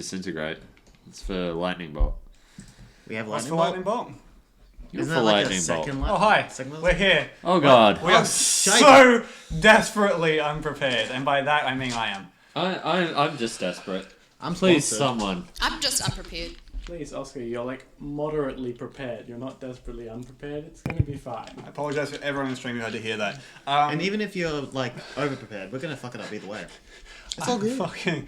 disintegrate. It's for lightning bolt. We have What's lightning for bolt. lightning bolt? You're Isn't for that like a lightning bolt. second Oh, hi. We're here. Oh god. We are shite. so desperately unprepared, and by that I mean I am. I'm just desperate. I'm Please, sponsored. someone. I'm just unprepared. Please, Oscar, you're like moderately prepared. You're not desperately unprepared. It's going to be fine. I apologise for everyone in the stream who had to hear that. And even if you're like over prepared, we're gonna fuck it up either way. It's all good. Fucking.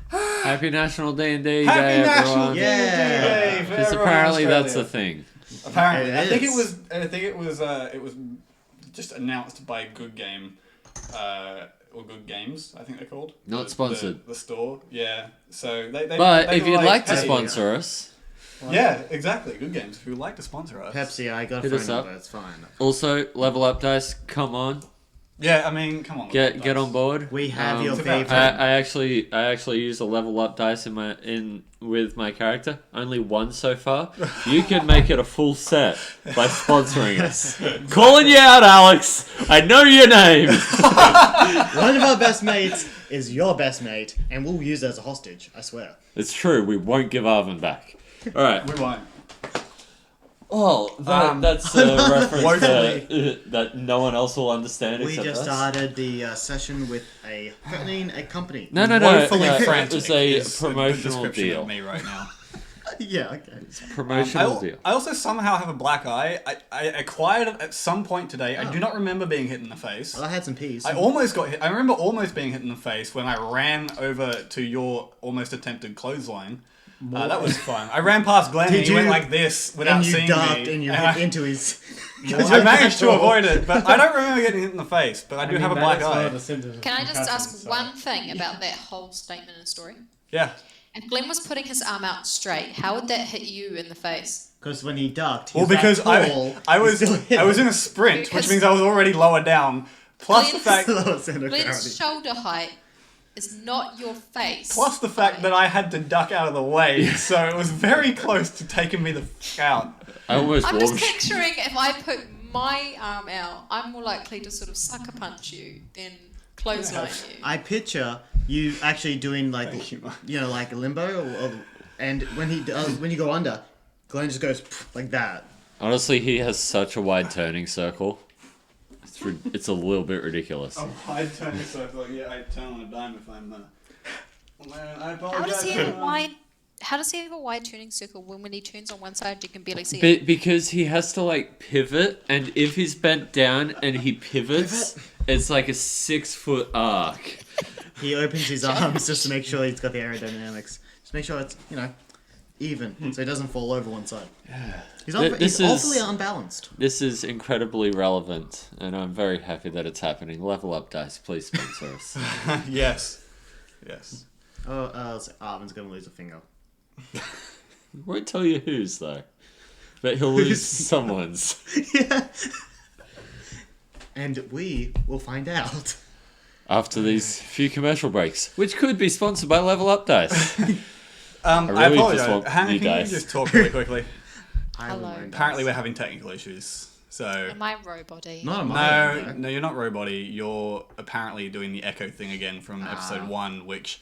Happy National D&D Day, Happy National everyone. D&D Yeah. Day for Because everyone in apparently that's Australia. a thing. Apparently, It I think is. it was just announced by Good Game, or Good Games, I think they're called. Not sponsored. The store, yeah. So they But they if were you'd like to hey, sponsor us, yeah, exactly. Good Games. If you'd like to sponsor us, Pepsi, I got a Hit phone us up. number. It's fine. also level up dice. Come on, yeah. I mean, come on, get on board. We have your It's about favorite. I actually use a level up dice with my character. Only one so far. You can make it a full set by sponsoring us. Calling you out, Alex. I know your name. One of our best mates is your best mate, and we'll use it as a hostage. I swear. It's true. We won't give Arvin back. All right. We won't. Oh, that's a reference woefully. that no one else will understand We except just us. started the session with threatening a company. No. Woefully It frantic was a is the promotional description deal. of me right now. Yeah. Okay. Promotional deal. I also somehow have a black eye. I acquired it at some point today. I do not remember being hit in the face. Well, I had some peas. I almost got hit. I remember almost being hit in the face when I ran over to your almost attempted clothesline. That was fun. I ran past Glenn and Did he went you- like this without and you seeing ducked me. and you I- hit into his. I managed to avoid it, but I don't remember getting hit in the face. But I do have a black eye. Can I just ask one thing about that whole statement and story? Yeah. If Glenn was putting his arm out straight, how would that hit you in the face? Because when he ducked, he Well, was because that tall, I he was still hit I was him. in a sprint, Because- which means I was already lower down. Plus the Glenn's- fact, Lowest center of Glenn's gravity. shoulder height is not your face. plus the fact that I had to duck out of the way, so it was very close to taking me the f out. I almost I'm just walked. picturing if I put my arm out, I'm more likely to sort of sucker punch you than clothesline you. I picture you actually doing like Thank you, Mark. like a limbo, and when you go under, Glenn just goes like that. Honestly, he has such a wide turning circle. It's a little bit ridiculous. I'd turn this circle. Yeah, I'd turn on a dime if I'm. Man, I How apologize. does he have a everyone. wide? How does he have a wide turning circle when he turns on one side you can barely see it? Because he has to like pivot, and if he's bent down and he pivots, it's like a 6-foot arc. He opens his arms just to make sure he's got the aerodynamics. Just make sure it's even, so he doesn't fall over one side. He's, This he's is- awfully unbalanced. This is incredibly relevant, and I'm very happy that it's happening. Level Up Dice, please sponsor us. Yes. Yes. Arvin's gonna lose a finger. Won't tell you whose though, but he'll lose someone's. Yeah. And we will find out. After these few commercial breaks, which could be sponsored by Level Up Dice. I really just apologize. want Hannah, new can dice. you just talk really quickly? Hello. Apparently, we're having technical issues. So. Am I robot-y? Not on my end, though. No, you're not Robody. You're apparently doing the echo thing again from episode 1, which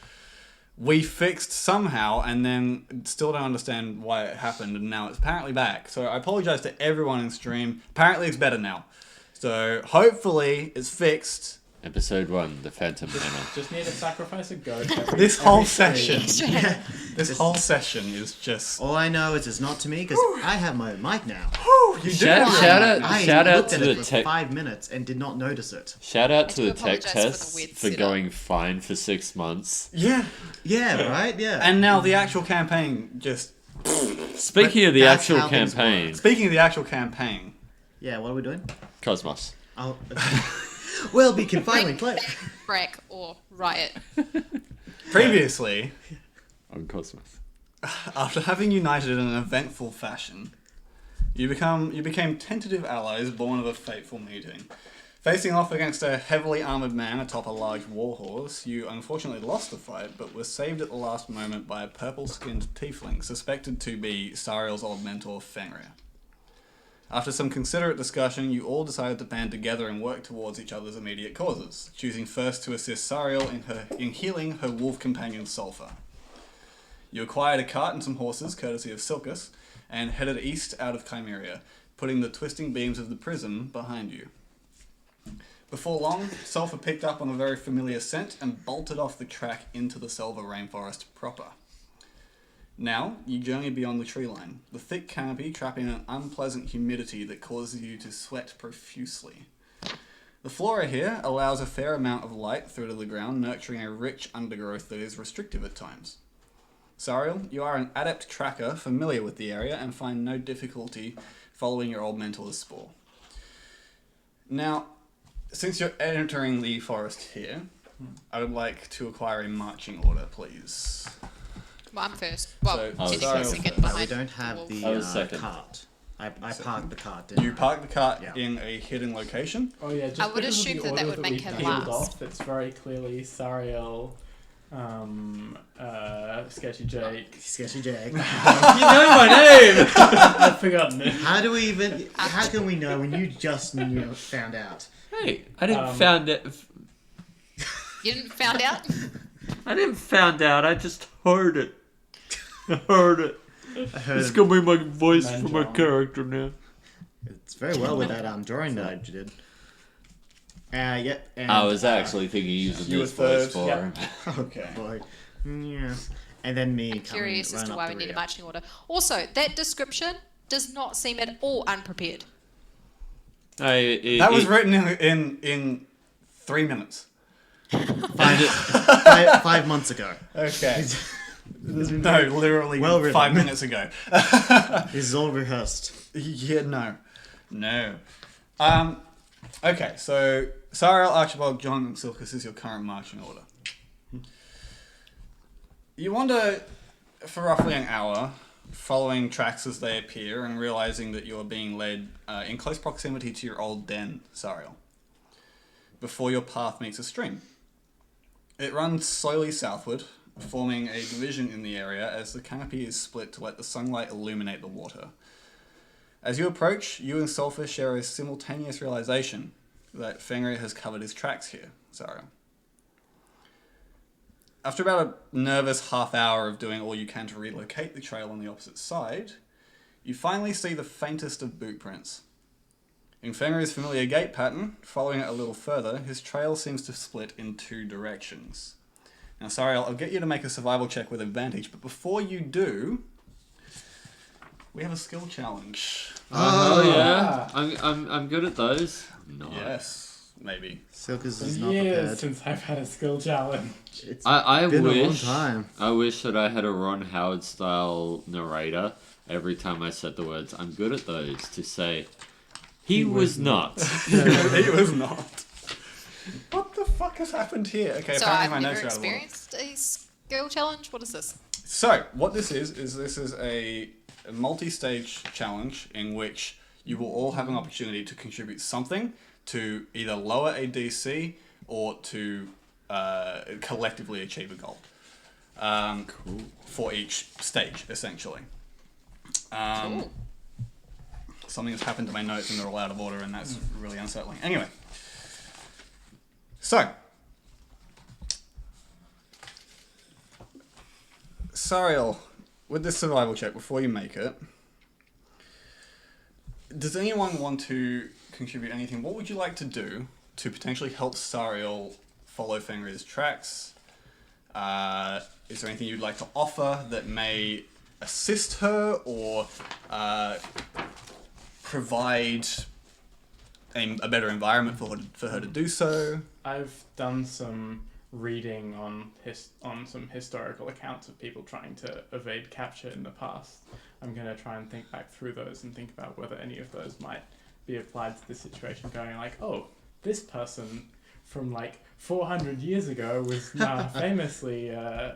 we fixed somehow, and then still don't understand why it happened, and now it's apparently back. So I apologize to everyone in stream. Apparently, it's better now. So hopefully, it's fixed. Episode 1, The Phantom Manor. Just need to sacrifice a goat. This whole session, Yeah. this whole session is just. All I know is it's not to me because I have my own mic now. Whew, you Shout did it. out I shout out looked to at the it for tech 5 minutes and did not notice it. shout out I to do the tech apologise for the tests weird for setup. going fine for 6 months. Yeah, Yeah, right? Yeah. and now the actual campaign just. Speaking of the that's actual how things campaign, Speaking of the actual campaign, Yeah, what are we doing? Cosmos. Oh, well, we can finally play. Brack or riot. previously, On Cosmos. after having united in an eventful fashion, you became tentative allies born of a fateful meeting. Facing off against a heavily armoured man atop a large warhorse, you unfortunately lost the fight, but were saved at the last moment by a purple-skinned tiefling suspected to be Sariel's old mentor, Fenrir. After some considerate discussion, you all decided to band together and work towards each other's immediate causes, choosing first to assist Sariel in healing her wolf companion Sulfur. You acquired a cart and some horses, courtesy of Silkus, and headed east out of Chimeria, putting the twisting beams of the prism behind you. Before long, Sulphur picked up on a very familiar scent and bolted off the track into the Selva Rainforest proper. Now, you journey beyond the tree line, the thick canopy trapping an unpleasant humidity that causes you to sweat profusely. The flora here allows a fair amount of light through to the ground, nurturing a rich undergrowth that is restrictive at times. Sariel, you are an adept tracker familiar with the area and find no difficulty following your old mentor's spoor. Now, since you're entering the forest here, I would like to acquire a marching order, please. Well, I'm first. Well, So, technically Sariel second first. behind. We don't have wolf. the I was second. cart. I parked the cart. Didn't You I? park the cart Yeah. in a hidden location. Oh yeah, just I would because of assume the that order would make we him peeled last. off, it's very clearly Sariel, Sketchy Jake. Sketchy Jake. You know my name! I've forgotten it. How do we even? How can we know when you just found out? Hey, I didn't found it. You didn't found out? I didn't found out. I just heard it. I heard it. I heard It's gonna be my voice Man for my John. character now. it's very well with that drawing that you did. Yeah. And, I was actually thinking using You this were voice third. for Yep. him. Okay. Boy. Yeah. And then me. I'm curious as to why we need a rear. marching order. Also, that description does not seem at all unprepared. That was written in 3 minutes. 5 months ago. Okay. No, literally Well written. 5 minutes ago. This is all rehearsed. Yeah, no. Okay, so Sariel, Archibald, John, and Silkus is your current marching order. You wander for roughly an hour, following tracks as they appear and realizing that you are being led in close proximity to your old den, Sariel, before your path meets a stream. It runs slowly southward, forming a division in the area as the canopy is split to let the sunlight illuminate the water. As you approach, you and Sulphur share a simultaneous realization that Fenrir has covered his tracks here, Sariel. After about a nervous half hour of doing all you can to relocate the trail on the opposite side, you finally see the faintest of boot prints. In Fenrir's familiar gait pattern, following it a little further, his trail seems to split in 2 directions. Now, Sariel, I'll get you to make a survival check with advantage, but before you do, we have a skill challenge. Oh yeah, I'm good at those. No. Yes, maybe. Silkus It's is been not years prepared. since I've had a skill challenge. It's I been a long wish time. I wish that I had a Ron Howard style narrator every time I said the words "I'm good at those" to say he was not. He was not. What the fuck has happened here? Okay, So apparently I've my never notes are out of order. experienced a skill challenge. What is this? So, what this is a multi-stage challenge in which you will all have an opportunity to contribute something to either lower a DC or to collectively achieve a goal. Cool. For each stage, essentially. Cool. Something has happened to my notes and they're all out of order, and that's really unsettling. Anyway. So. Sariel, with this survival check, before you make it, does anyone want to contribute anything? What would you like to do to potentially help Sariel follow Fenrir's tracks? Is there anything you'd like to offer that may assist her or provide a better environment for her to do so? I've done some reading on some historical accounts of people trying to evade capture in the past. I'm going to try and think back through those and think about whether any of those might be applied to this situation, going like, oh, this person from like 400 years ago was famously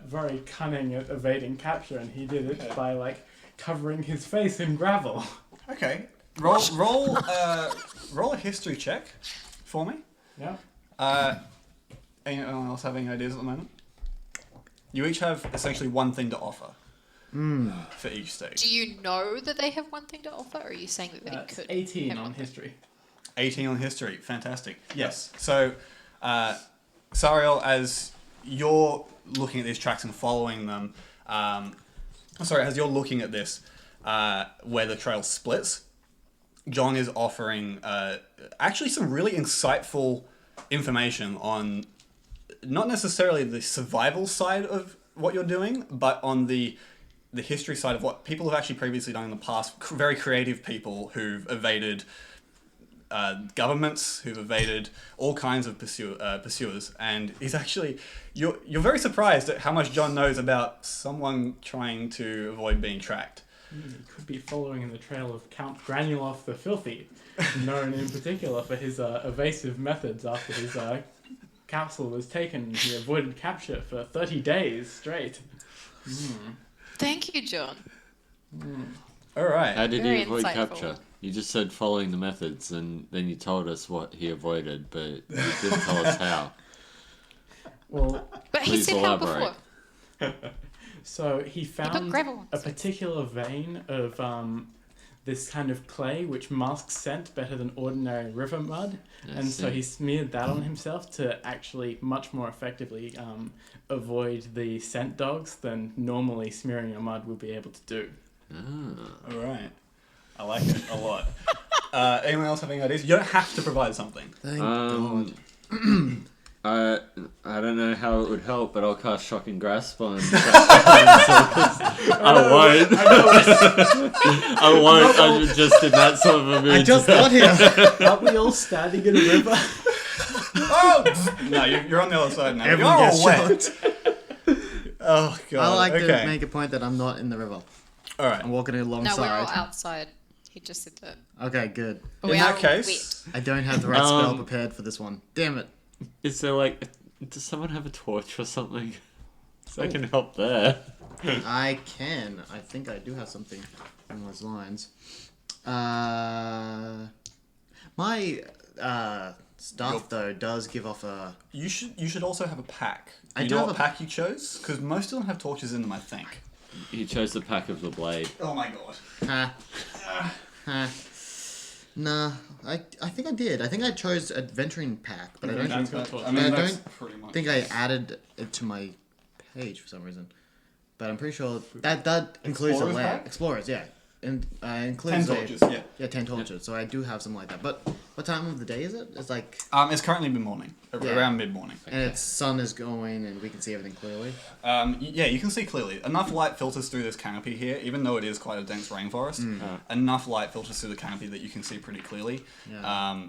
very cunning at evading capture, and he did it by like covering his face in gravel. Okay. Roll a history check for me. Yeah. Anyone else having ideas at the moment? You each have essentially one thing to offer for each stage. Do you know that they have one thing to offer, or are you saying that they That's could? 18 have on one thing? history. 18 on history. Fantastic. Yes. So, Sariel, as you're looking at these tracks and following them, As you're looking at this, where the trail splits, John is offering actually some really insightful information on not necessarily the survival side of what you're doing, but on the history side of what people have actually previously done in the past. Very creative people who've evaded governments, who've evaded all kinds of pursuers, and he's actually you're very surprised at how much John knows about someone trying to avoid being tracked. He could be following in the trail of Count Granulov the Filthy, known in particular for his evasive methods after his capsule was taken. He avoided capture for 30 days straight. Thank you, John. All right. How did Very he avoid insightful. capture? You just said following the methods, and then you told us what he avoided, but you didn't tell us how. Well, But he Please said elaborate. how before. so he found gravel a ones. particular vein of this kind of clay which masks scent better than ordinary river mud, I and so see. he smeared that on himself to actually much more effectively avoid the scent dogs than normally smearing your mud would be able to do. All right. I like it a lot. Anyone else have any ideas? You don't have to provide something. Thank God. I don't know how it would help, but I'll cast Shocking Grasp on. I won't. I won't. I'm just in that sort of a mood. I just got here. Aren't we all standing in a river? Oh! No, you're on the other side now. Everyone You're gets all wet. shot. Oh, God. I like okay. to make a point that I'm not in the river. All right. I'm walking No, we're all alongside. outside. He just said that. Okay, good. But In we that are case, I don't have the right spell prepared for this one. Damn it. Is there like, does someone have a torch or something? So I can help there. I can. I think I do have something along those lines. My stuff though does give off a. you should also have a pack. I You do know have what a- pack you chose? Because most of them have torches in them, I think. He chose the pack of the blade. Oh my God. Nah, I think I did. I think I chose adventuring pack, but I don't. That's got torch. I mean, I that's don't pretty much. think I added it to my page for some reason. But I'm pretty sure that includes a Explorer's layer. pack? Explorers, yeah. And 10 includes torches, yeah. Yeah, 10 torches. So I do have something like that. But what time of the day is it? It's like, It's currently mid-morning. Yeah. Around mid-morning. and its sun is going, and we can see everything clearly. Yeah, you can see clearly. Enough light filters through this canopy here, even though it is quite a dense rainforest. Enough light filters through the canopy that you can see pretty clearly. Yeah.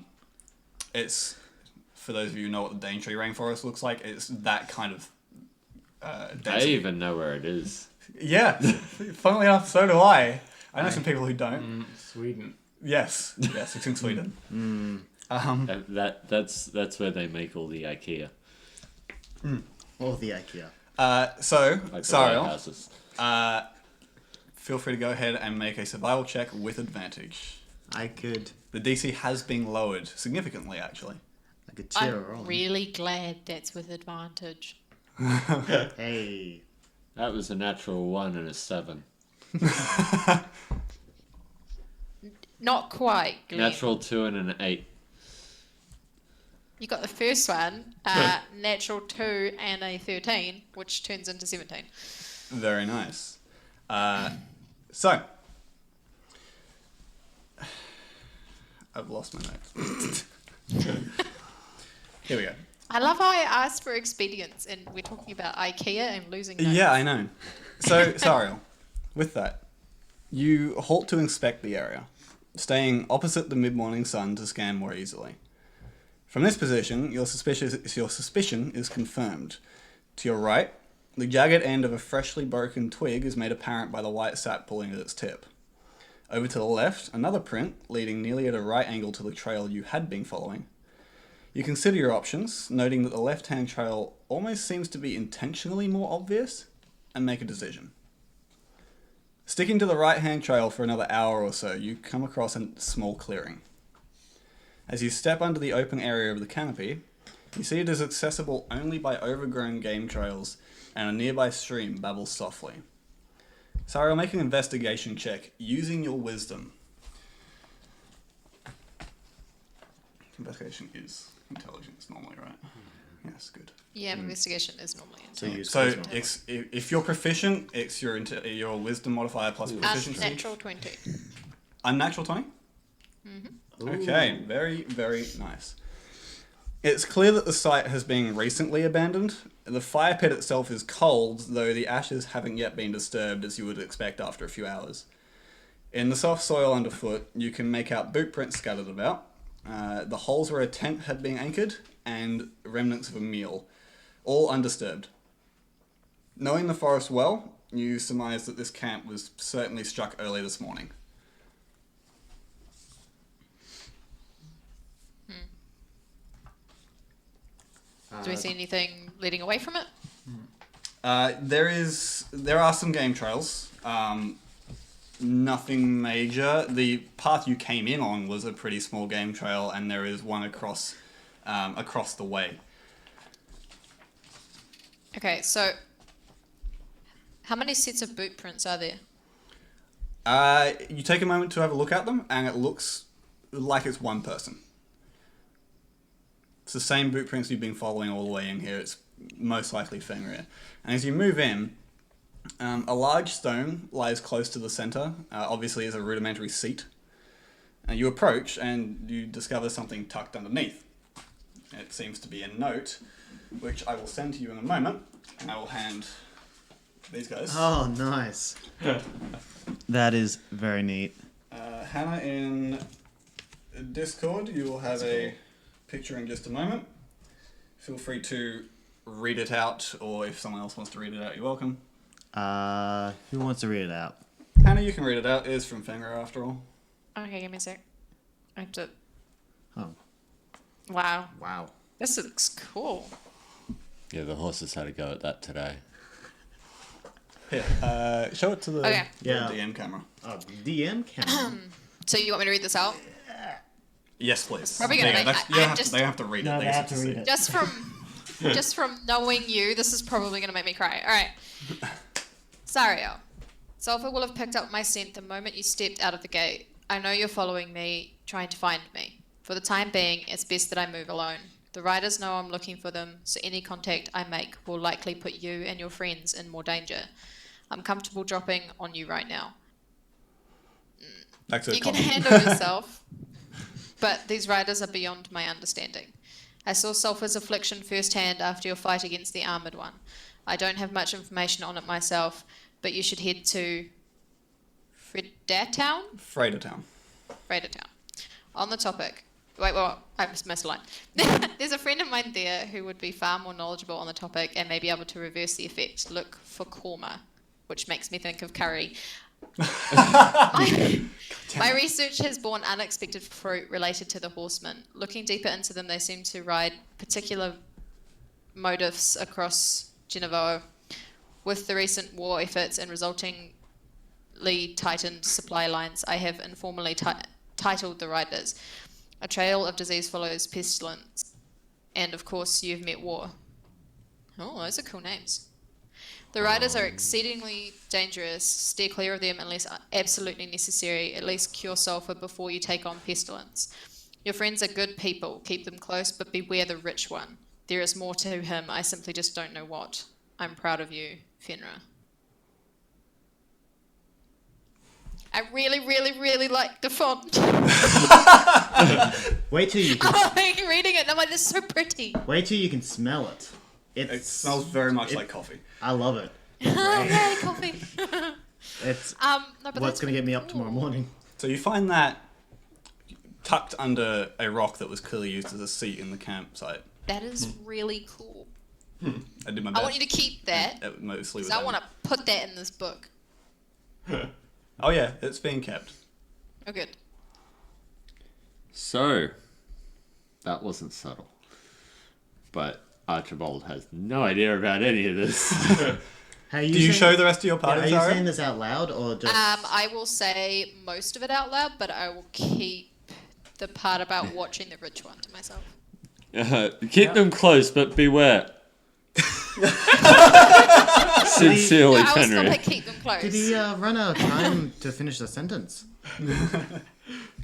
It's, for those of you who know what the Daintree rainforest looks like, it's that kind of I density. even know where it is. Yeah, funnily enough, so do I. I know some people who don't. Sweden. Yes, it's in Sweden. That's where they make all the IKEA. Or the IKEA. So, Like the Sariel, lighthouses. feel free to go ahead and make a survival check with advantage. I could The DC has been lowered significantly, actually. cheer her I'm on. really glad that's with advantage. Hey. That was a natural 1 and a 7. Not quite, Glenn. Natural 2 and an 8. You got the first one, natural 2 and a 13, which turns into 17. Very nice. So, I've lost my notes. Here we go. I love how I asked for expedience, and we're talking about IKEA and losing notes. Yeah, I know. So, Sariel, with that, you halt to inspect the area, staying opposite the mid-morning sun to scan more easily. From this position, your suspicion is confirmed. To your right, the jagged end of a freshly broken twig is made apparent by the white sap pulling at its tip. Over to the left, another print, leading nearly at a right angle to the trail you had been following. You consider your options, noting that the left-hand trail almost seems to be intentionally more obvious, and make a decision. Sticking to the right-hand trail for another hour or so, you come across a small clearing. As you step under the open area of the canopy, you see it is accessible only by overgrown game trails, and a nearby stream babbles softly. Sariel, make an investigation check using your wisdom. Investigation is intelligence normally, right? Yes, good. Yeah, investigation is normally So into. use So charisma. if you're proficient, it's your wisdom modifier plus proficiency. Unnatural 20. Unnatural 20? Mm-hmm. Okay, very, very nice. It's clear that the site has been recently abandoned. The fire pit itself is cold, though the ashes haven't yet been disturbed as you would expect after a few hours. In the soft soil underfoot, you can make out boot prints scattered about, the holes where a tent had been anchored, and remnants of a meal, all undisturbed. Knowing the forest well, you surmise that this camp was certainly struck early this morning. Do we see anything leading away from it? There are some game trails. Nothing major. The path you came in on was a pretty small game trail, and there is one across the way. Okay, so how many sets of boot prints are there? You take a moment to have a look at them, and it looks like it's one person. It's the same boot prints you've been following all the way in here. It's most likely Fenrir. And as you move in, a large stone lies close to the center. Obviously, is a rudimentary seat. You approach, and you discover something tucked underneath. It seems to be a note, which I will send to you in a moment, and I will hand these guys. Oh, nice. That is very neat. Hannah, in Discord, you will have a picture in just a moment. Feel free to read it out, or if someone else wants to read it out, you're welcome. Who wants to read it out? Hannah, you can read it out. It is from Fenrir, after all. Okay, give me a sec. I have to. Oh, Wow, wow. this looks cool. Yeah, the horses had a go at that today. Here, show it to the, Okay. the Yeah. DM camera. DM camera. So you want me to read this out? Yes, please. Probably gonna make- that's- I- you I'm have just- to, they have to read it. No, They they just have to see read it. Just from knowing you, this is probably going to make me cry. All right. Sariel. Selva will have picked up my scent the moment you stepped out of the gate. I know you're following me, trying to find me. For the time being, it's best that I move alone. The riders know I'm looking for them, so any contact I make will likely put you and your friends in more danger. I'm comfortable dropping on you right now. Back to the You can comment. handle yourself, but these riders are beyond my understanding. I saw Sulphur's affliction firsthand after your fight against the armoured one. I don't have much information on it myself, but you should head to Fredatown? Freightertown. Fredatown. On the topic. Wait, well, I missed a line. There's a friend of mine there who would be far more knowledgeable on the topic and may be able to reverse the effect. Look for Korma, which makes me think of curry. My research has borne unexpected fruit related to the horsemen. Looking deeper into them, they seem to ride particular motifs across Genoa. With the recent war efforts and resultingly tightened supply lines, I have informally titled the riders. A trail of disease follows pestilence. And of course, you've met war. Oh, those are cool names. The riders are exceedingly dangerous. Steer clear of them unless absolutely necessary. At least cure sulfur before you take on pestilence. Your friends are good people. Keep them close, but beware the rich one. There is more to him. I simply just don't know what. I'm proud of you, Fenrir. I really, really, really like the font. Wait till you can. I'm like reading it and I'm like, this is so pretty. Wait till you can smell it. It smells very much like coffee. I love it. Oh, yay, coffee. It's No, but what's that's going to get me up cool. tomorrow morning. So you find that tucked under a rock that was clearly used as a seat in the campsite. That is really cool. I did my I best. want you to keep that. It mostly was So I done. want to put that in this book. Oh yeah, it's being kept. Oh, good. So, that wasn't subtle. But Archibald has no idea about any of this. Hey, Do you show the rest of your Yeah, party, are you Sarah? saying this out loud or just? I will say most of it out loud, but I will keep the part about watching the rich one to myself. Keep them close, but beware. Sincerely, No, I will still Fenrir. keep them close. Did he run out of time to finish the sentence?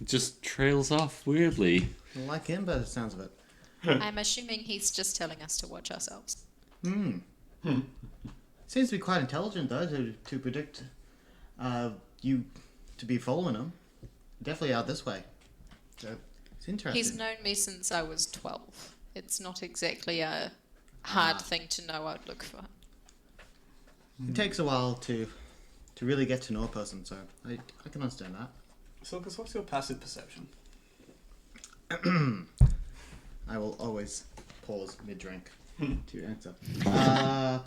Just trails off weirdly. I like him, by the sounds of it. I'm assuming he's just telling us to watch ourselves. Seems to be quite intelligent though to predict you to be following him. Definitely out this way. So it's interesting. He's known me since I was 12. It's not exactly a hard thing to know I'd look for. It takes a while to really get to know a person, so I can understand that. So, what's your passive perception? I will always pause mid-drink to answer.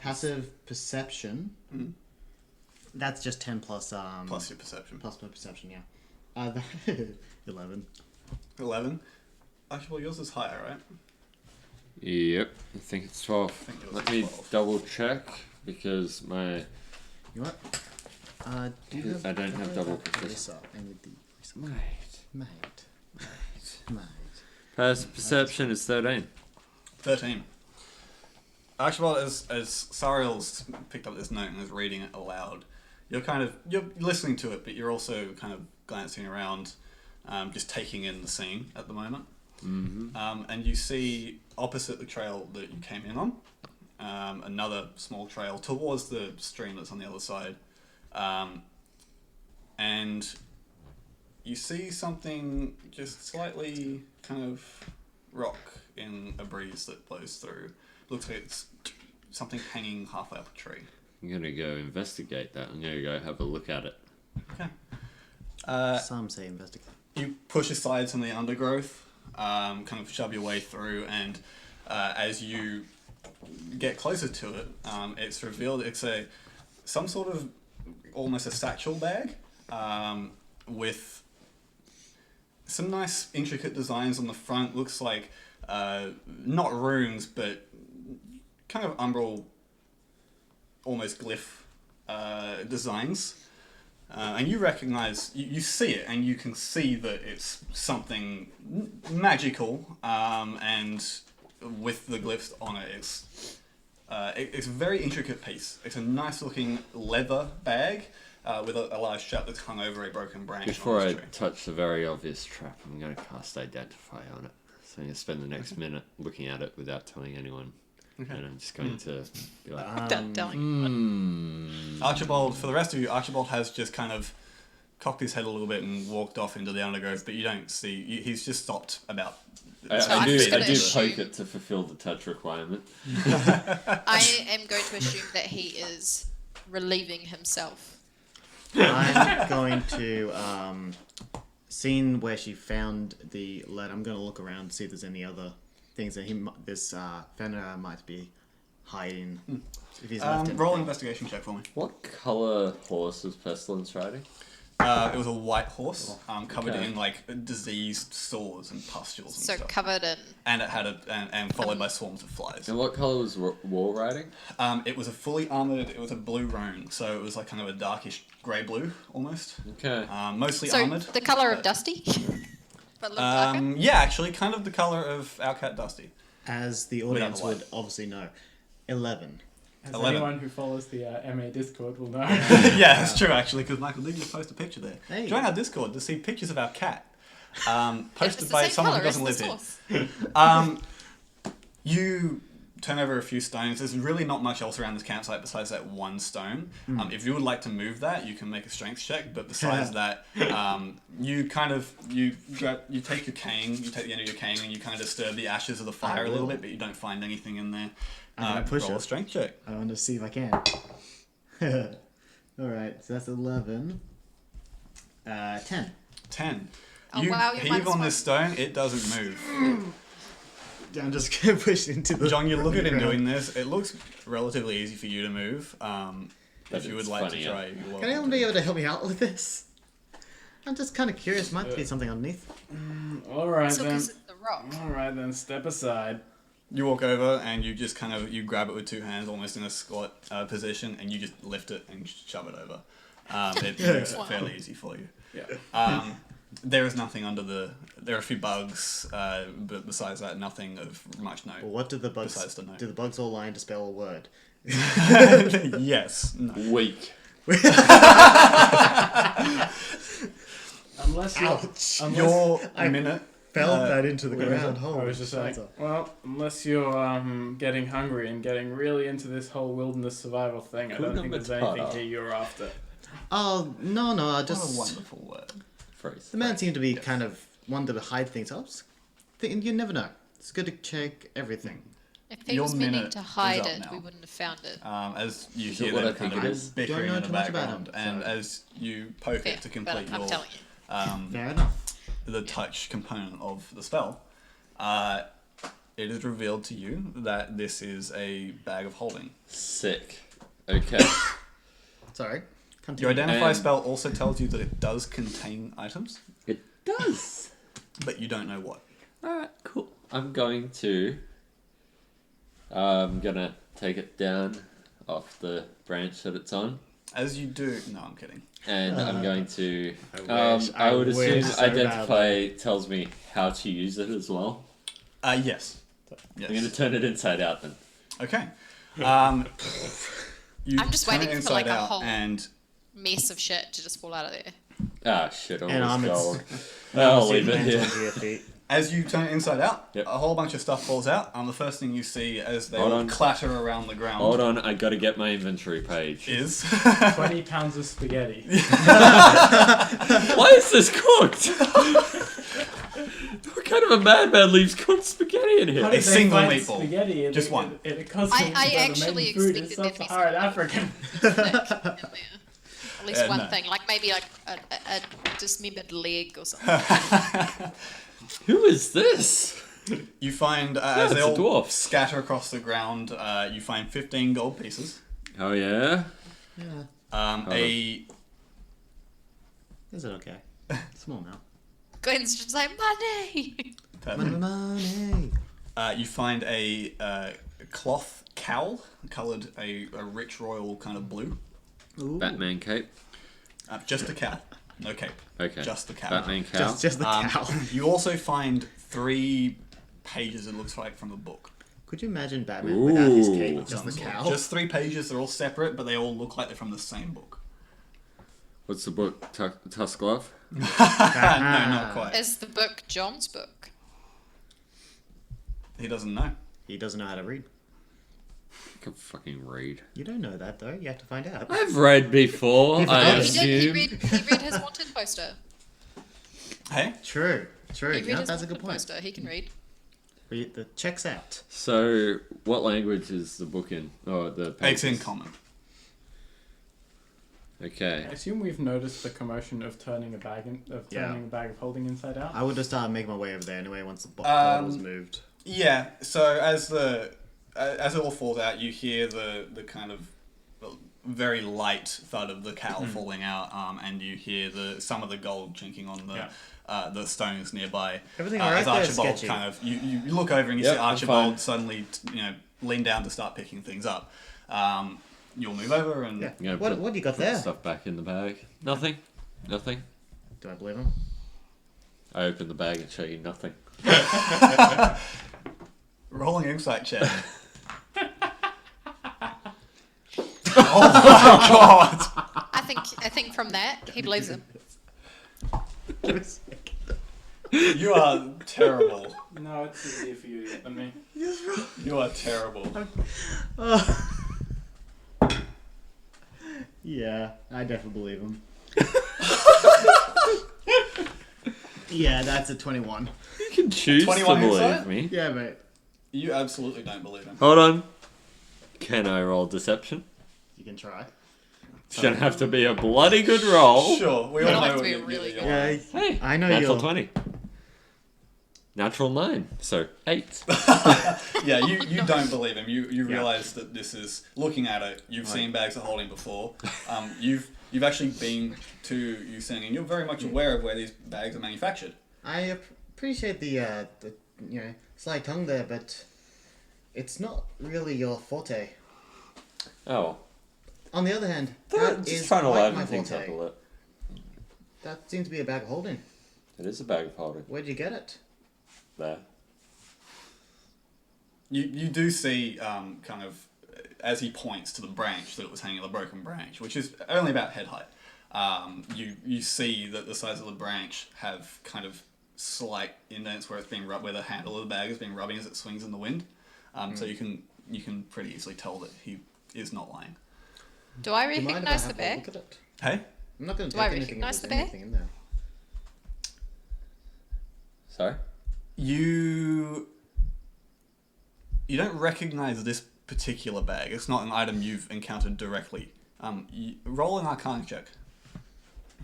Passive perception. That's just 10 plus... Plus your perception. Plus my perception, yeah. 11. 11? Actually, well, yours is higher, right? Yep, I think it's 12. think it was Let me 12. double check because my You know what? Do you I don't have double proficiency. This up. I need the... Mate. Mate. Passive perception is 13. 13. Archibald, as Sariel's picked up this note and is reading it aloud, you're listening to it, but you're also kind of glancing around, just taking in the scene at the moment. And you see opposite the trail that you came in on, another small trail towards the stream that's on the other side, and you see something just slightly kind of rock in a breeze that blows through. Looks like it's something hanging halfway up a tree. I'm gonna go investigate that. I'm gonna go have a look at it. Okay. Some say investigate. You push aside some of the undergrowth, kind of shove your way through, and as you get closer to it, it's revealed it's some sort of almost a satchel bag with some nice intricate designs on the front. Looks like not runes, but kind of umbral, almost glyph designs. And you recognize, you see it, and you can see that it's something magical, and with the glyphs on it, it's a very intricate piece. It's a nice looking leather bag with a large strap that's hung over a broken branch. Before on I this tree. touch the very obvious trap, I'm gonna cast Identify on it. So I'm gonna spend the next minute looking at it without telling anyone. Okay. And I'm just going to be like, Don't tell anyone. Archibald, for the rest of you, Archibald has just kind of cocked his head a little bit and walked off into the undergrowth, but you don't see, he's just stopped about. I I'm do just gonna poke assume- it to fulfill the touch requirement. I am going to assume that he is relieving himself. I'm going to seeing where she found the lead. I'm going to look around to see if there's any other things that this Fenrir might be hiding. If he's left Roll an anything. investigation check for me. What colour horse was Pestilence riding? It was a white horse, covered Okay. in like diseased sores and pustules and So stuff. covered in. And it had and followed by swarms of flies. And what colour was War riding? It was a fully armored. It was a blue roan, so it was like kind of a darkish grey blue almost. Okay. Mostly So armored. the colour of Dusty. But looked like it. Yeah, actually, kind of the color of our cat Dusty. As the Without audience the light. would obviously know. 11. As 11. anyone who follows the MA Discord will know. Yeah, that's true actually, because Michael did just post a picture there. Hey. Join our Discord to see pictures of our cat, It's posted the by same someone who colour as doesn't the live here. source. You turn over a few stones. There's really not much else around this campsite besides that one stone. If you would like to move that, you can make a strength check. But besides that, you take your cane, you take the end of your cane, and you kind of disturb the ashes of the fire a little bit, but you don't find anything in there. I'm gonna push roll it. a strength check. I want to see if I can. Alright, so that's 11. 10. 10. Oh, You wow, you're heave minus on one. this stone, it doesn't move. I'm just going to push into the... John, you look at him ground. doing this. It looks relatively easy for you to move. If you would it's like to funnier. try, you're welcome Can anyone to. be able to help me out with this? I'm just kind of curious. Might be something underneath. All right So then. because it's the rock. All right then. Step aside. You walk over and you just kind of you grab it with two hands, almost in a squat position, and you just lift it and shove it over. It moves Wow. fairly easy for you. Yeah. There is nothing under the. There are a few bugs, but besides that, nothing of much note. Well, what do the bugs... Besides the note. Do the bugs all line to spell a word? Yes. No. Weak. Unless you're, Ouch. unless Your minute fell that into the ground. I Holy was just like, shiza. well, unless you're getting hungry and getting really into this whole wilderness survival thing, I don't think there's anything here you're after. Oh, no, I What a just... wonderful word. Phrase. The man seemed to be kind of wanted to hide things. I was thinking, you never know. It's good to check everything. If he Your was meaning minute to is hide up it, now. we wouldn't have found it. As you Is it hear what them I think kind it of is? bickering Don't know in the too much about background, him, and so- as you poke Fair, it to but complete I'm your telling you. Fair enough. the touch component of the spell, it is revealed to you that this is a bag of holding. Sick. Okay. Sorry. Your Continue. identify And- spell also tells you that it does contain items, It does. but you don't know what. Alright, cool. I'm gonna take it down off the branch that it's on. As you do, no, I'm kidding. And I'm going to. I I would wish assume so identify tells me how to use it as well. Yes. I'm going to Yes. turn it inside out then. Okay. You I'm just turn waiting it for, like, inside a out, whole- and Mess of shit to just fall out of there. Ah, shit, all And this armors. gold. I'll leave it Lands here. onto your feet. as you turn it inside out, Yep. a whole bunch of stuff falls out. The first thing you see as they Hold all on. clatter around the ground Hold on, I gotta get my inventory page. is 20 pounds of spaghetti. Why is this cooked? What kind of a madman leaves cooked spaghetti in How here? did A they single find meatball. spaghetti in Just a- one. In a continent I where the actually main food expected is there to be sub-Saharan African. Thick in there. At least one no. thing, like maybe like a dismembered leg or something. Who is this? you find as it's they a all dwarf. scatter across the ground, you find 15 gold pieces. Oh yeah? A Is it okay? Small amount. Glenn's just like, money! Money. you find a cloth cowl coloured a rich royal kind of blue. Ooh. Batman cape. Just a cowl, no cape. Okay. Just the cowl. Batman cow. Just the cow. You also find 3 pages, it looks like, from a book. Could you imagine Batman without his cape, Ooh. just the cow? Just 3 pages, they're all separate, but they all look like they're from the same book. What's the book? Tusk Glove? No, not quite. Is the book John's book? He doesn't know. He doesn't know how to read. I can fucking read. You don't know that though. You have to find out. I've read before, You've I read it. He did. He assume. read his wanted poster. Hey? True. He read Yeah, his that's a wanted good point. poster. He can read. The checks out. So, what language is the book in? Oh, the pages. It's in common. Okay. I assume we've noticed the commotion of turning a bag Yeah. a bag of holding inside out. I would just make my way over there anyway once the bottle was moved. Yeah, so as it all falls out, you hear the kind of very light thud of the cowl falling out, and you hear some of the gold chinking on the stones nearby. Everything alright as there, Archibald sketchy? kind of you look over and you Yep, see I'm Archibald fine. suddenly lean down to start picking things up. You'll move over and Yeah. I'm gonna What do you got put the there? stuff back in the bag. Nothing. Nothing. Do I believe him? I open the bag and show you nothing. rolling insight check. Oh my god! I think from that he believes him. You are terrible. No, it's easier for you than me. You are terrible. Yeah, I definitely believe him. Yeah, that's a 21. You can choose to 21 believe insight? me. Yeah, mate. You absolutely don't believe him. Hold on. Can I roll deception? You can try. It's gonna have to be a bloody good roll. Sure, we You all don't know have to what be you're really you're good. Yeah, Hey, I know natural you're... 20. Natural 9. So 8. Yeah, you don't believe him. You Yeah. realise that this is looking at it. You've seen bags of holding before. You've actually been to Yusing, and you're very much aware of where these bags are manufactured. I appreciate the sly tongue there, but it's not really your forte. Oh. On the other hand, I'm that just is trying to quite liven my things up a forte. little. That seems to be a bag of holding. It is a bag of holding. Where'd you get it? There. You do see kind of as he points to the branch that it was hanging, the broken branch, which is only about head height. You see that the sides of the branch have kind of slight indents where it's been where the handle of the bag has been rubbing as it swings in the wind. So you can pretty easily tell that he is not lying. Do I Do you mind if I recognize the have a bag? look at it? Hey, I'm not going to Do I take anything if recognise there's the bag? anything in there. Sorry? you don't recognize this particular bag. It's not an item you've encountered directly. Roll an Arcana check.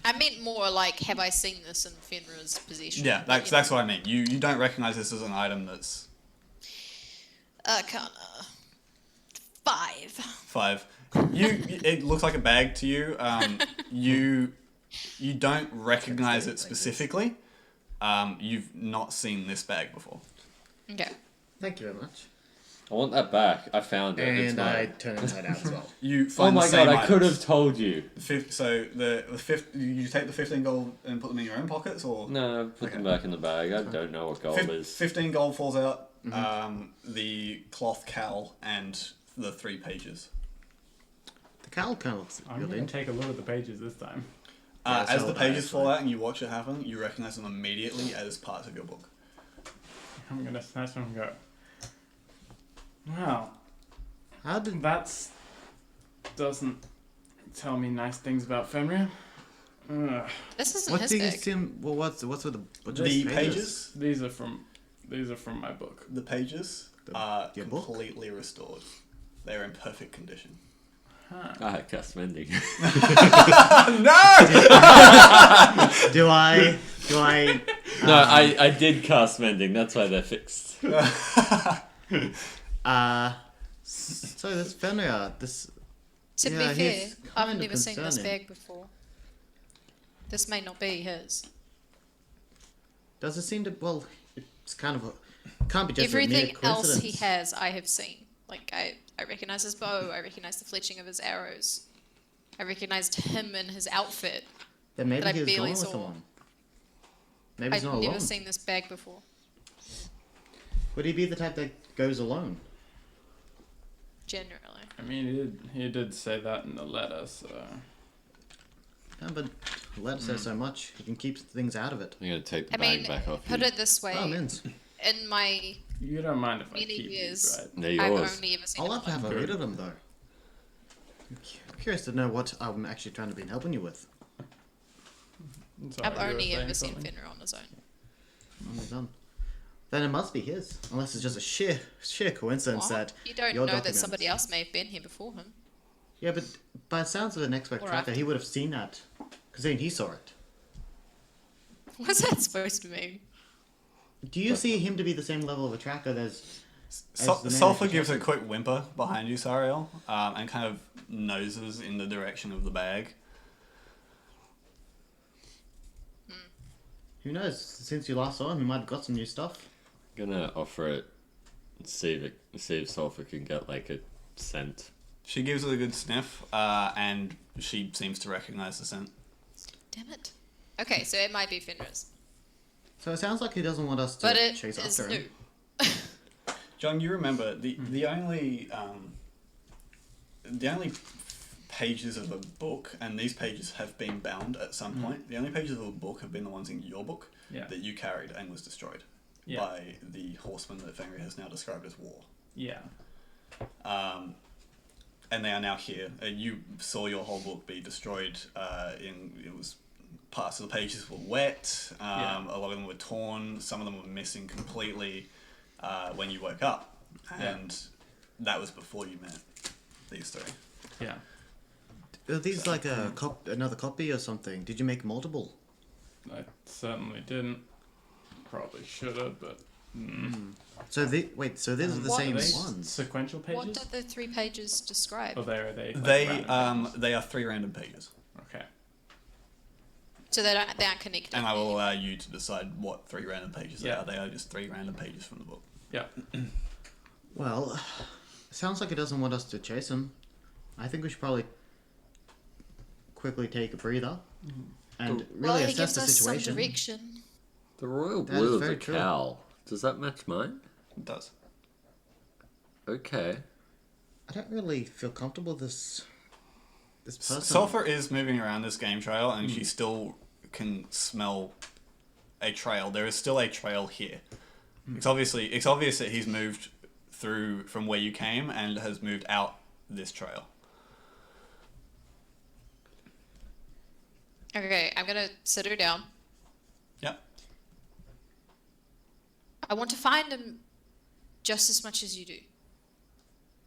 I meant more like, have I seen this in Fenrir's possession? Yeah, that's what I mean. You don't recognize this as an item that's Arcana 5. 5. It looks like a bag to you. You don't recognize it specifically. You've not seen this bag before. Okay. Thank you very much. I want that back. I found it. It's And I mine. turn it inside out as well. You Oh find my the same god, I could items. have told you. So the fifth, you take the 15 gold and put them in your own pockets, or No, put them back in the bag. I don't know what gold is. 15 gold falls out. The cloth cowl and the 3 pages. The cowl kind of looks I'm good. going to take a look at the pages this time. Yeah, As so the would I, pages fall actually. out and you watch it happen, you recognize them immediately as parts of your book. I'm going to snatch them and go, wow, How did... that's... doesn't tell me nice things about Fenrir. Ugh. This isn't What his do you bag. see? Well, what's with the... What's The with pages, These are from my book. the pages are your book? completely restored. They're in perfect condition. Huh. I had cast mending. Do I... No, I did cast mending. That's why they're fixed. So this Fenrir, this... To Yeah, be fair, he's I've kind of never seen this concerning. bag before. This may not be his. Does it seem to... Well, it's kind of... Can't be just a mere Everything else coincidence. he has, I have seen. Like, I recognize his bow, I recognize the fletching of his arrows. I recognized him in his outfit. Then maybe that I he was barely going with saw. someone. Maybe he's I've not never alone. seen this bag before. Would he be the type that goes alone? Generally. I mean, he did say that in the letter, so... Yeah, but the letter says so much. He can keep things out of it. I'm gonna take the I bag mean, back off put you. it this way. Oh, Mins. In my You don't mind if I many keep years, these, right? They're I've yours. only ever seen I'll it have to have a Good. read of them, though. I'm curious to know what I'm actually trying to be helping you with. Sorry, I've you were only saying ever seen something? Fenrir on his own. Only done. Then it must be his, unless it's just a sheer coincidence What? that You don't your know that documents- somebody else may have been here before him. Yeah, but by the sounds of an expert Or tracker, after. he would have seen that, because then he saw it. What's that supposed to mean? Do you see him to be the same level of a tracker as the man Sulfur that gives a protected- quick whimper behind you, Sariel, and kind of noses in the direction of the bag. Who knows? Since you last saw him, he might have got some new stuff. Gonna offer it. See if Sulfur can get like a scent. She gives it a good sniff, and she seems to recognize the scent. Damn it. Okay, so it might be Fenrir's. So it sounds like he doesn't want us to But it chase is after new. him. John, you remember the only pages of a book, and these pages have been bound at some point. The only pages of a book have been the ones in your book Yeah. that you carried and was destroyed Yeah. by the horseman that Fenrir has now described as war. Yeah. And they are now here. You saw your whole book be destroyed. It was parts of the pages were wet. Yeah. A lot of them were torn. Some of them were missing completely when you woke up, Yeah. and that was before you met these three. Yeah. Are these like another copy or something? Did you make multiple? I certainly didn't. Probably should have, but... So these are the What same Are they ones. sequential pages? What do the 3 pages describe? Or are they like They random pages? they are 3 random pages, Okay. So they aren't connected. and I will allow you to decide what 3 random pages they Yeah. are. They are just 3 random pages from the book. Yeah. Well, sounds like he doesn't want us to chase him. I think we should probably quickly take a breather and well, really he assess gives the us some situation. direction. The royal That is blue of very the true. cowl. Does that match mine? It does. Okay. I don't really feel comfortable with this person. Sulfur is moving around this game trail, and she still can smell a trail. There is still a trail here. It's obvious that he's moved through from where you came and has moved out this trail. Okay, I'm gonna sit her down. Yep. I want to find him just as much as you do.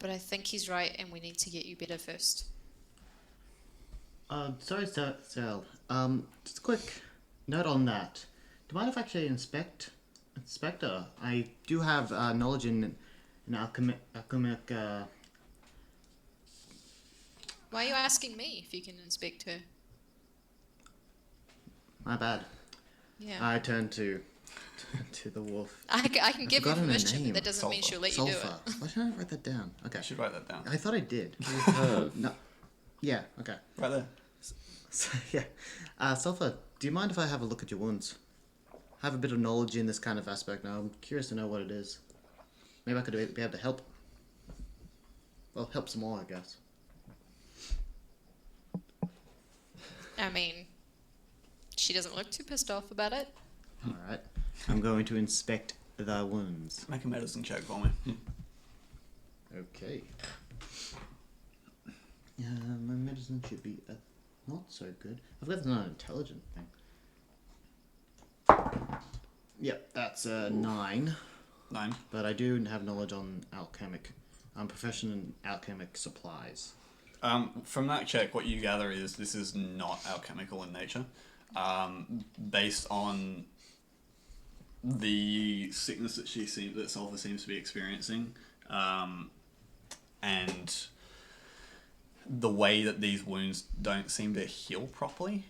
But I think he's right and we need to get you better first. Sorry, Sariel. Just a quick note on that. Do you mind if I actually inspect her? I do have knowledge in alchemic. Why are you asking me if you can inspect her? My bad. Yeah. I turn to the wolf. I can give you forgotten her permission, name. but that doesn't mean she'll let you do Sulfur. it. Why should I write that down? Okay. You should write that down. I thought I did. No. Yeah. Okay. Right there. So, yeah. Sulfur, do you mind if I have a look at your wounds? I have a bit of knowledge in this kind of aspect now. I'm curious to know what it is. Maybe I could be able to help. Well, help some more, I guess. I mean, she doesn't look too pissed off about it. Alright. I'm going to inspect the wounds. Make a medicine check for me. Okay. My medicine should be not so good. I've got an intelligent thing. Yep, that's a 9. 9. But I do have knowledge on alchemic. I'm proficient in alchemic supplies. From that check, what you gather is this is not alchemical in nature. Based on the sickness that Sulfur seems to be experiencing, and the way that these wounds don't seem to heal properly,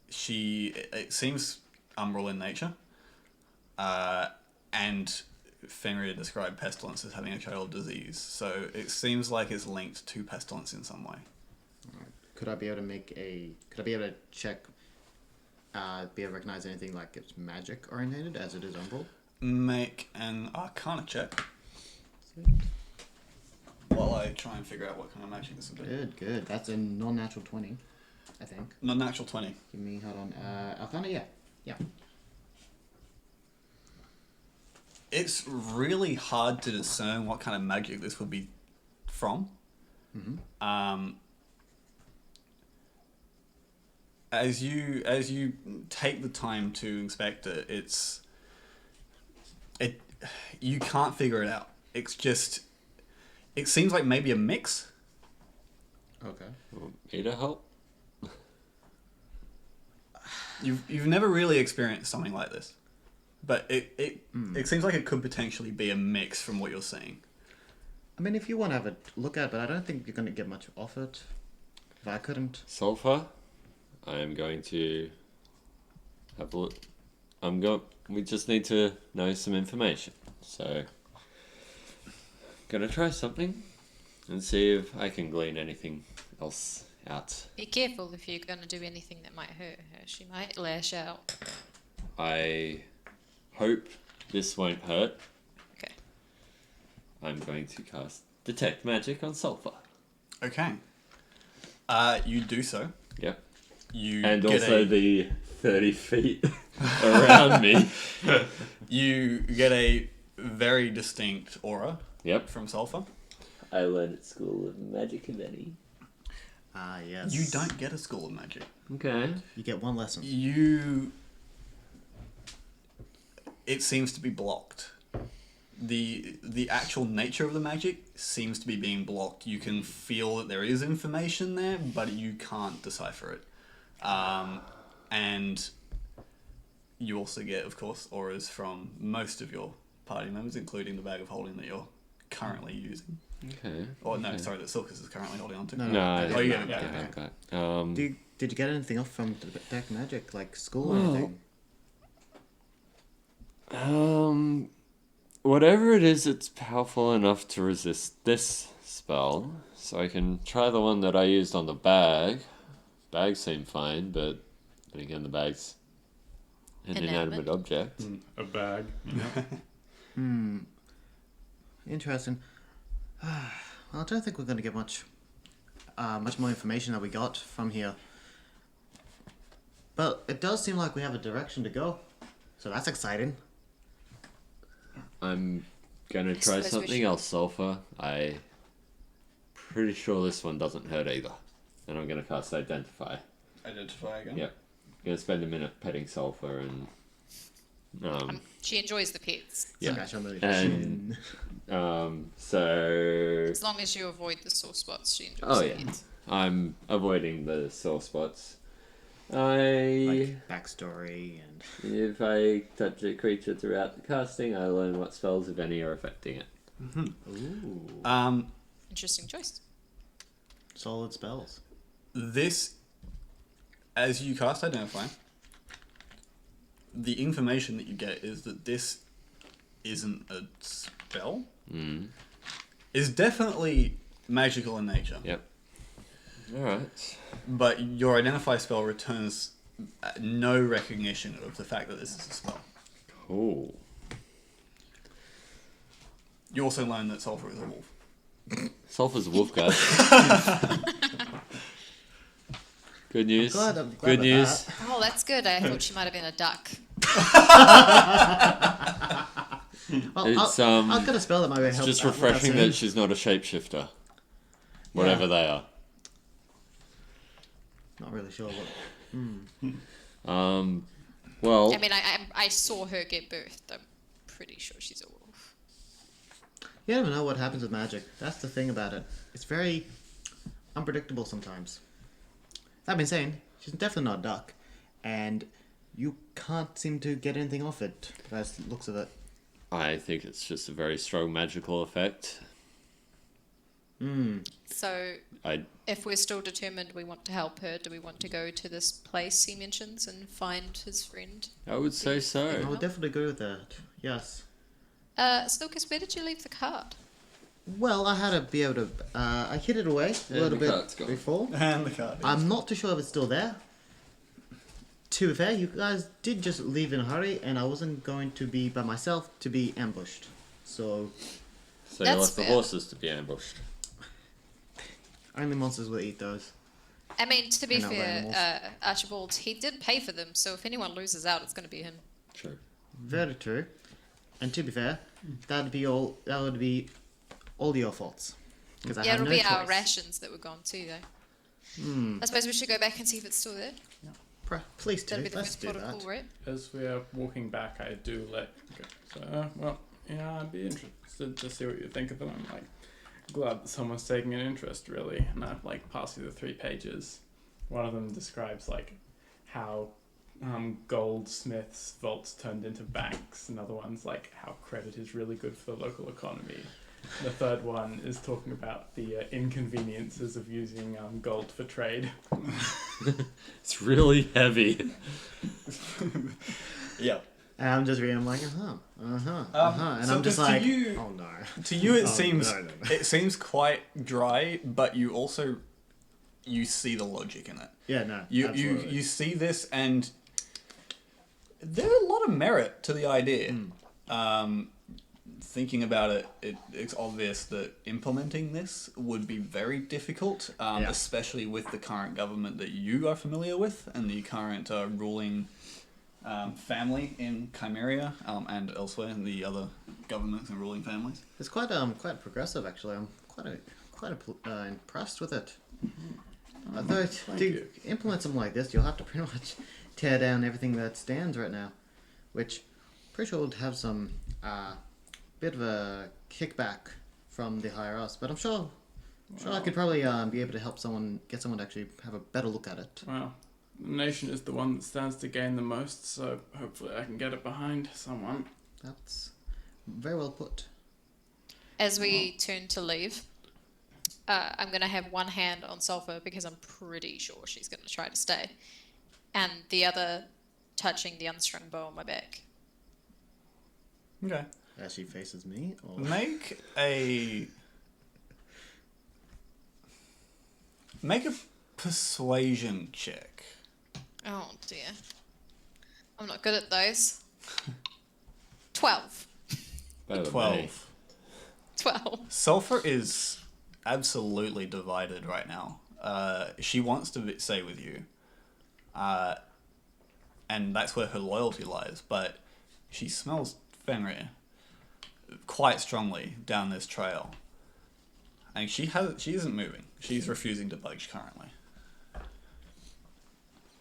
it seems umbral in nature, and Fenrir described pestilence as having a trail disease, so it seems like it's linked to pestilence in some way. Could I be able to check, be able to recognize anything like it's magic oriented as it is umbral? Make an Arcana check Sweet. while I try and figure out what kind of magic this would be. Good. That's a non-natural 20, I think. Non-natural 20. Give me, hold on. Arcana, yeah. It's really hard to discern what kind of magic this would be from. Mm-hmm. As you take the time to inspect it, you can't figure it out. It seems like maybe a mix. Okay. Want me to help? You've never really experienced something like this, but it seems like it could potentially be a mix from what you're seeing. I mean, if you want to have a look at it, but I don't think you're going to get much off it. If I couldn't. Sulfur, I am going to have a look. We just need to know some information. So, gonna try something and see if I can glean anything else out. Be careful if you're going to do anything that might hurt her. She might lash out. I hope this won't hurt. Okay. I'm going to cast Detect Magic on Sulfur. Okay. You do so. Yep. You And also the 30 feet around me. You get a very distinct aura. Yep. From Sulfur. I learned at School of Magic and any. Ah, yes. You don't get a School of Magic. Okay. You get one lesson. It seems to be blocked. The actual nature of the magic seems to be being blocked. You can feel that there is information there, but you can't decipher it. And you also get, of course, auras from most of your party members, including the bag of holding that you're currently using. Okay. Or no, sorry, that Silkus is currently holding on to. No, Oh, you yeah, get it. okay. Did you get anything off from Detect Magic, like school or anything? Whatever it is, it's powerful enough to resist this spell. So I can try the one that I used on the bag. Bag seemed fine, but then again, the bag's an inanimate object. A bag. Interesting. Well, I don't think we're going to get much more information that we got from here. But it does seem like we have a direction to go. So that's exciting. I'm gonna try suppose we something should- else, Sulfur. I pretty sure this one doesn't hurt either. And I'm gonna cast Identify. Identify again. Yep. Gonna spend a minute petting Sulfur and She enjoys the pets. yeah. Scratch on the And chin. so As long as you avoid the sore spots, she enjoys oh the yeah, pets. I'm avoiding the sore spots. I Like backstory and. if I touch a creature throughout the casting, I learn what spells, if any, are affecting it. Ooh. Interesting choice. Solid spells. This, as you cast Identify, the information that you get is that this isn't a spell. Is definitely magical in nature. Yep. All right. But your Identify spell returns no recognition of the fact that this is a spell. Cool. You also learn that Sulfur is a wolf. Sulfur's a wolf, guys. Good news. I'm glad Good about news. that. Oh, that's good. I thought she might have been a duck. Well, It's I'll get a spell that might It's help. just out without refreshing saying. that she's not a shapeshifter. Whatever they are. Not really sure what. Well, I mean, I saw her get birthed. I'm pretty sure she's a wolf. You never know what happens with magic. That's the thing about it. It's very unpredictable sometimes. That being said, she's definitely not a duck, and you can't seem to get anything off it by the looks of it. I think it's just a very strong magical effect. So, I if we're still determined we want to help her, do we want to go to this place he mentions and find his friend? would say I so. would definitely agree with that. Yes. So Lucas, where did you leave the card? Well, I had to be able to. I hid it away a little the card's bit gone. before. And the card. I'm not too sure if it's still there. To be fair, you guys did just leave in a hurry, and I wasn't going to be by myself to be ambushed. So, So you That's left the fair. horses to be ambushed. only monsters will eat those. I mean, to be And other animals. fair, Archibald, he did pay for them, so if anyone loses out, it's going to be him. True. Very true. And to be fair, that would be all your faults. Because I Yeah, had it'll no be choice. our rations that were gone too, though. I suppose we should go back and see if it's still there. Please do. That'll be the Let's first do protocol, that. right? As we are walking back, I do let go. So, well, yeah, I'd be interested to see what you think of them. I'm like, glad that someone's taking an interest, really. And I've like passed you the 3 pages. One of them describes like how goldsmiths' vaults turned into banks. Another one's like how credit is really good for the local economy. The third one is talking about the inconveniences of using gold for trade. It's really heavy. Yeah. And I'm just reading, I'm like, and so I'm just to like, you- oh no. To you, it Oh, seems no. it seems quite dry, but you also see the logic in it. Yeah, no. You absolutely. you see this, and there's a lot of merit to the idea. Thinking about it, it's obvious that implementing this would be very difficult, Yeah. especially with the current government that you are familiar with and the current ruling family in Chimeria and elsewhere in the other governments and ruling families. It's quite progressive actually. I'm quite impressed with it. Although to you. implement something like this, you'll have to pretty much tear down everything that stands right now, which pretty sure would have some bit of a kickback from the higher ups. But I'm sure I could probably be able to help get someone to actually have a better look at it. Well, the nation is the one that stands to gain the most, so hopefully I can get it behind someone. That's very well put. As we turn to leave, I'm going to have one hand on Sulfur because I'm pretty sure she's going to try to stay, and the other touching the unstrung bow on my back. Okay. As she faces me, or Make a persuasion check. Oh dear. I'm not good at those. 12. Better than me. 12. 12. Sulfur is absolutely divided right now. She wants to stay with you. and that's where her loyalty lies. But she smells Fenrir quite strongly down this trail, and she isn't moving. She's refusing to budge currently.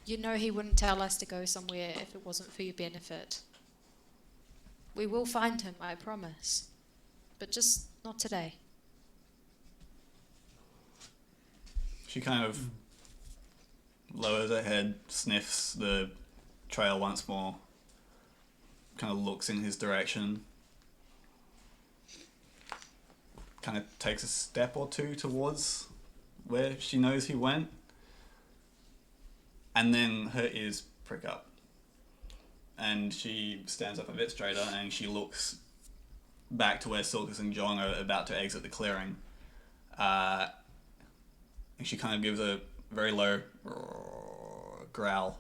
You know he wouldn't tell us to go somewhere if it wasn't for your benefit. We will find him, I promise. But just not today. She kind of lowers her head, sniffs the trail once more, kind of looks in his direction, kind of takes a step or two towards where she knows he went, and then her ears prick up. And she stands up a bit straighter and she looks back to where Silkus and John are about to exit the clearing. And she kind of gives a very low growl.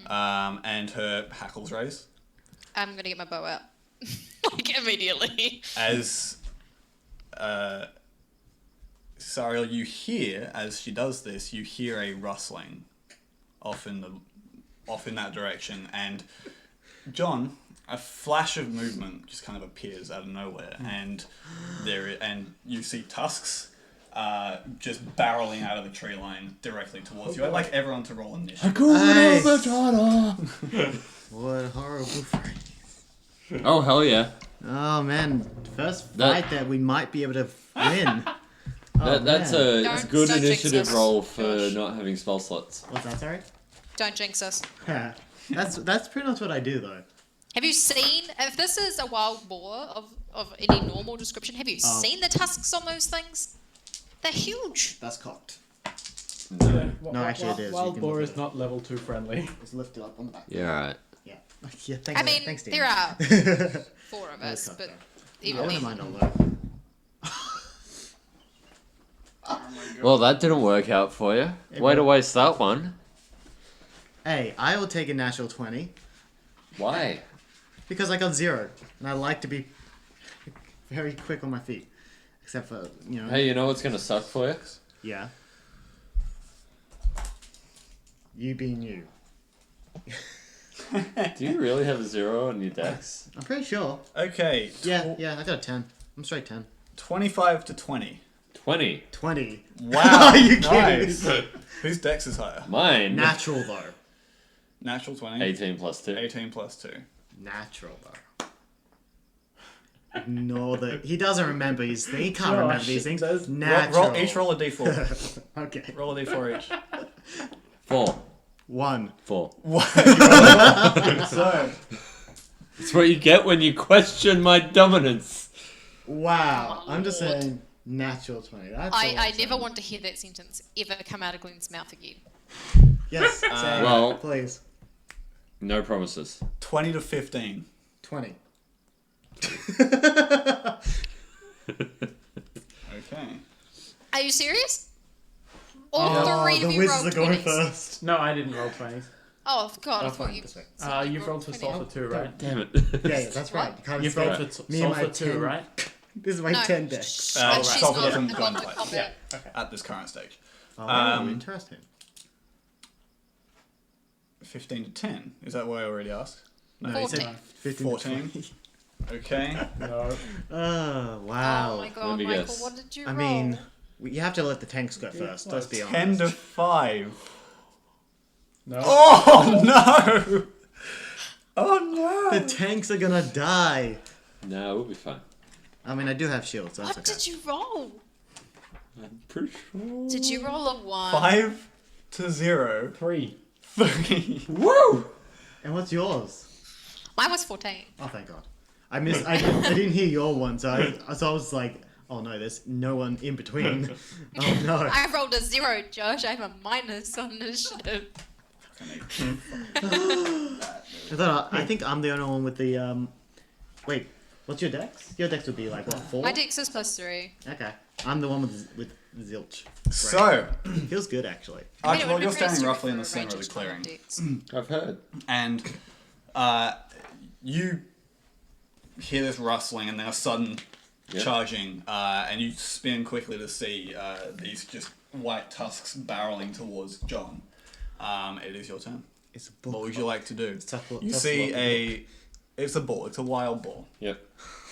And her hackles raise. I'm going to get my bow out. Like, immediately. As Sariel, you hear, as she does this, you hear a rustling off in that direction, and John, a flash of movement just kind of appears out of nowhere, and you see tusks just barreling out of the tree line directly towards you. I'd like everyone to roll initiative. Nice. What a horrible phrase. Oh, hell yeah. Oh man, first fight that we might be able to win. That's man. a good Don't jinx initiative us, roll for Josh. not having spell slots. What's that, sorry? Don't jinx us. That's pretty much what I do though. Have you seen, if this is a wild boar of any normal description, have you seen the tusks on those things? They're huge. That's cocked. Yeah, No, actually it is. You Wild can boar look is at it. not level 2 friendly. Just lift it up on the back. Yeah, alright. Yeah. Yeah. Thanks. I mean, thanks, Dean. there are 4 of us, cut but that. I even me. wouldn't mind all that. Well, that didn't work out for you. Way to waste that one. Hey, I will take a natural 20 Why? because I got 0, and I like to be very quick on my feet. Except for Hey, you know what's gonna suck for you? Yeah. You being you. Do you really have a 0 on your dex? I'm pretty sure. Okay. Yeah, I got a 10. I'm straight 10. 25 to 20. 20. 20. Wow. Are you kidding nice. me? Whose dex is higher? Mine. Natural though. Natural 20. 18 plus 2. 18 plus 2. Natural though. Ignore the. He doesn't remember his thing. He can't remember these things. Natural. Each roll a d4. Okay. Roll a d4 each. 4. 1. 4. So, It's what you get when you question my dominance. Wow. Oh, I'm just Lord. saying natural 20. That's all I I'm never saying. want to hear that sentence ever come out of Glenn's mouth again. Yes. Say it, well- please. No promises. 20 to 15. 20. Okay. Are you serious? All 3 the of you wizards rolled are going 20s. first. No, I didn't roll 20s. Oh, God, I Oh, thought fine. you... This way. You've rolled for 20. Salsa too, right? Damn it. Yeah, that's right. You can't You've escape. rolled for Me and my Salsa too, 10. right? This is my No, 10 deck. shh, Right. she's Salsa not doesn't go involved into with play. combat. Okay. At this current stage. Oh, interesting. 15 to 10. Is that what I already asked? No, he said 14. 15 14. to 20. Okay. No. Oh, wow. Oh my God, Let me Michael, guess. what did you I roll? mean, you have to let the tanks go first, let's be 10 honest. to 5. No. Oh no! Oh The no! tanks are gonna die. No, we'll be fine. I mean, I do have shields, so that's What okay. did you roll? I'm pretty sure. Did you roll a 1? 5 to 0. 3. 3. Woo! And what's yours? Mine was 14. Oh, thank God. I missed. I didn't hear your one, so I was like, oh no, there's no one in between. Oh no. I rolled a 0, Josh. I have a minus on initiative. I think I'm the only one with the Wait, what's your dex? Your dex would be like what, 4? My dex is +3. Okay, I'm the one with zilch. So, Feels good actually. I mean, it Archibald, would you're be great standing to roughly in the refer center of the ranges clearing. non-dex. I've heard. And you hear this rustling and then a sudden Yep. charging, and you spin quickly to see these just white tusks barreling towards John. It is your turn. It's a boar. What would you like to do? It's tough, You tough see luck. it's a boar. It's a wild boar Yep.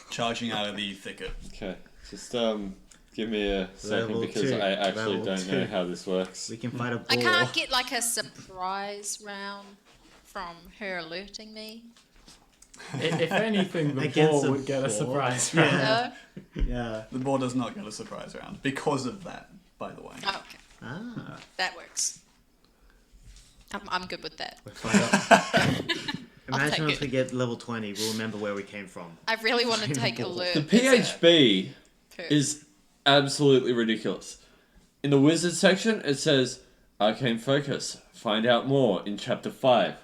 charging out of the thicket. Okay. Just give me a second Level because 2. I actually Level don't know 2. how this works. We can fight a boar. I can't get like a surprise round from her alerting me. If anything, the Against boar a would get a boar. surprise Yeah. round. No? Yeah. The boar does not get a surprise round because of that, by the way. Oh, okay. Ah. That works. I'm good with that. We're fight I'll Imagine take once it. we get level 20, we'll remember where we came from. I really want to take Boar. alert. The as a PHB perk. is absolutely ridiculous. In the wizard section, it says Arcane Focus. Find out more in Chapter 5.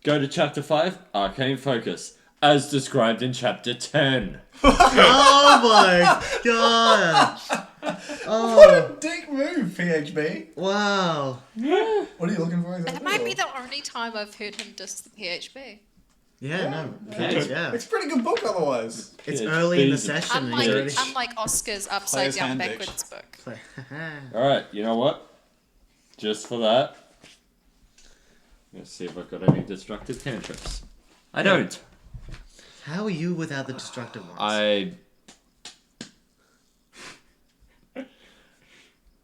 Go to Chapter 5, Arcane Focus, as described in Chapter 10. Oh my god! What Oh, a dick move, PHB. wow. What are you looking for exactly? That might be the only time I've heard him diss the PHB. Yeah, no. Yeah. It's a pretty good book otherwise. It's Yeah, early in the it's easy. session. and Unlike, you're already- unlike Oscar's upside Player's down Handbook. backwards book. Play. Alright, you know what? Just for that, let's see if I've got any destructive cantrips. I don't. How are you without the destructive ones? I.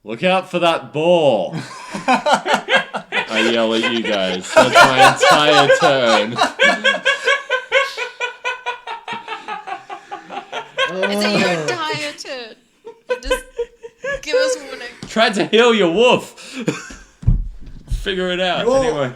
Look out for that ball! I yell at you guys. That's my entire turn. Is it your entire turn? Just give us warning. Tried to heal your wolf! Figure it out. Whoa. Anyway.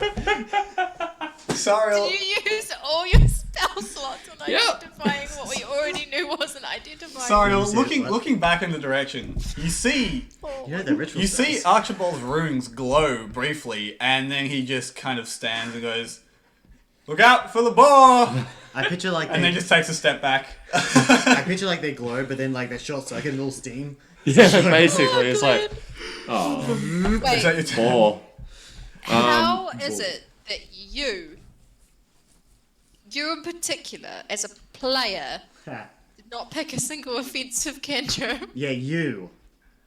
Sariel. Did you use all your spell slots on Yeah. identifying what we already knew wasn't identifying? Sariel, Use it, looking what? looking back in the direction, you see You know the ritual you see spells. Archibald's runes glow briefly, and then he just kind of stands and goes, "Look out for the boar!" I picture like And they, then just takes a step back. I picture like they glow, but then like they're short circuit and all steam. Yeah, basically, it's like. Oh, Is that Wait, your turn? ball. how is it that you in particular, as a player, Ha. did not pick a single offensive cantrip? Yeah, you.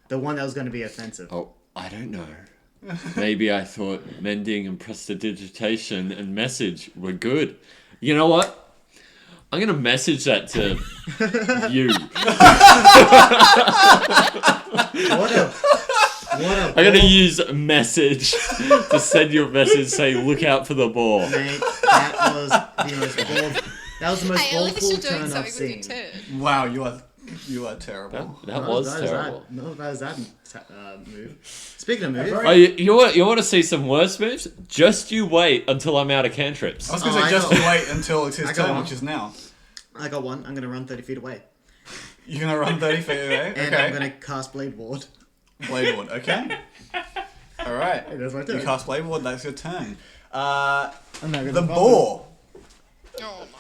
The one that was going to be offensive. Oh, I don't know. Maybe I thought mending and prestidigitation and message were good. You know what? I'm gonna message that to you. What a I'm gonna use message to send you a message saying, "Look out for the ball." mate. That was the most that was the most Hey, at least awful you're doing turn I've something with your seen. turn. Wow, you are terrible. That Not was as bad as terrible. that. Not as bad as that move. Speaking of moves, Oh, you want to see some worse moves? Just you wait until I'm out of cantrips. I was gonna Oh, say I just know. you wait until it's his I got turn, one. which is now. I got one. I'm going to run 30 feet away. You're gonna run 30 feet away. And Okay. I'm going to cast Blade Ward. Blade Ward. Okay. All right. Hey, that's my You turn. cast Blade Ward. That's your turn. I'm not gonna The bother. boar. Oh my.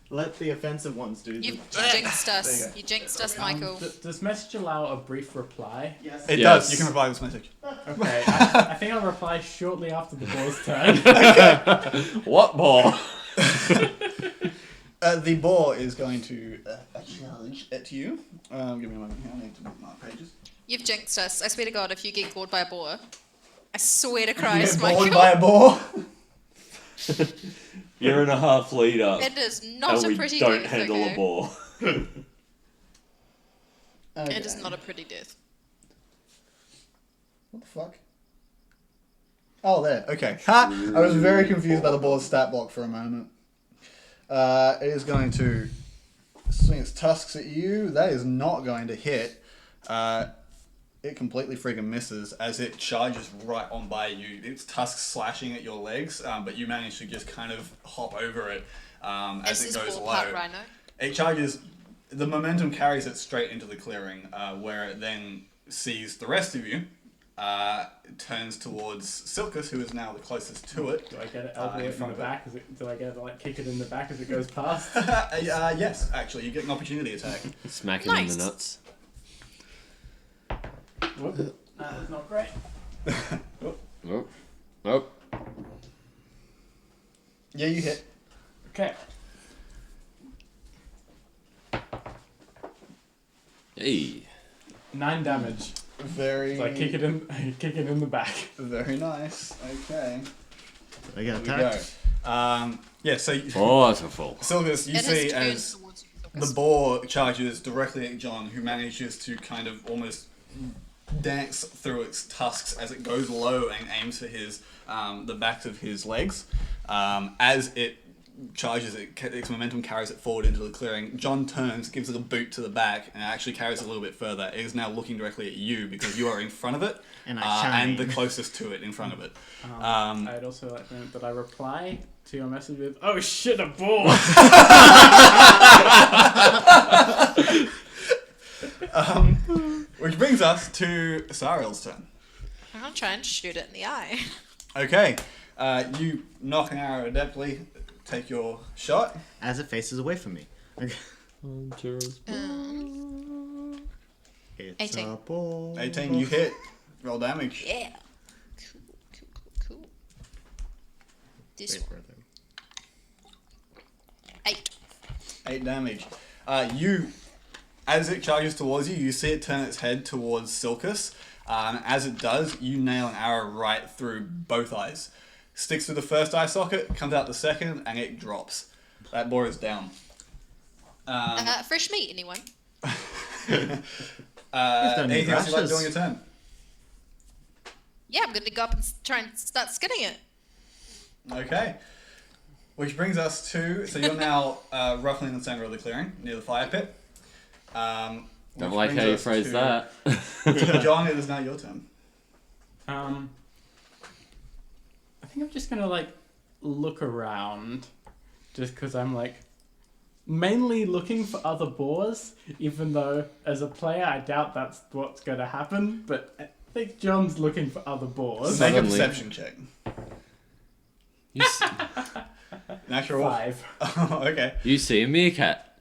Let the offensive ones do You the... jinxed There us. you go. You jinxed us, Michael. Does message allow a brief reply? Yes. It Yes. does. You can reply this message. Okay, I think I'll reply shortly after the boar's turn. What ball? The boar is going to charge at you. Give me a moment here. I need to bookmark pages. You've jinxed us. I swear to God, if you get gored by a boar, I swear to Christ, Get bored Michael, by a boar. Year and a half later, it is not and a we pretty don't death. handle Okay? a ball. It is not a pretty death. What the fuck? Oh, there. Okay. Ha! I was very confused by the boar's stat block for a moment. It is going to swing its tusks at you. That is not going to hit. It completely freaking misses as it charges right on by you. Its tusks slashing at your legs, but you manage to just kind of hop over it as This it is goes ball low. part rhino. It charges. The momentum carries it straight into the clearing, where it then sees the rest of you. It turns towards Silkus, who is now the closest to it. Do I get it elbow In it in front the of it. back? Do I get to like kick it in the back as it goes past? Yes, actually, you get an opportunity attack. Smack him in Nice. the nuts. Whoop. That was not great. Oh. Oh. Yeah, you hit. Okay. Hey. 9 damage. Very, So I kick it in the back. very nice. Okay. I got There we go. attacked. Yeah, so Beautiful. Sylvius, you It has see turned as towards you, the Lucas. boar charges directly at John, who manages to kind of almost dance through its tusks as it goes low and aims for his the backs of his legs. As it charges, its momentum carries it forward into the clearing. John turns, gives it a boot to the back, and actually carries it a little bit further. It is now looking directly at you because you are in front of it, And I shine. and the closest to it in front of it. I'd also like to note that I reply to your message with, "Oh shit, a ball!" Which brings us to Sariel's turn. I'm gonna try and shoot it in the eye. Okay, you knock an arrow adeptly, take your shot. As it faces away from me. Okay. It's 18. a ball. 18, you hit. Roll damage. Yeah. Cool. This Wait one. for it. 8. 8 damage. As it charges towards you, you see it turn its head towards Silkus. As it does, you nail an arrow right through both eyes. Sticks through the first eye socket, comes out the second, and it drops. That boar is down. Fresh meat, anyone? don't need Anything else you'd like to do on rashes. your turn? Yeah, I'm gonna go up and try and start skinning it. Okay. Which brings us to... So you're now roughly in the center of the clearing, near the fire pit. Don't Which like brings how you us phrase to- that. John, it is now your turn. I think I'm just gonna like look around, just because I'm like mainly looking for other boars. Even though as a player, I doubt that's what's gonna happen. But I think John's looking for other boars. Make a Suddenly- perception check. You, Natural. 5. Oh, okay. you see a meerkat.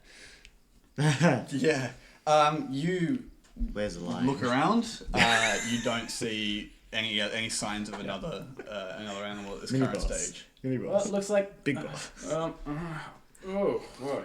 Yeah. You Where's the line? look around. You don't see any signs of another animal at this Mini current boss. stage. Mini Well, boss. it looks like Big boss. oh boy.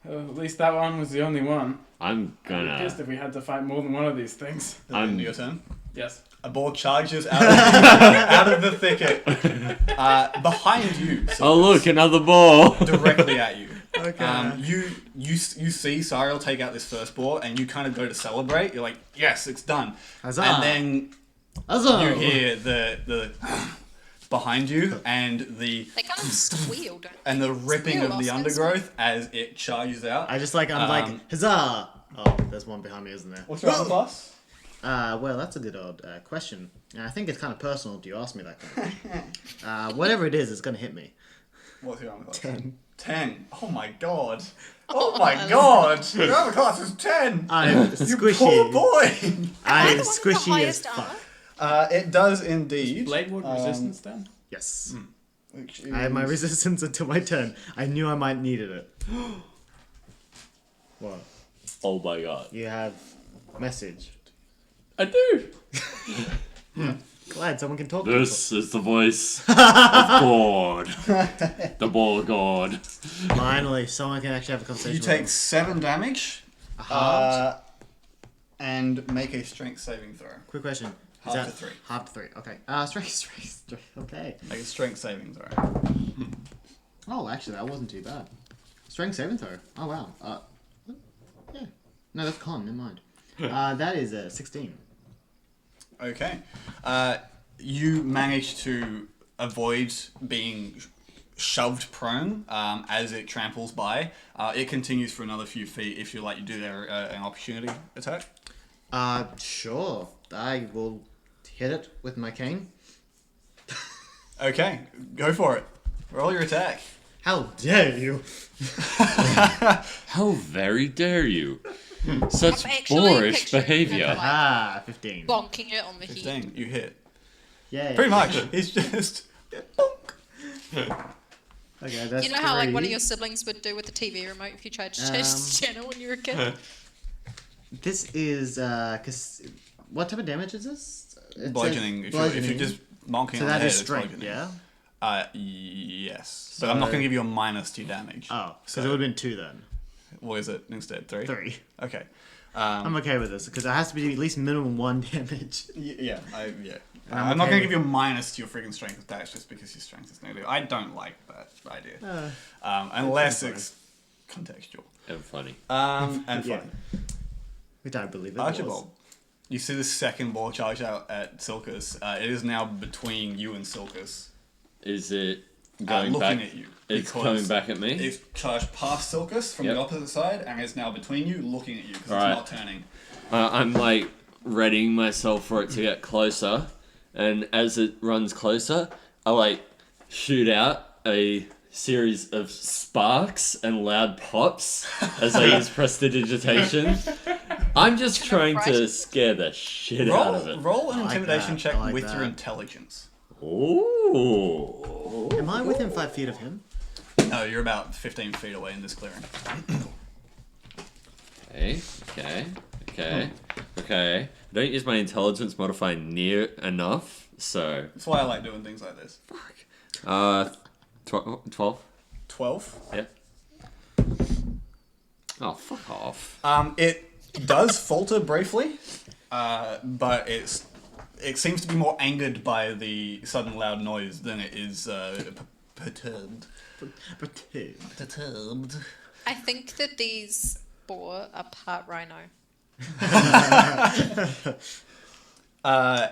At least that one was the only one. I'm I'd be pissed gonna. if we had to fight more than one of these things. Is it I'm- your turn. Yes. A boar charges out of the thicket behind you. Oh look, another ball. Directly at you. Okay. You see Sariel take out this first boar, and you kind of go to celebrate. You're like, yes, it's done. Huzzah. And then Huzzah. you hear the behind you and the They kind of squeal, don't they? and the ripping Squeal, of the Oscar, undergrowth as it charges out. I just like, I'm Um, like, huzzah! Oh, there's one behind me, isn't there? What's your armor class? Well, that's a good old question. And I think it's kind of personal if you ask me that kind of whatever it is, it's going to hit me. What's your armor class? 10. 10. Oh my god. Oh my god. Your armor class is 10. I'm You squishy. poor boy. I'm Am I the one with the squishy as highest fuck. armor? It does indeed. Blade Ward resistance then? Yes. Which I have my is- resistance until my turn. I knew I might needed it. What? Oh my god. You have message. I do. Glad someone can talk to me. This is the voice of God. The ball god. Finally, someone can actually have a conversation You with take them. 7 damage. Halved? And make a strength saving throw. Quick question. Half that to 3. Half to 3. Okay. Strength. Okay. Make a strength saving throw. Oh, actually, that wasn't too bad. Strength saving throw. Oh, wow. Yeah. No, that's con. Never mind. That is a 16. Okay. You manage to avoid being shoved prone as it tramples by. It continues for another few feet if you like. You do there an opportunity attack. Sure. I will hit it with my cane. Okay, go for it. Roll your attack. How dare you? How very dare you? Such I'm actually boorish picturing behavior. him, like, Ah, 15. bonking it on the head. 15. You hit. Yay. Pretty much. It's just. Okay, that's You know how like one of 3. your siblings would do with the TV remote if you tried to change the channel when you were a kid? This is, cause, what type of damage is this? It Bludgeoning. says If you're just bonking So on the that head, is it's strength, bludgeoning. yeah? Yes. But I'm not So- going to give you a minus to damage. Oh, because So- it would have been 2 then. What is it instead? 3? 3. Okay. I'm okay with this, because it has to be at least minimum 1 damage. Yeah. I'm not going to give you a minus to your freaking strength attacks just because your strength is negative. I don't like that idea. Unless it's contextual. And funny. And funny. Yeah. We don't believe it. Archibald, you see the second ball charge out at Silkus. It is now between you and Silkus. Is it going looking back? at you. It's because coming back at me? It's charged past Silkus from Yep. the opposite side, and it's now between you, looking at you, because Alright. it's not turning. I'm like readying myself for it to get closer, and as it runs closer, I like shoot out a series of sparks and loud pops as I use prestidigitation. I'm just trying to scare the shit out of it. Roll an I like intimidation that, check I like with your that. intelligence. Ooh. Am I within 5 feet of him? No, you're about 15 feet away in this clearing. Okay. I don't use my intelligence modifier near enough, so That's why I like doing things like this. 12. 12. Yep. Oh, fuck off. It does falter briefly, but it seems to be more angered by the sudden loud noise than it is perturbed. Perturbed. I think that these boar are part rhino.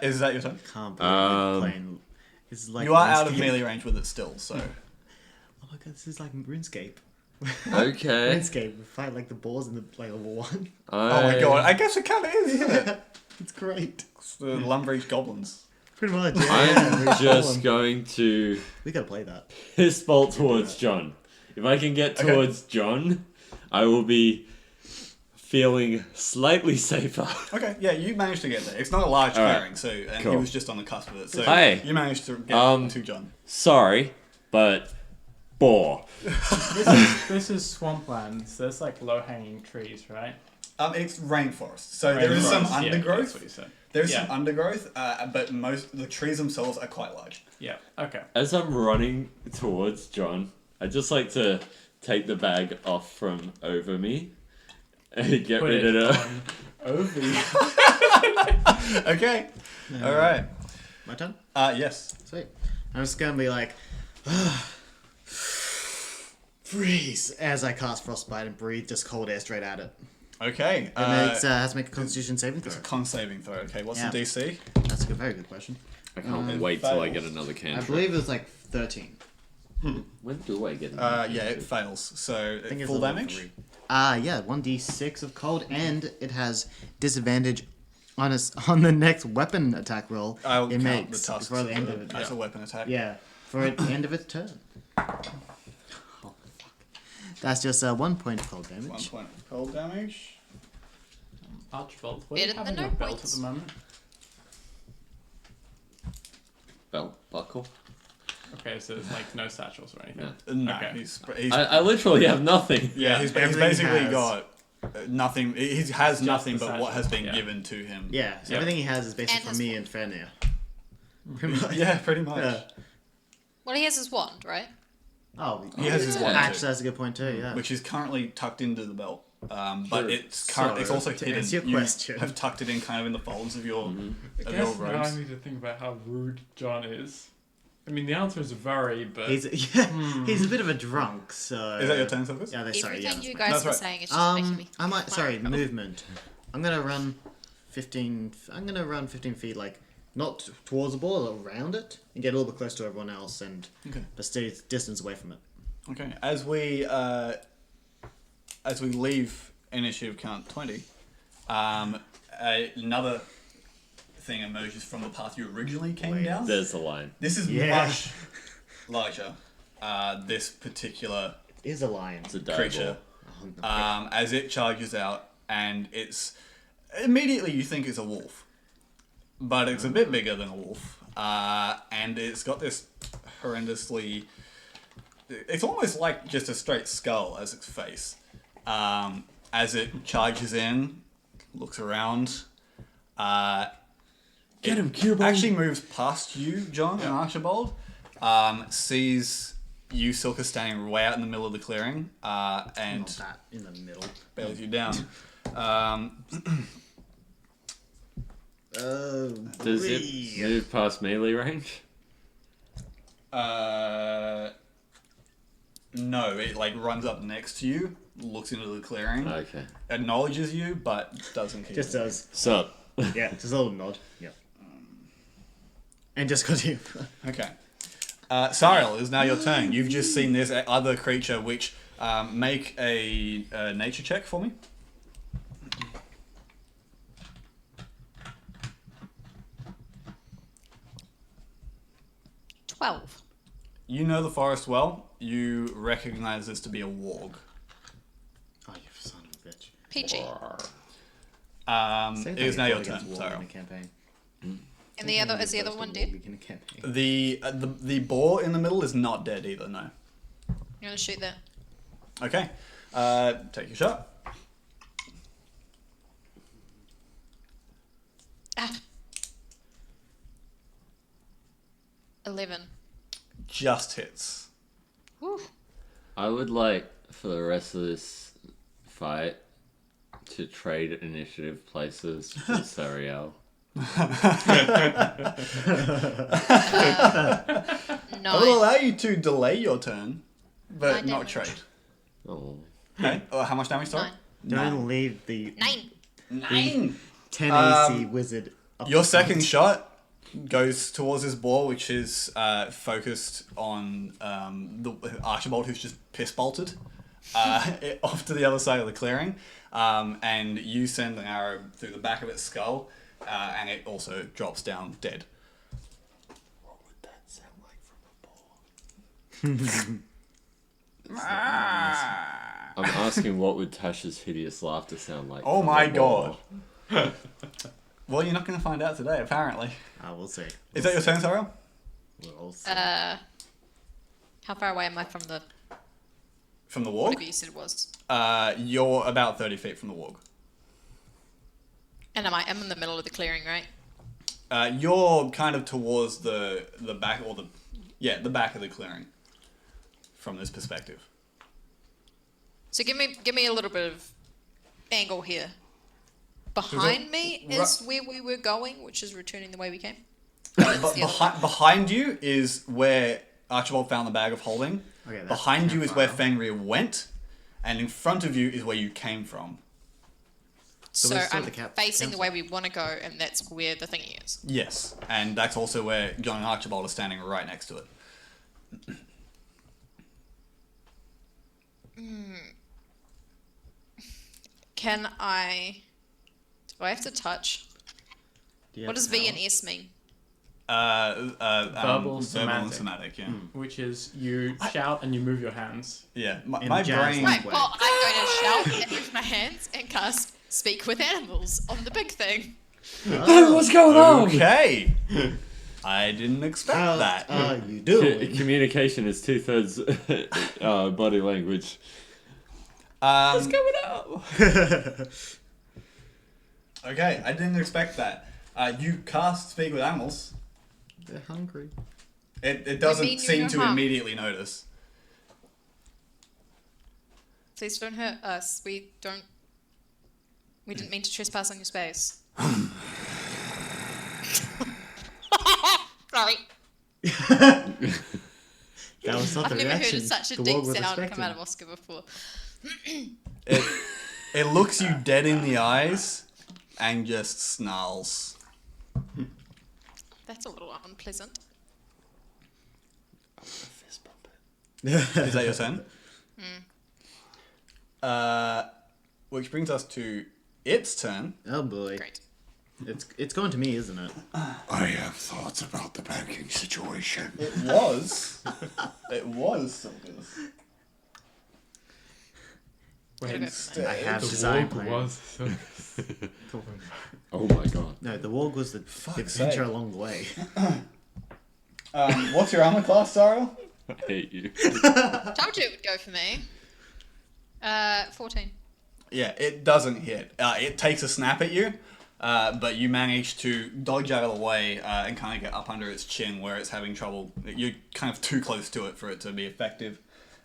Is that your turn? Can't believe I'm playing. It's like You are out of RuneScape. melee range with it still, so. Oh my god, this is like RuneScape. Okay. RuneScape, we fight like the boars in the like level 1. Oh my god, I guess it kind of is, isn't it? It's great. It's the Lumbreach goblins. Pretty much. I'm Yeah, just going to we gotta play that. piss bolt towards John. If I can get Okay. towards John, I will be feeling slightly safer. Okay, yeah, you managed to get there. It's not a large Alright. clearing, so and he Cool. was just on the cusp of it. So Hey. you managed to get to John. Sorry, but boar. This is swampland. So there's like low hanging trees, right? It's rainforest, so there is some Rainforest, yeah, undergrowth. that's what you said. There's Yeah. some undergrowth, but most the trees themselves are quite large. Yeah. Okay. As I'm running towards John, I'd just like to take the bag off from over me and get Put rid it of it. on over you. Okay, all right. My turn? Yes. Sweet. I'm just gonna be like, freeze, as I cast Frostbite and breathe just cold air straight at it. Okay. It makes, has to make a Constitution saving It's a throw. con saving throw. Okay, what's Yeah. the DC? That's a very good question. I can't It wait till I fails. get another I cantrip. believe it was like 13. When do I get Yeah, it fails. So I think it's full level damage. 3. Yeah, 1d6 of cold, and it has disadvantage on the next weapon attack roll. I'll it count makes the tusks for the end of it. as a weapon attack. Yeah, for the end of its turn. That's just 1 point of cold 1 damage. point of cold damage. Archibald, what do you Better have than in your no belt points. at the moment? belt buckle? Okay, so there's like no satchels or anything. Yeah. No, Okay. he's I literally have nothing. yeah, he's Everything basically has- got nothing. He has nothing the but what has been satchel, yeah. given to him. Yeah, so Yep. everything he has is basically And from his me wand. and Fenrir. Pretty much. Yeah, pretty much. Yeah. Well, he has his wand, right? Oh, He has his wand Actually, too, that's a good point too. Yeah. which is currently tucked into the belt. But Sure. it's So, it's also to hidden. answer your You question- have tucked it in kind of in the folds of your I of your guess now I robes. need to think about how rude John is. I mean, the answer is very, but He's he's a bit of a drunk. So Is that your turn, Silkus? Yeah, sorry. Yeah. Everything you that's guys That's were right. saying is just making me. I might. fly. Sorry, movement. I'm gonna run 15. I'm gonna run 15 feet, like not towards the ball, around it, and get a little bit close to everyone else, and Okay. but stay distance away from it. Okay. As we leave initiative count 20, another thing emerges from the path you originally came Wait. down. There's the line. This is Yeah. much larger. This particular Is a lion. It's a dire creature, boar. as it charges out, and it's immediately you think it's a wolf, but it's a bit bigger than a wolf, and it's got this horrendously. It's almost like just a straight skull as its face. As it charges in, looks around. Get it him, Cubone. Actually moves past you, John and Archibald. Sees you, Silka, standing way out in the middle of the clearing, and Not that in the middle. bails you down. Does it move past melee range? No, it like runs up next to you, looks into the clearing, Okay. acknowledges you, but doesn't keep Just moving. does. So, Yeah, just a little nod. Yeah. And just continue. Okay. Sariel, it is now your turn. You've just seen this other creature, which make a nature check for me. $12. You know the forest well. You recognize this to be a warg. Oh, you son of a bitch. PG. Same It thing is now we your fought turn, against War in a Sariel. campaign. And the other is the other one dead? In a campaign. The boar in the middle is not dead either. No. I'm gonna shoot that. Okay. Take your shot. Ah. 11. Just hits. Whew. I would like for the rest of this fight to trade initiative places with Sariel. I will 9. allow you to delay your turn, but 9 not damage. trade. Oh. Okay. How much damage, sorry? 9. Don't leave the 9. 9. 10 AC wizard up Your the front. second shot goes towards this boar, which is focused on the Archibald, who's just piss bolted off to the other side of the clearing, and you send an arrow through the back of its skull, and it also drops down dead. What would that sound like from a boar? I'm asking what would Tasha's hideous laughter sound like. Oh from my a boar? god. Well, you're not going to find out today, apparently. We'll see. Is that your turn, Sariel? We'll see. How far away am I from the From the whatever warg? you said it was? You're about 30 feet from the warg. And I'm in the middle of the clearing, right? You're kind of towards the back, or the back of the clearing from this perspective. So give me a little bit of angle here. Behind me is where we were going, which is returning the way we came. But behind you is where Archibald found the bag of holding. Okay, that's Behind you is where campfire. Fenrir went, and in front of you is where you came from. So So we're still I'm the cap- facing the council. way we want to go, and that's where the thingy is. Yes, and that's also where John and Archibald are standing right next to it. Can I... Do I have to touch? Do you What have does V power? and S mean? Verbal, and somatic. somatic, yeah. Which is you shout and you move your hands. Yeah, my In brain... jazz Right, Way. well, I'm going to shout and move my hands and cast Speak with Animals on the big thing. What's going on? Okay! I didn't expect How that. are you doing? Communication is 2/3 body language. What's going on? Okay, I didn't expect that. You cast Speak with Animals. They're hungry. It mean doesn't you seem know to how? immediately notice. Please don't hurt us. We didn't mean to trespass on your space. Sorry. That was not I've the never reaction heard such a the deep world was sound come expecting. out of Oscar before. It looks you dead in the eyes and just snarls. That's a little unpleasant. Fist bump it. Is that your turn? Which brings us to its turn. Oh boy. Great. It's going to me, isn't it? I have thoughts about the banking situation. It was. It was Silver's. Wait, I have the design warg plan. was. Oh my god. No, the warg was the adventure sake. along the way. What's your armor class, Sariel? I hate you. Told you it would go for me. 14. Yeah, it doesn't hit. It takes a snap at you, but you manage to dodge out of the way and kind of get up under its chin where it's having trouble. You're kind of too close to it for it to be effective.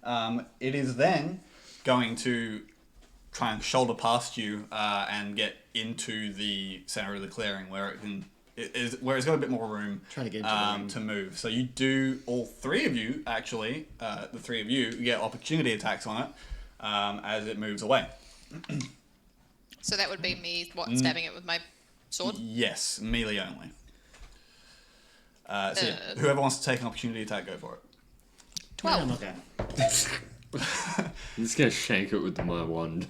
It is then going to try and shoulder past you and get into the center of the clearing where where it's got a bit more room Trying to get into the ring. to move. So you do, all three of you actually, the three of you get opportunity attacks on it as it moves away. So that would be me, stabbing it with my sword? Yes, melee only. So yeah, whoever wants to take an opportunity attack, go for it. 12. Yeah, okay. I'm just gonna shank it with my wand.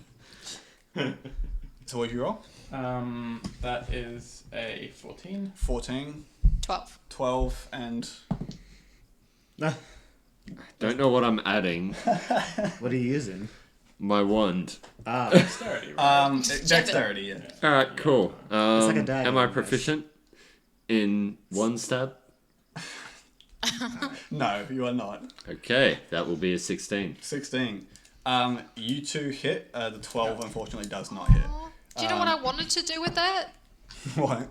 So what did you roll? That is a 14. 14, 12. 12, and... Don't know what I'm adding. What are you using? My wand. Dexterity, right? Dexterity, yeah. Alright, cool. like a dagger, am I nice. proficient in one stab? No, you are not. Okay, that will be a 16. 16. You two hit. The 12 unfortunately does not hit. Do you know what I wanted to do with that? What?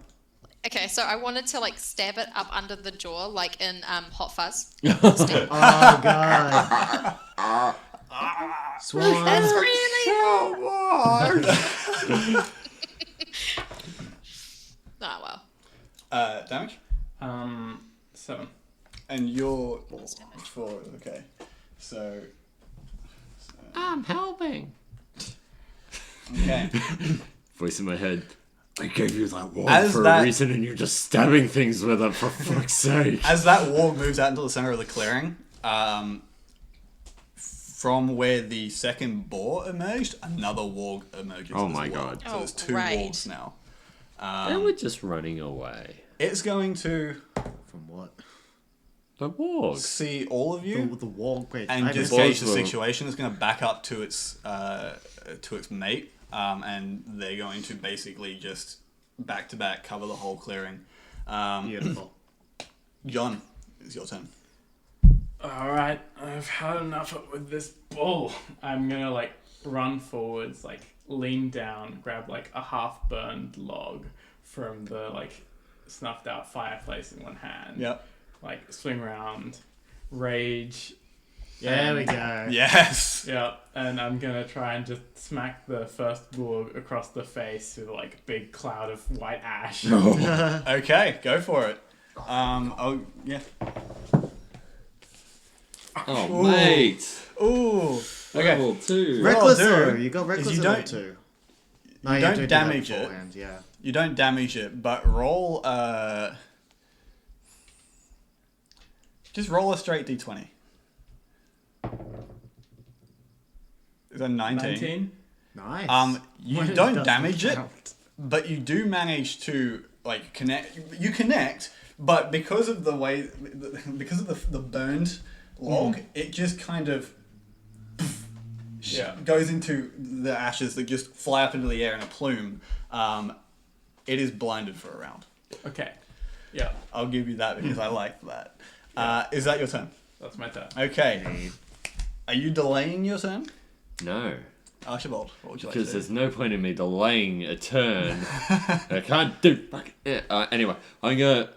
Okay, so I wanted to like stab it up under the jaw, like in Hot Fuzz. Oh god. Swan. That's really. Oh well. Damage? 7. And you're... 4, okay. So... I'm helping. Okay. Voice in my head. I gave you that wand As for that- a reason and you're just stabbing things with it, for fuck's sake. As that warg moves out into the center of the clearing, from where the second boar emerged, another warg emerges. Oh as my well. God. So there's 2 right. wargs now. They were just running away. It's going to From what? The warg. see all of you The wall. Wait, and I just missed- gauge the will- situation. It's going to back up to its mate, and they're going to basically just back to back cover the whole clearing. Beautiful. John, it's your turn. Alright, I've had enough with this bull. I'm gonna like run forwards, like lean down, grab like a half burned log from the like snuffed out fireplace in one hand. Yep. Like swing around, rage. There we go. Yes. Yeah, and I'm gonna try and just smack the first warg across the face with like a big cloud of white ash. Okay, go for it. Oh yeah. Oh, mate. Ooh. Okay. Level 2. What Reckless I'll do though. You got reckless is you at level don't- 2. No, you have don't to do that damage it. beforehand, yeah. You don't damage it, but roll just roll a straight d20. Is that 19? 19? Nice. You Well, it don't doesn't damage it, count. but you do manage to like connect. You connect, but because of the way, because of the burned log, it just kind of Yeah. goes into the ashes that just fly up into the air in a plume. It is blinded for a round. Okay. Yeah, I'll give you that because I like that. Is that your turn? that's my turn. Okay. Are you delaying your turn? No. Archibald, what would you like Because to do? there's no point in me delaying a turn. I can't do. Fuck it. Anyway, I'm gonna.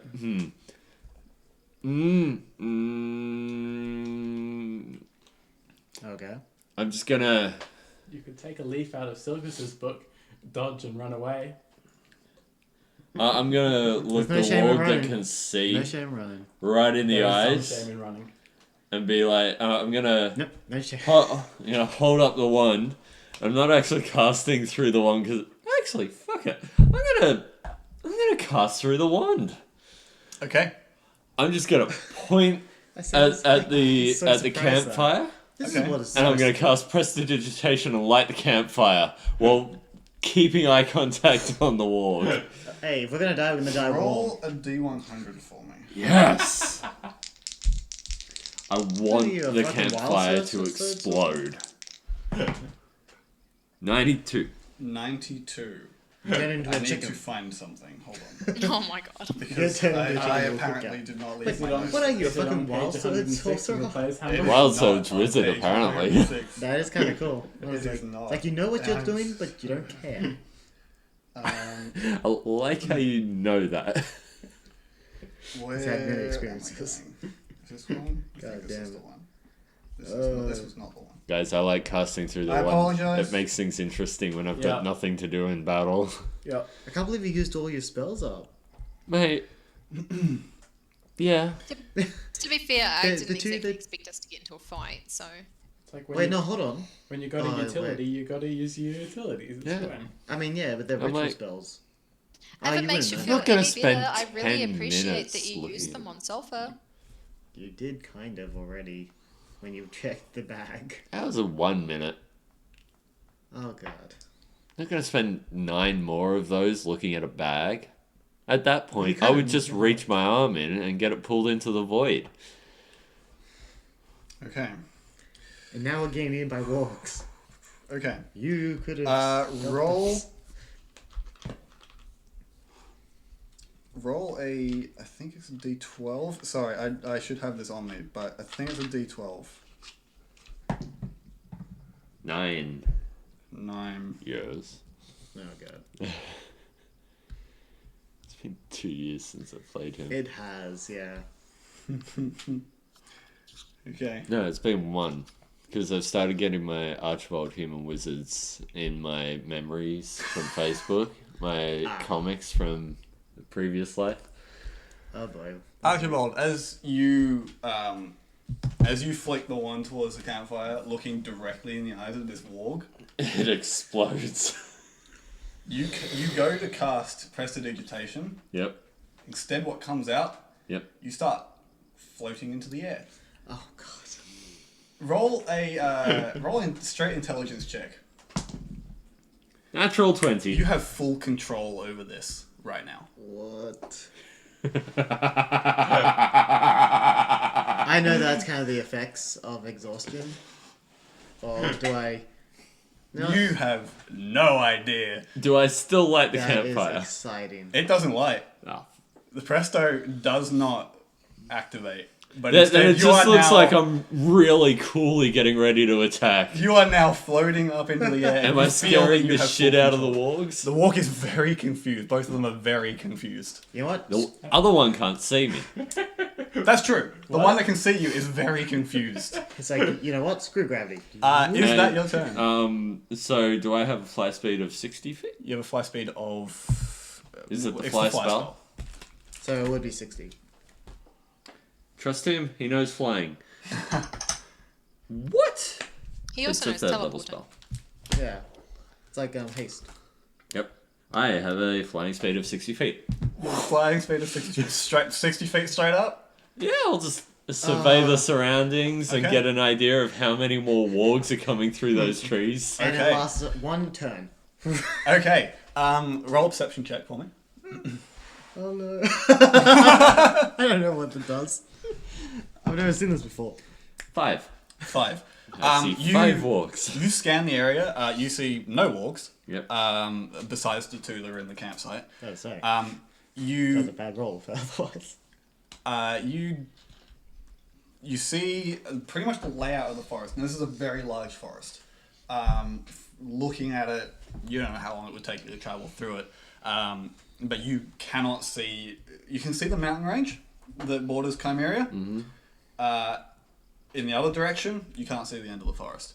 Okay. I'm just gonna. You could take a leaf out of Silvis's book, dodge and run away. I'm gonna look no the shame in warg that running. can see No shame running. right in the There is some eyes shame in running. and be like, I'm gonna. Nope. No shame. Hold up the wand. I'm not actually casting through the wand because actually, fuck it. I'm gonna cast through the wand. Okay. I'm just gonna point at the campfire, This Okay. is what it's and I'm gonna cast prestidigitation and light the campfire while keeping eye contact on the wall. Hey, if we're gonna die, we're gonna die warm. Roll a d100 for me. Yes. I want you, a the fucking campfire wild to sword? explode. 92. 92. Get into I a need chicken. to find something. Hold on. Oh my god. Because turn into a I chicken real apparently quick, did not Wait, leave my notes. what are you, a Is it on fucking page wild sword 106 in the sorcerer? player's It handbook? is Wild not Sword's on wizard, page apparently. 106. That is kind of cool. It is not. It's like you know what you're And, doing, but you don't care. I like how you know that. Where He's had many am I experiences. going? Is this one? I God think this is damn the it. one. This was not the one. Guys, I like casting through the I one. apologize. It makes things interesting when I've Yeah. got nothing to do in battle. Yep. I can't believe you used all your spells up. Mate. Yeah. To be fair, I The didn't two exactly that- expect us to get into a fight, so It's like when Wait, you, no, hold on. when you got Oh, a utility, wait. you got to use your utilities. It's Yeah. fine. I mean, yeah, but they're I'm ritual like- spells. if it makes wouldn't you know. feel not gonna any spend better, I really 10 appreciate minutes that you looking used at them on Selva. You did kind of already when you checked the bag. That was a 1 minute. Oh god. I'm not going to spend 9 more of those looking at a bag. At that point, I kinda would just need to reach my arm in and get it pulled into the void. Okay. And now we're getting in by walks. Okay. You could have. Roll. Roll a. I think it's a D12. Sorry, I should have this on me, but I think it's a D12. 9 9. years. Oh god. It's been 2 years since I played him. It has, yeah. Okay. No, it's been 1. Because I've started getting my Archibald Human Wizards in my memories from Facebook. My comics from the previous life. Oh boy. Archibald, as you flick the wand towards the campfire, looking directly in the eyes of this warg, It explodes. you go to cast Prestidigitation. Yep. Instead, what comes out, Yep. you start floating into the air. Oh god. Roll a straight intelligence check. Natural 20. You have full control over this right now. What? I know that's kind of the effects of exhaustion. Or do I? No. You have no idea. Do I still light the That is campfire? exciting. It doesn't light. Oh. The presto does not activate. But Then instead, it you just are looks now, like I'm really coolly getting ready to attack. you are now floating up into the air. Am You I feel that scaring you the have shit full out of the control. wargs? The walk is very confused. Both of them are very confused. You know what? The other one can't see me. That's true. The one that can see you is very confused. It's like, you know what? Screw gravity. Is And, that your turn? So do I have a fly speed of 60 feet? You have a fly speed of... Is it the it's fly spell? So it would be 60. Trust him, he knows flying. What? He also knows it's a third level teleporting. spell. Yeah. It's like haste. Yep. I have a flying speed of 60 feet. Flying speed of 60 feet. 60 feet straight up? Yeah, I'll just survey the surroundings and okay. get an idea of how many more wargs are coming through those trees. And Okay. it lasts 1 turn. Okay. Roll a perception check for me. Oh no. I don't know what it does. I've never seen this before. 5. 5. I see 5 wargs. You scan the area. You see no wargs. Yep. Besides the 2 that are in the campsite. Oh, sorry. Um, That's a you bad roll for otherwise. you see pretty much the layout of the forest. And this is a very large forest. Looking at it, you don't know how long it would take you to travel through it. But you cannot see. You can see the mountain range that borders Chimeria. Mm-hmm. In the other direction, you can't see the end of the forest.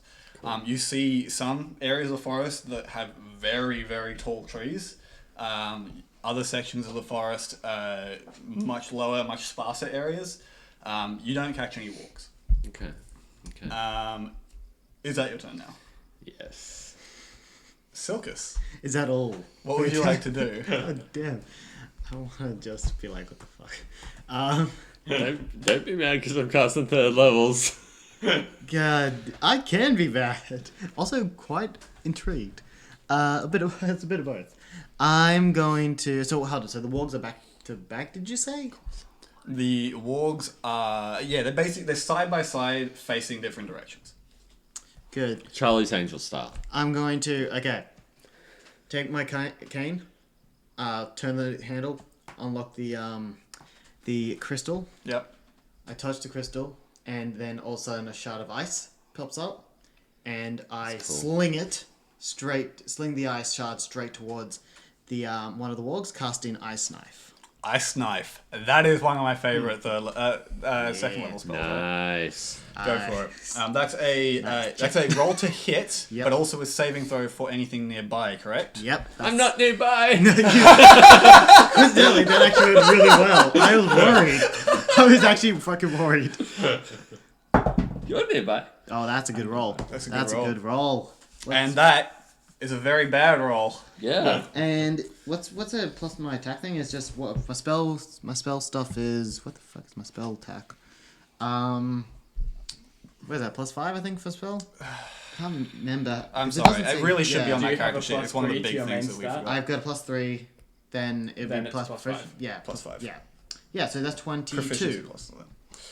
You see some areas of forest that have very, very tall trees. Other sections of the forest, much lower, much sparser areas. You don't catch any walks. Okay. Okay. Is that your turn now? Yes. Silkus, Is that all? what would you like to do? Oh, damn. I want to just be like, what the fuck? Don't be mad because I'm casting 3rd levels. God, I can be bad. Also, quite intrigued. It's a bit of both. I'm going to. So the wargs are back to back. Did you say? The wargs are they're side by side facing different directions. Good. Charlie's Angel style. I'm going to take my cane, turn the handle, unlock the crystal. Yep. I touch the crystal, and then all of a sudden a shard of ice pops up, and I sling the ice shard straight towards the one of the wargs, casting Ice Knife. Ice Knife. That is one of my favorite second level spells. Right? Nice. Go for it. That's a roll to hit, Yep. but also a saving throw for anything nearby. Correct? Yep. I'm not nearby. Coincidentally, that actually went really well. I was worried. I was actually fucking worried. You're nearby. Oh, that's a good roll. That's a good roll. And that is a very bad roll. Yeah. And what's a plus my attack thing is just what my spell stuff is. What the fuck is my spell attack? What is that? +5 I think for spell. Can't remember. I'm 'Cause it sorry. doesn't It say- really should be on Do that you have character a sheet. It's one of the +3 to big your things main that we stat? forgot. I've got a +3. Then it'd Then be it's plus +5. proficient. Yeah, +5. Yeah. Yeah. So that's 22. Proficiency plus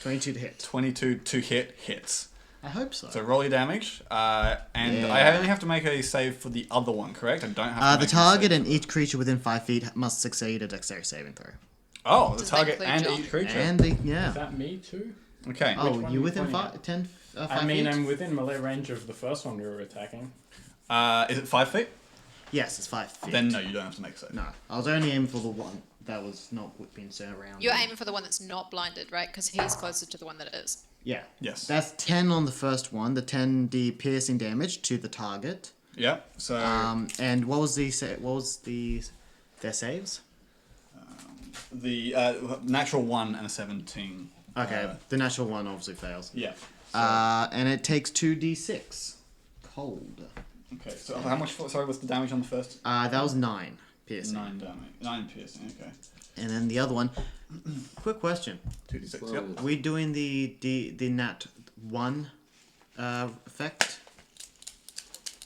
22 to hit. 22 to hits. I hope so. So roll your damage, and Yeah. I only have to make a save for the other one, correct? I don't have to The make target a and save. each creature within 5 feet must succeed a dexterity saving throw. Oh, the Does that target include and John? each creature. And Is yeah. that me too? Okay. Oh, Which one you are you within pointing 5, 10, 5 I mean, feet? I'm within melee range of the first one we were attacking. Is it 5 feet? Yes, it's 5 feet. Then no, you don't have to make a save. No, I was only aiming for the one that was not being sent around. You're aiming for the one that's not blinded, right? Because he's closer to the one that is. Yeah. Yes. That's 10 on the first one, the 10d piercing damage to the target. Yeah. So And what was their saves? the natural 1 and a 17. Okay, the natural one obviously fails. Yeah. And it takes 2d6 cold. Okay. So how much? Sorry, was the damage on the first? That was 9 piercing. 9 damage. 9 piercing. Okay. And then the other one. Quick question: 2d6. Yep. Are we doing the nat 1 effect?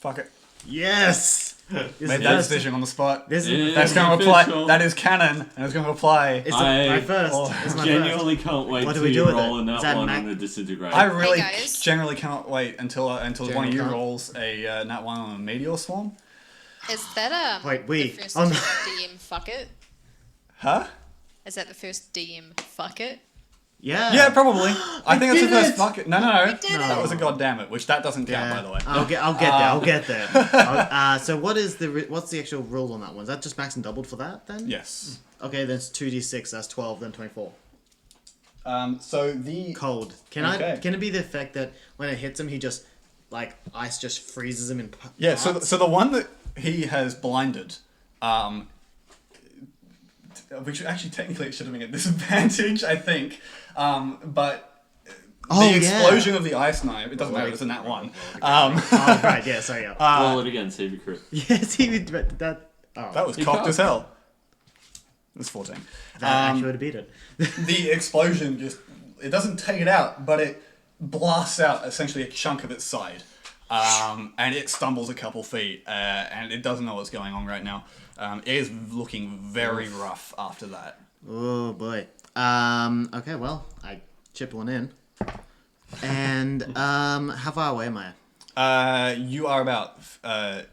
Fuck it. Yes. Made that decision on the spot. This is Yeah. That's going to apply. Official. That is canon, and it's going to apply. it's I my first. It's my genuinely can't wait What do to we do with roll it? a nat Is that one mac- on a disintegrate. I really guys. generally cannot wait until one of Generally you can't. rolls a nat 1 on a meteor swarm. Is that Wait, we- the first oh, no. DM fuck it? Huh? Is that the first DM fuck it? Yeah. Yeah, probably. I think it's the did first it! fuck it. No. did That was a it! goddamn which that doesn't count, by the way. I'll get there. So what's the actual rule on that one? Is that just max and doubled for that then? Yes. Okay, then it's 2d6. That's 12, then 24. So the Cold. Can it be the effect that when it hits him, he just like ice just freezes him in? yeah. So the one that he has blinded, which actually technically it should have been at disadvantage, I think, but. The explosion of the ice knife, it doesn't matter, it's a nat 1. Oh, right, yeah, sorry, yeah. Roll it again, see if you crit. Yes, he would, but that. Oh, That was He cocked can't. as hell. It's 14. that actually would have beat it. The explosion just, it doesn't take it out, but it blasts out essentially a chunk of its side. And it stumbles a couple feet, and it doesn't know what's going on right now. It is looking very rough after that. Oh boy. Okay, well, I chip one in. And how far away am I? You are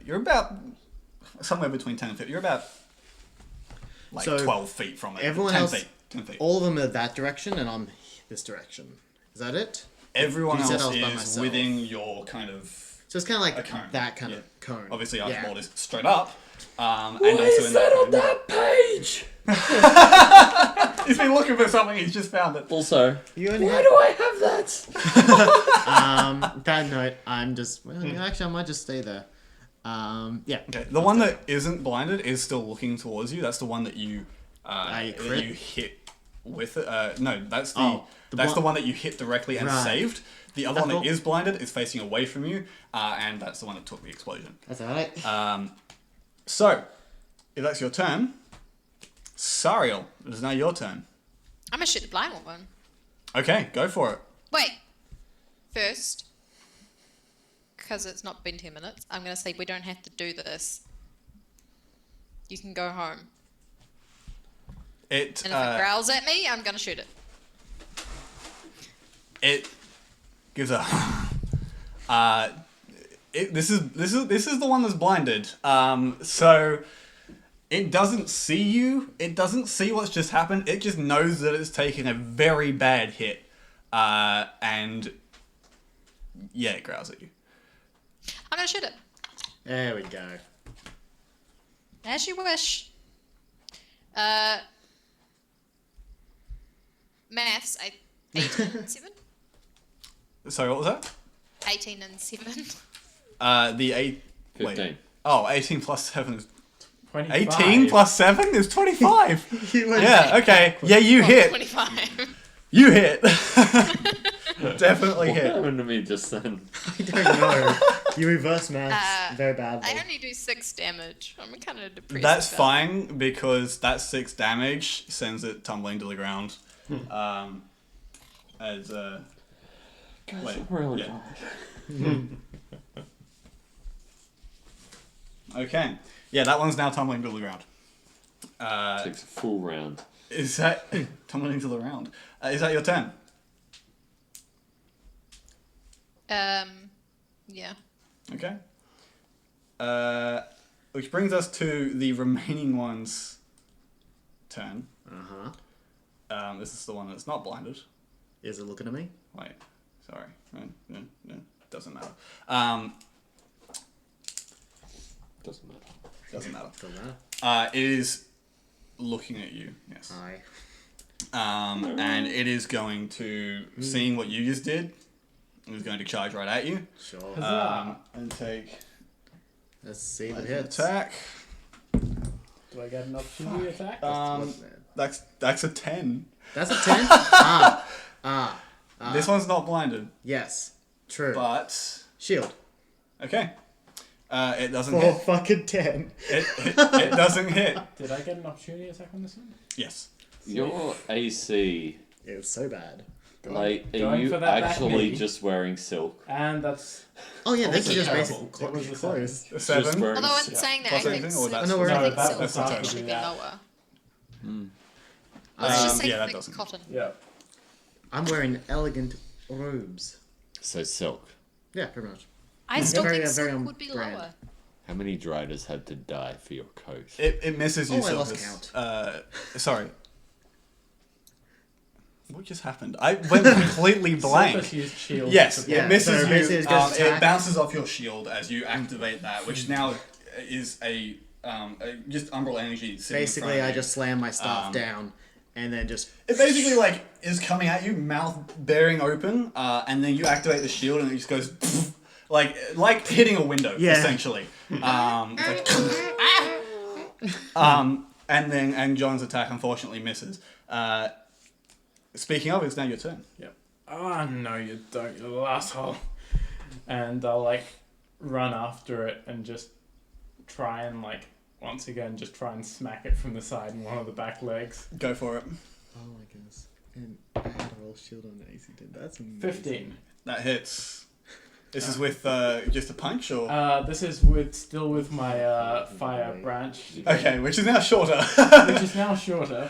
you're about somewhere between 10 and 15. You're about like So, 12 feet from it. everyone 10 else- feet. 10 feet. All of them are that direction, and I'm this direction. Is that it? Everyone You said else I was by is myself. within your kind of. So it's kind of like A cone. that kind Yeah. of cone. Obviously, yeah. Archibald is straight up. And Why also is in that that on that page? He's been looking for something. He's just found it. Also, You only why have, do I have that? that note, I'm just. Well, actually, I might just stay there. Yeah. Okay. The one that isn't blinded is still looking towards you. That's the one that you crit? that you hit with it. No, that's the Oh, the that's one- the one that you hit directly and Right. saved. The other one that thought- is blinded is facing away from you, and that's the one that took the explosion. That's alright. So, if that's your turn, Sariel, it is now your turn. I'm gonna shoot the blind one. Okay, go for it. Wait. First, because it's not been 10 minutes, I'm gonna say we don't have to do this. You can go home. It And if it growls at me, I'm gonna shoot it. it gives a this is the one that's blinded. So it doesn't see you. It doesn't see what's just happened. It just knows that it's taken a very bad hit, and yeah, it growls at you. I'm gonna shoot it. There we go. As you wish. Maths, 18 and 7? Sorry, what was that? 18 and 7. The 8... 15. Wait. Oh, 18 plus 7 is... 25. 18 plus 7 is 25. You went- Yeah, okay. Yeah, you Well, hit. 25. You hit. Definitely What hit. happened to me just then? I don't know. You reverse maths very badly. I only do 6 damage. I'm kind of depressed. That's about fine because that 6 damage sends it tumbling to the ground. As wait, Really? yeah. Okay, yeah, that one's now tumbling to the ground. Takes a full round. Is that tumbling to the ground? Is that your turn? Yeah. Okay. Which brings us to the remaining one's turn. This is the one that's not blinded. Is it looking at me? Wait, sorry. No, doesn't matter. Doesn't matter. Doesn't matter. Doesn't matter. It is looking at you, yes. Hi. And it is going to, seeing what you just did, it is going to charge right at you. Sure. And take Let's see the an hits. attack. Do I get an opportunity attack? That's a 10. That's a 10? This one's not blinded, Yes. True. but Shield. okay. It doesn't For hit. fucking 10. It doesn't hit. Did I get an opportunity attack on this one? Yes. Your AC, It was so bad. like, are Going you for that back actually knee. just wearing silk? And that's Oh yeah, that's Also just terrible. basically It was a close. A 7. Just wearing Although in silk. saying that, Plus I think anything, or that's- no, we're- I think that- silk that's would not actually be that. lower. I Let's was just say yeah, that thick doesn't. cotton. yeah. I'm wearing elegant robes. So silk. Yeah, pretty much. I still Very, think very silk on would be brand. lower. How many driders had to die for your coat? It misses you, Oh, I lost Silvers. count. Sorry. What just happened? I went completely blank. Silver's used shield. Yes, to Yeah, it misses so you. basically it goes It attack. bounces off your shield as you activate that, which now is a just umbral energy. sitting in Basically, front of I you. just slam my staff down, and then just It basically like is coming at you, mouth bearing open, and then you activate the shield, and it just goes like hitting a window, Yeah. essentially. It's like, and John's attack unfortunately misses. Speaking of, it's now your turn. Yep. Oh, no, you don't, you little asshole. And I'll, like, run after it and just try and, like, once again, just try and smack it from the side in one of the back legs. Go for it. oh my goodness, and I had a roll shield on the AC. That's amazing. 15. That hits. This is with just a punch, or This is still with my fire branch, okay, which is now shorter. which is now shorter.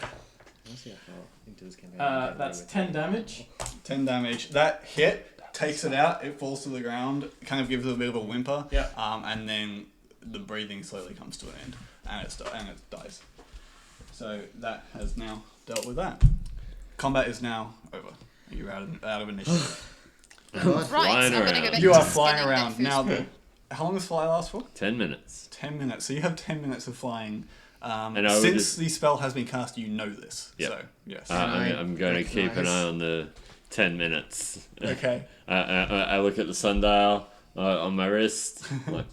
Let's see how far into this campaign. That's 10 damage. 10 damage. That hit takes it out. It falls to the ground. Kind of gives it a bit of a whimper. Yeah. And then the breathing slowly comes to an end, and it dies. So that has now dealt with that. Combat is now over. You're out of initiative. Right, so I'm Flying gonna go around. back You to are flying scanning that around first now. room. How long does fly last for? 10 minutes. 10 minutes. So you have 10 minutes of flying. And I would Since just- the spell has been cast, you know this. Yep. So yes. I'm going to keep an recognize- eye on the 10 minutes. Okay. I look at the sundial on my wrist. Like,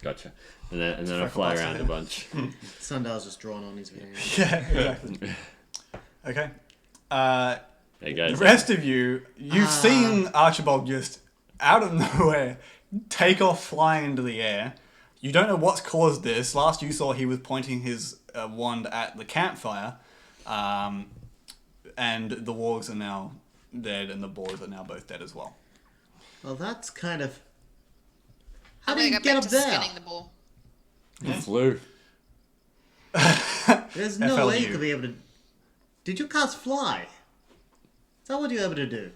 gotcha. And then I fly around a bunch. Sundial's just drawn on his hand. Yeah. Exactly. Okay. There you go. The rest of you, you've seen Archibald just out of nowhere take off flying into the air. You don't know what's caused this. Last you saw, he was pointing his wand at the campfire, and the wargs are now dead, and the boars are now both dead as well. Well, that's kind of. How I'm do gonna you go get back up to there? scanning the ball. Flew. There's no FLU. way you could be able to. Did you cast fly? Is that what you're able to do?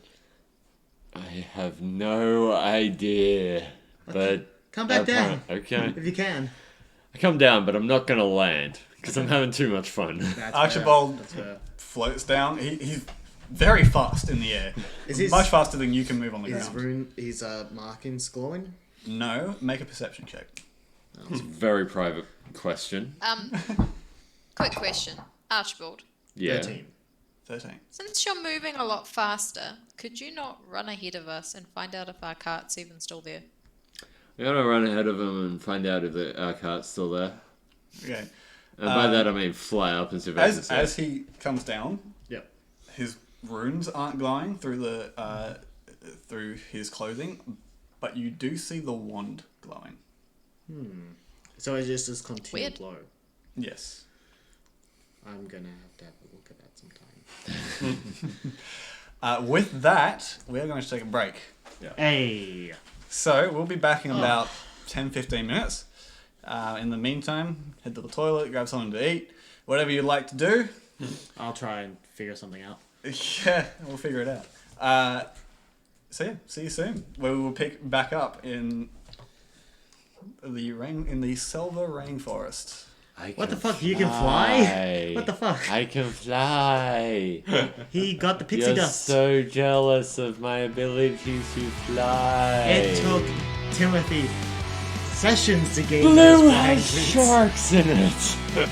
I have no idea. But Come back down. Okay. If you can. I come down, but I'm not going to land because I'm having too much fun. That's Archibald fair. That's fair. floats down. He's very fast in the air. Is his- much faster than you can move on the His ground. his markings glowing? No, make a perception check. It's a very private question. Quick question, Archibald. Yeah. 13. 13. Since you're moving a lot faster, could you not run ahead of us and find out if our cart's even still there? I'm gonna run ahead of him and find out if our cart's still there. Okay. And by that I mean fly up and see if I can see As he comes down, Yep. his runes aren't glowing through his clothing, but you do see the wand glowing. So it's just this continual Weird. glow. Yes. I'm gonna have to have a look at that sometime. With that, we are going to take a break. Hey. So we'll be back in about 10-15 minutes. In the meantime, head to the toilet, grab something to eat, whatever you'd like to do. I'll try and figure something out. Yeah, we'll figure it out. So yeah, see you soon. We will pick back up in the Selva Rainforest. What the fuck? You can fly? What the fuck? I can fly. He got the pixie You're dust. so jealous of my ability to fly. It took Timothy sessions to gain Blue those has flying sharks in it.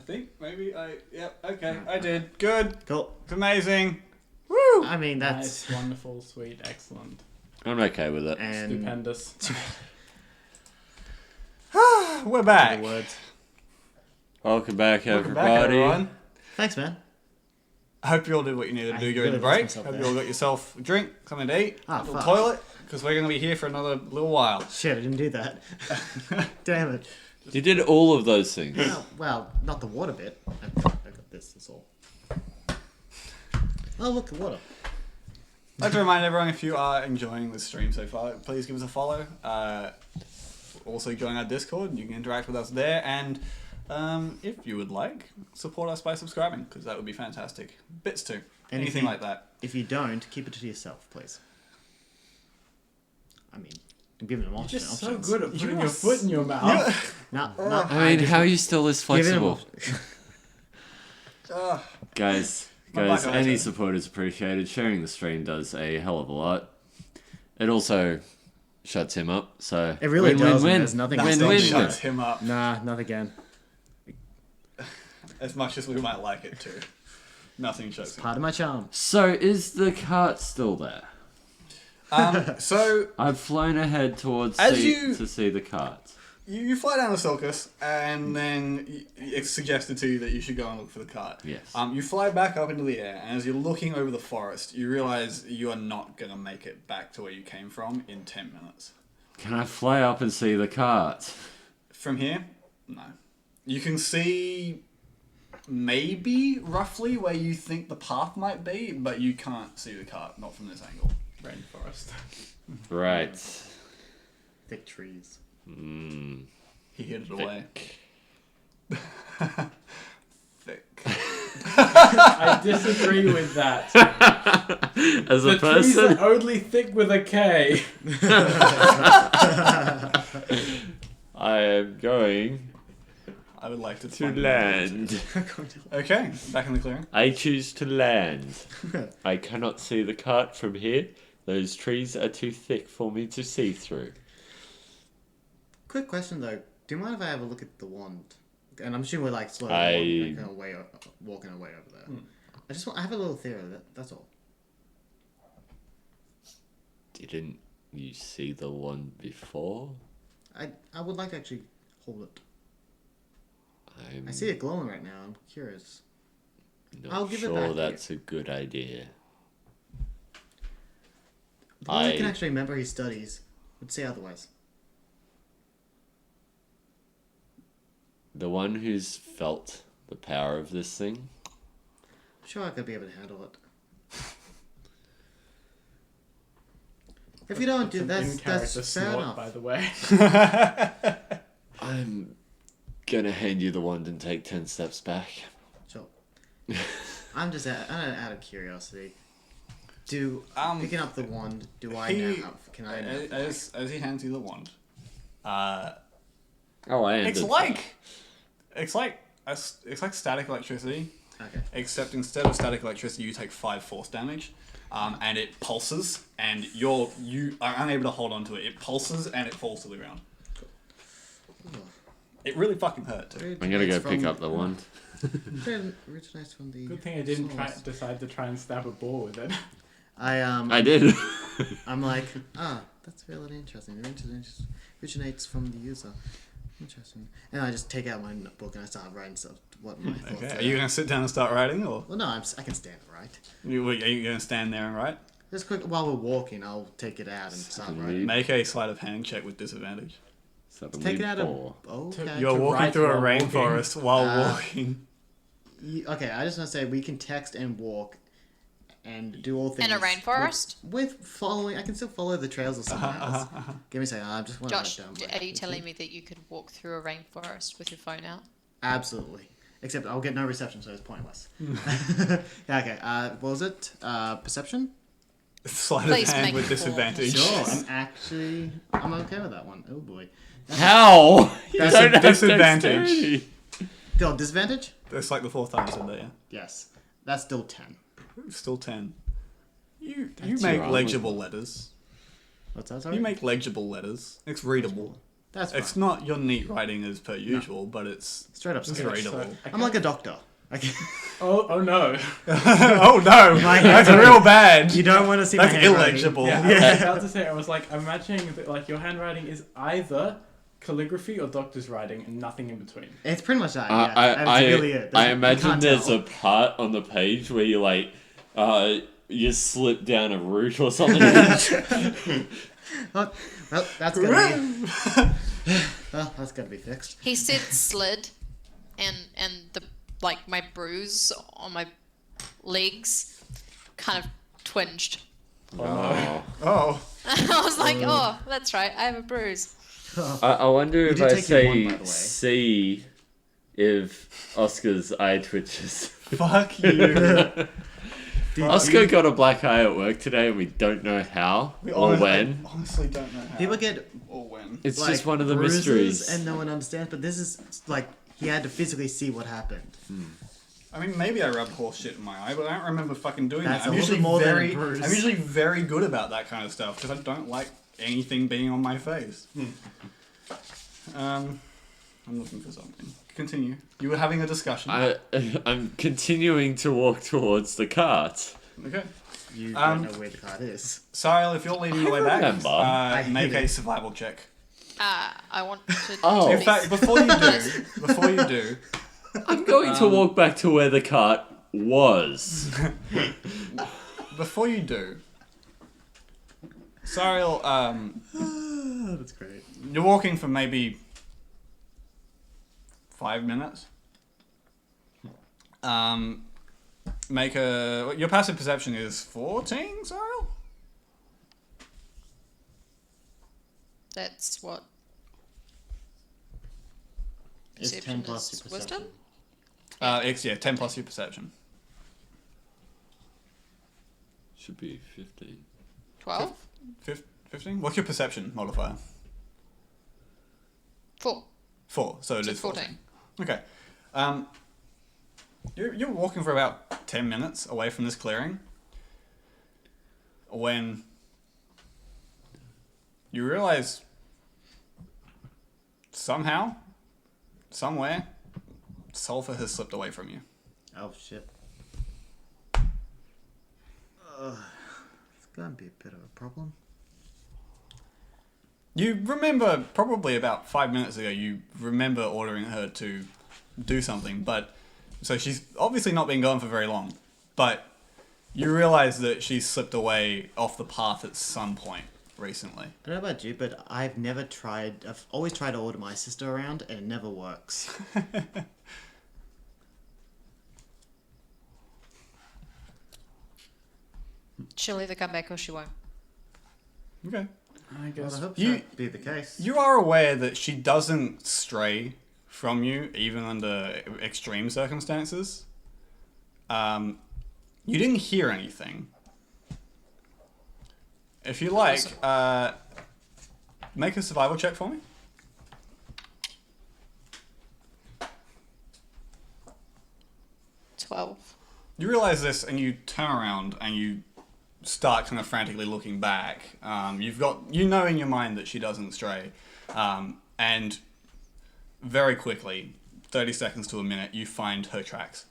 think maybe Yep. Okay, I did. Good. Cool. It's amazing. Woo! I mean, that's... Nice, wonderful, sweet, excellent, I'm okay with it. And stupendous. We're the back. words. Welcome back, Welcome back, everybody. everyone. Thanks, man. I hope you all did what you needed to I do during the really break. lost myself Hope there. you all got yourself a drink, something to eat, Ah, a little fuck. toilet, because we're going to be here for another little while. Shit, I didn't do that. Damn it. You did all of those things. Well, not the water bit. I got this, that's all. Oh, look, the water. I'd like to remind everyone, if you are enjoying this stream so far, please give us a follow. Also join our Discord, you can interact with us there, and if you would like, support us by subscribing, because that would be fantastic. Bits too. And Anything like that. If you don't, keep it to yourself, please. I mean, I'm giving them You're options. just so good at putting your foot in your mouth. No, I mean, how are you still this Give him flexible? Guys, My back any hurts. support is appreciated. Sharing the stream does a hell of a lot. It also shuts him up, so It really win, does, win, and win. there's nothing win, Nothing win, shuts him up Nah, not again. as much as we might like it to. Nothing shuts him up. Part of my charm. So, is the cart still there? So I've flown ahead towards As sea you- to see the cart. you fly down the Sulcus, and then it's suggested to you that you should go and look for the cart. Yes. You fly back up into the air, and as you're looking over the forest, you realize you are not going to make it back to where you came from in 10 minutes. Can I fly up and see the cart? From here, no. You can see maybe roughly where you think the path might be, but you can't see the cart, not from this angle. Rainforest. Right. Thick trees. He hid it away. Thick. I disagree with that. As a The trees person, are only thick with a K. I am going I would like to to find land. Okay, back in the clearing. I choose to land. I cannot see the cart from here. Those trees are too thick for me to see through. Quick question though. Do you mind if I have a look at the wand? And I'm assuming we're like slowly walking our way over there. I have a little theory of it. That's all. Didn't you see the one before? I would like to actually hold it. I'm I see it glowing right now. I'm curious. not I'll give it sure back to that's a good idea. The one who can I- actually remember his studies would say otherwise. The one who's felt the power of this thing? I'm sure I could be able to handle it. If you don't do that's In-character fair snort, enough. by the way. I'm gonna hand you the wand and take 10 steps back. Sure. I'm just out of curiosity. Picking up the wand, can I now? As he hands you the wand, Oh, I ended it's like static electricity, Okay. except instead of static electricity, you take 5 force damage, and it pulses, and you are unable to hold on to it. It pulses and it falls to the ground. It really fucking hurt too. I'm gonna go pick up the wand. Originates from the. Good thing I didn't source. decide to try and stab a ball with it. I did. I'm like, that's really interesting. It originates from the user. Interesting. And I just take out my notebook and I start writing stuff. What my thoughts Okay, are. are you gonna sit down and start writing, or Well, no, I can stand it, right? are you gonna stand there and write? Just quick, while we're walking, I'll take it out and start writing. Make a sleight of hand check with disadvantage. Suddenly Take it out of. 4. Okay. You're walking write through a while walking. rainforest while walking. Okay, I just want to say we can text and walk and do all things. In a rainforest? With following, I can still follow the trails of someone else. Give me a second, I just want Josh, to write down. are you telling me that you could walk through a rainforest with your phone out? Absolutely. Except I'll get no reception, so it's pointless. Yeah, okay, what was it? Perception? Sleight Please of hand make with it four. disadvantage. Sure, I'm okay with that one. Oh boy. How? You That's don't a have disadvantage. dexterity. Still, disadvantage? That's like the 4th time I said that, yeah. Yes. That's still 10. Still 10. You That's make your legible letters. What's that, sorry? You make legible letters. It's readable. That's fine. It's not your neat writing as per usual, but it's Straight up just scary. readable. I'm like a doctor. Oh no. Oh no, My that's handwriting. real bad. You don't want to see That's my handwriting. illegible. Yeah, I was about to say, I was like, imagining that like your handwriting is either calligraphy or doctor's writing and nothing in between. It's pretty much that. Yeah. That's really it. I You imagine can't there's tell. a part on the page where you like, you slip down a route or something. Well, that's gonna be. Well, that's gotta be fixed. He said slid, and the like my bruise on my legs kind of twinged. Oh. Oh, I was like, oh, that's right, I have a bruise. I wonder if did I take your one, say by the way. C, if Oscar's eye twitches. fuck you. Oscar got a black eye at work today, and we don't know how or when. I honestly don't know how. People get or when. It's like, just one of the bruises mysteries. and no one understands. But this is like he had to physically see what happened. I mean, maybe I rubbed horse shit in my eye, but I don't remember fucking doing That's that. a little bit more than a bruise. I'm usually very good about that kind of stuff because I don't like anything being on my face. I'm looking for something. Continue. You were having a discussion. I'm continuing to walk towards the cart. Okay. You don't know where the card is. Sariel, if you're leading the way back, remember. make hate a it. survival check. I want to. Oh. In fact, before you do, I'm going to walk back to where the cart was. before you do, Sariel, That's great. you're walking for maybe 5 minutes. Your passive perception is 14, Sariel? That's what. It's 10 Perception plus is your wisdom? perception. 10 plus your perception. Should be 15. 12? 15? What's your perception modifier? 4. 4, so it So is 14. 14. Okay. You're walking for about 10 minutes away from this clearing when you realize somehow, somewhere, sulfur has slipped away from you. Oh shit. It's gonna be a bit of a problem. You remember, probably about 5 minutes ago, you remember ordering her to do something, but so she's obviously not been gone for very long, but you realize that she's slipped away off the path at some point recently. I don't know about you, but I've always tried to order my sister around and it never works. She'll either come back or she won't. Okay. I Well, guess. I hope You- that be the case. You are aware that she doesn't stray from you, even under extreme circumstances. You didn't hear anything. If you like, make a survival check for me. 12. You realize this, and you turn around and you start kind of frantically looking back. You know in your mind that she doesn't stray, and very quickly, 30 seconds to a minute, you find her tracks.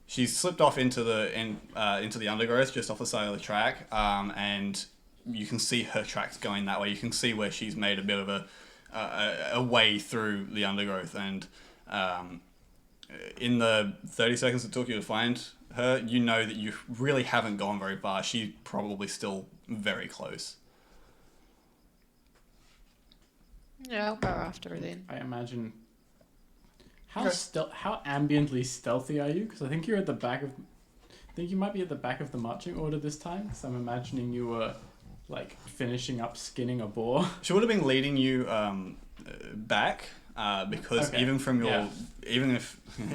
She's slipped off into the undergrowth just off the side of the track, and you can see her tracks going that way. You can see where she's made a bit of a way through the undergrowth, and in the 30 seconds it took you to find her, you know that you really haven't gone very far. She's probably still very close. Yeah, I'll go after her then. I imagine. How Okay. how ambiently stealthy are you? Because I think you're at the back of. I think you might be at the back of the marching order this time. So I'm imagining you were, like, finishing up skinning a boar. She would have been leading you back because Okay. even from your Yeah.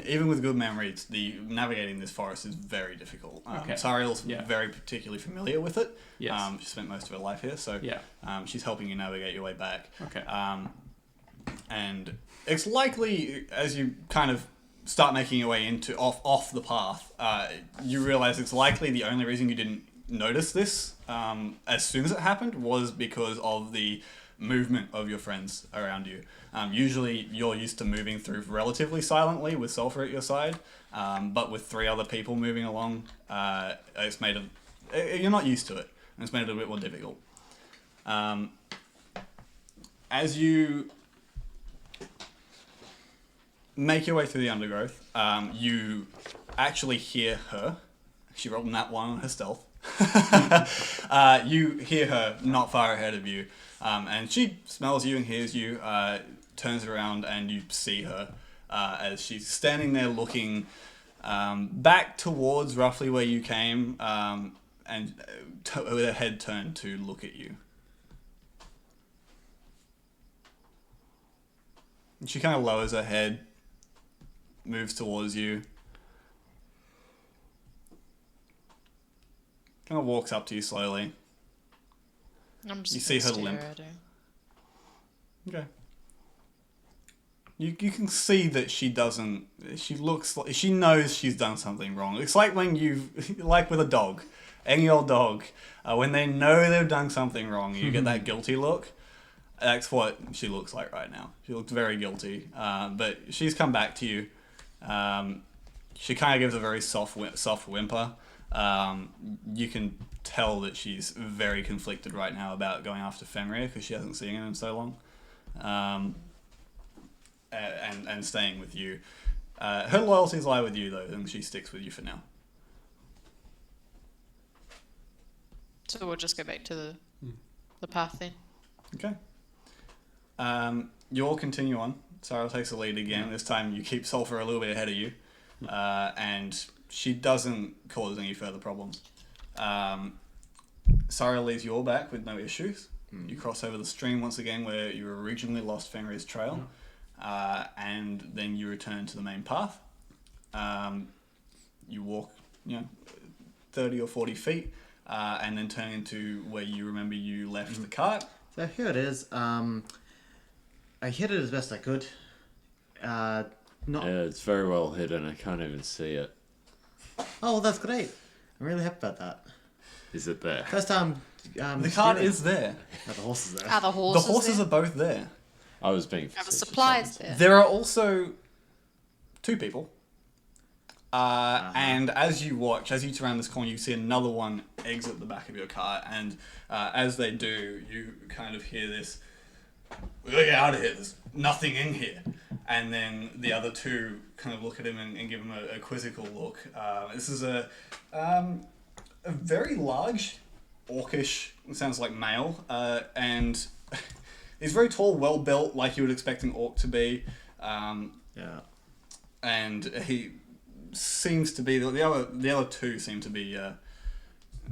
even with good memories, the navigating this forest is very difficult. Okay. Sariel's Yeah. very particularly familiar with it. Yes. She spent most of her life here, so Yeah. she's helping you navigate your way back. Okay. And it's likely as you kind of start making your way into off the path, you realize it's likely the only reason you didn't notice this as soon as it happened was because of the movement of your friends around you. Usually you're used to moving through relatively silently with Sulfur at your side, but with 3 other people moving along, it's made you're not used to it, and it's made it a bit more difficult. As you make your way through the undergrowth, you actually hear her. She rolled that one on her stealth. You hear her not far ahead of you, and she smells you and hears you, turns around, and you see her as she's standing there looking back towards roughly where you came, and with her head turned to look at you. And she kind of lowers her head, moves towards you, kind of walks up to you slowly. I'm just You see her gonna limp. stare at her. Okay. You can see that she doesn't. She looks like she knows she's done something wrong. It's like when like with a dog, any old dog, when they know they've done something wrong, you get that guilty look. That's what she looks like right now. She looks very guilty. But she's come back to you. She kind of gives a very soft whimper. You can tell that she's very conflicted right now about going after Fenrir because she hasn't seen him in so long. And staying with you. Her loyalties lie with you though, and she sticks with you for now. So we'll just go back to the path then. Okay. You all continue on. Sariel takes the lead again. This time you keep Sulfur a little bit ahead of you. And she doesn't cause any further problems. Sariel leads you all back with no issues. You cross over the stream once again where you originally lost Fenrir's trail. And then you return to the main path. You walk, 30 or 40 feet, and then turn into where you remember you left the cart. So here it is. I hid it as best I could. Yeah, it's very well hidden. I can't even see it. Oh, well, that's great. I'm really happy about that. Is it there? First time. The cart is there. Oh, the horse is there. Are the horses The horses there? are both there. I was being Are the facetious. supplies there? There are also 2 people. And as you watch, as you turn around this corner, you see another one exit the back of your car. And as they do, you kind of hear this, "We gotta get out of here, there's nothing in here." And then the other 2 kind of look at him and give him a quizzical look. This is a very large, orcish, sounds like male, and he's very tall, well built, like you would expect an orc to be. Yeah. And he seems to be the other 2 seem to be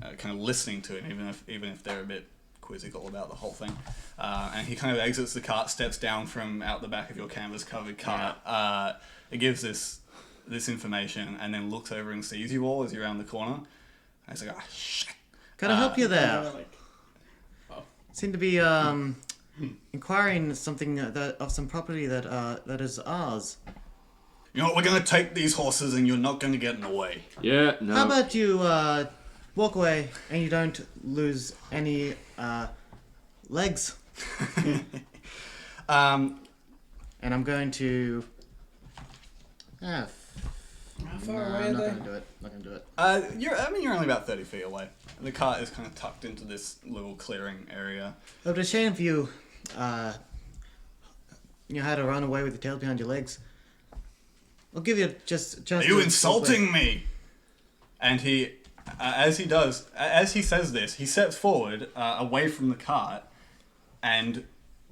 kind of listening to him, even if they're a bit quizzical about the whole thing. And he kind of exits the cart, steps down from out the back of your canvas-covered cart. It gives this information, and then looks over and sees you all as you're around the corner. And he's like, "Ah, shit." Can I help you there? Oh. Seem to be inquiring something of some property that is ours. You know what? We're gonna take these horses, and you're not gonna get in the way. Yeah, no. How about you walk away and you don't lose any legs? Um, And I'm going to. How far No, away I'm are not they? going to do it. Not going to do it. you're only about 30 feet away. The cart is kind of tucked into this little clearing area. It would be a shame if you had to run away with your tail behind your legs. I'll give you just a chance. Are you to- insulting me? And he, as he says this, he steps forward away from the cart and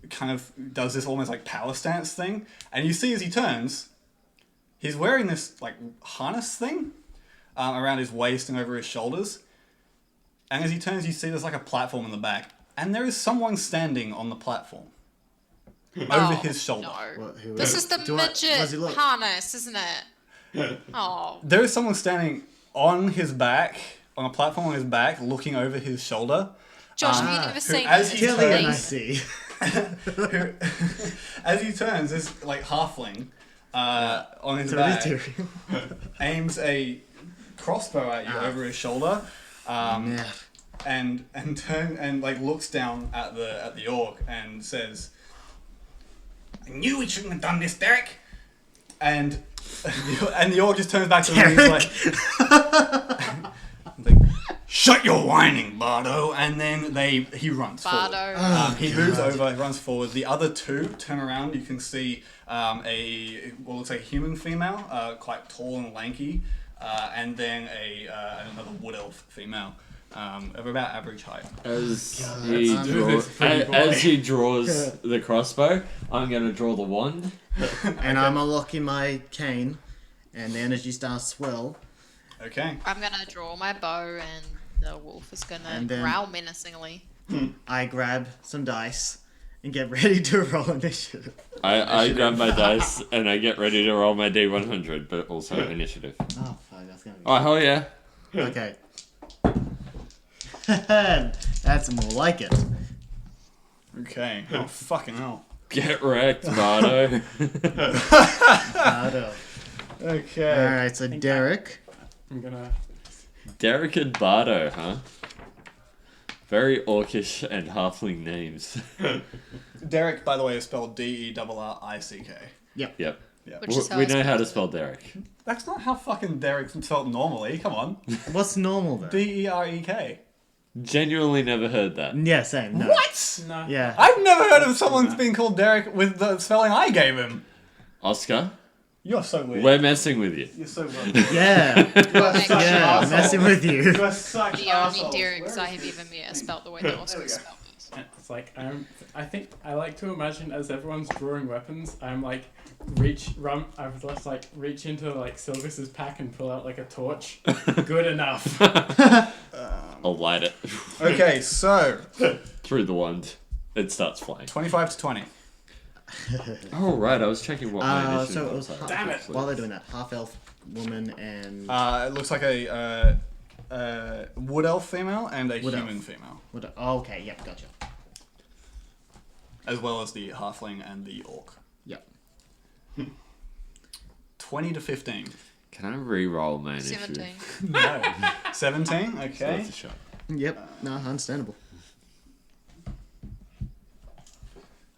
kind of does this almost like power stance thing. And you see as he turns, he's wearing this like harness thing around his waist and over his shoulders. And as he turns, you see there's like a platform in the back, and there is someone standing on the platform over his shoulder. No. What, who This is is the it? How does he midget look? harness, isn't it? Oh. There is someone standing on his back, on a platform on his back, looking over his shoulder. Josh, have you never who, seen as he Tilly and I turns, see. as he turns, this like halfling on his So it back is Tyrion. aims a crossbow at you over his shoulder. Yeah. and turn and like looks down at the orc and says, "I knew we shouldn't have done this, Derek." And the orc just turns back to him and he's like, "Shut your whining, Bardo!" And then he runs Bardo. forward. He moves over, he runs forward. The other two turn around. You can see what looks like a human female, quite tall and lanky, and then another wood elf female. Of about average height. As pretty he draws the crossbow, I'm going to draw the wand. And I'm unlocking my cane, and the energy starts to swell. Okay. I'm gonna draw my bow, and the wolf is gonna And then- growl menacingly. I grab some dice and get ready to roll initiative. I grab my dice and I get ready to roll my D100, but also initiative. Oh, fuck, that's gonna be... Oh, hell yeah. Okay. That's more like it. Okay. Oh, fucking hell. Get wrecked, Bardo. Okay. Alright, so Derek. I'm gonna. Derek and Bardo, huh? Very orcish and halfling names. Derek, by the way, is spelled Derrick. Yep. Which is how We I know how spelled to it. spell Derek. That's not how fucking Derek's spelled normally. Come on. What's normal then? Derek. Genuinely never heard that. Yeah, same. No. What? No. Yeah. I've never heard of someone being called Derek with the spelling I gave him. Oscar, You're so weird. we're messing with you. You're so weird. Yeah. You are such an Yeah, asshole. messing with you. You are such The only assholes. Derek's I have ever met are spelt the way that Oscar There we go. spelled this. It's like I think I like to imagine as everyone's drawing weapons, I'm like I would just like reach into like Silvis's pack and pull out like a torch. Good enough. I'll light it Okay, so through the wand. It starts flying. 25 to 20. Oh, right. I was checking what my initiative so it was. was Damn it. actually. While they're doing that, half elf woman and It looks like a wood elf female and a Wood elf. human female, what? Oh, okay, yep, gotcha. as well as the halfling and the orc. Yep. 20 to 15. Can I re-roll my initiative? 17. No. 17. So Okay. that's a shot. Yep. No, understandable.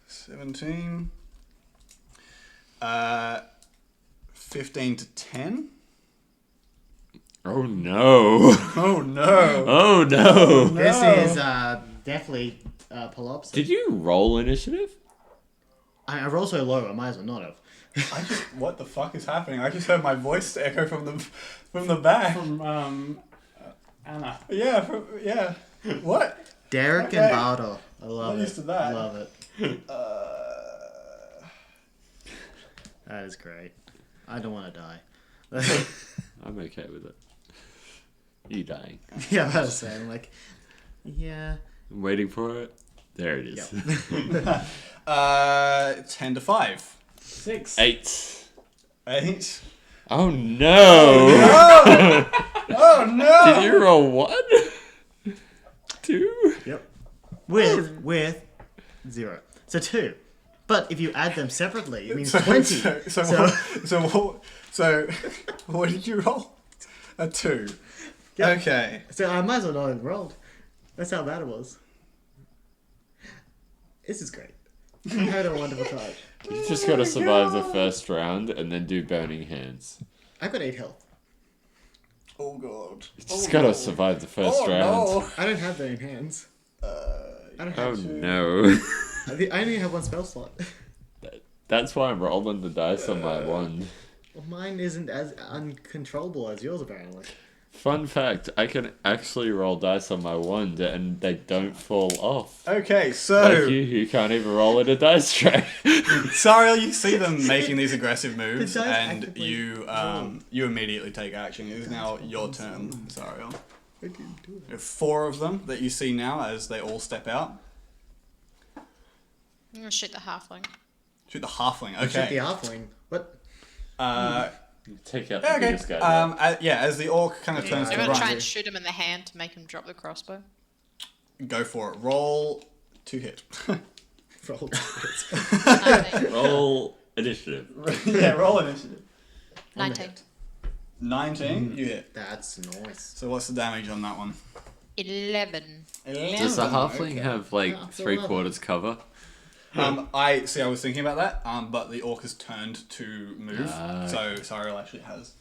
17. 15 to 10. Oh no! Oh no. Oh no! This is definitely Palops. Did you roll initiative? I rolled so low, I might as well not have. What the fuck is happening? I just heard my voice echo from the back. From Anna. Yeah. What? Derek Okay. and Bardo. I love Not it. used to that. Love it. That is great. I don't want to die. I'm okay with it. You dying? Yeah, I was saying, like, yeah. I'm waiting for it. There it is. Yep. 10 to 5. 6. 8. 8. Oh no! Oh no! Did you roll 1? 2? Yep. With 0. So 2. But if you add them separately, it means 20. So what did you roll? A 2. Yep. Okay. So I might as well not have rolled. That's how bad it was. This is great. I had a wonderful time. You just gotta survive the first round and then do burning hands. I've got 8 health. Oh god. You just gotta survive the first round. No. I don't have burning hands. I don't Oh have. no. I only have 1 spell slot. That's why I'm rolling the dice on my wand. Well, mine isn't as uncontrollable as yours, apparently. Fun fact, I can actually roll dice on my wand and they don't fall off. Okay, so Like you can't even roll in a dice tray. Sariel, you see them making these aggressive moves, The dice and actively you immediately take action. It is now your turn, Sariel. I didn't do There are 4 of them that you see now as they all step out. I'm gonna shoot the halfling. Shoot the halfling. it. Shoot the Okay. halfling. What? Take out the Okay. biggest guy. As the orc kind of turns I'm to gonna try run, and shoot him in the hand to make him drop the crossbow. go for it. Roll to hit. Roll. 19. Roll initiative. Yeah, roll initiative. 19. 19, you hit. That's nice. So what's the damage on that one? 11. Does the halfling Okay. have like Oh, it's 3/4 cover? I was thinking about that, but the orc has turned to move, Ah, so Sariel actually has,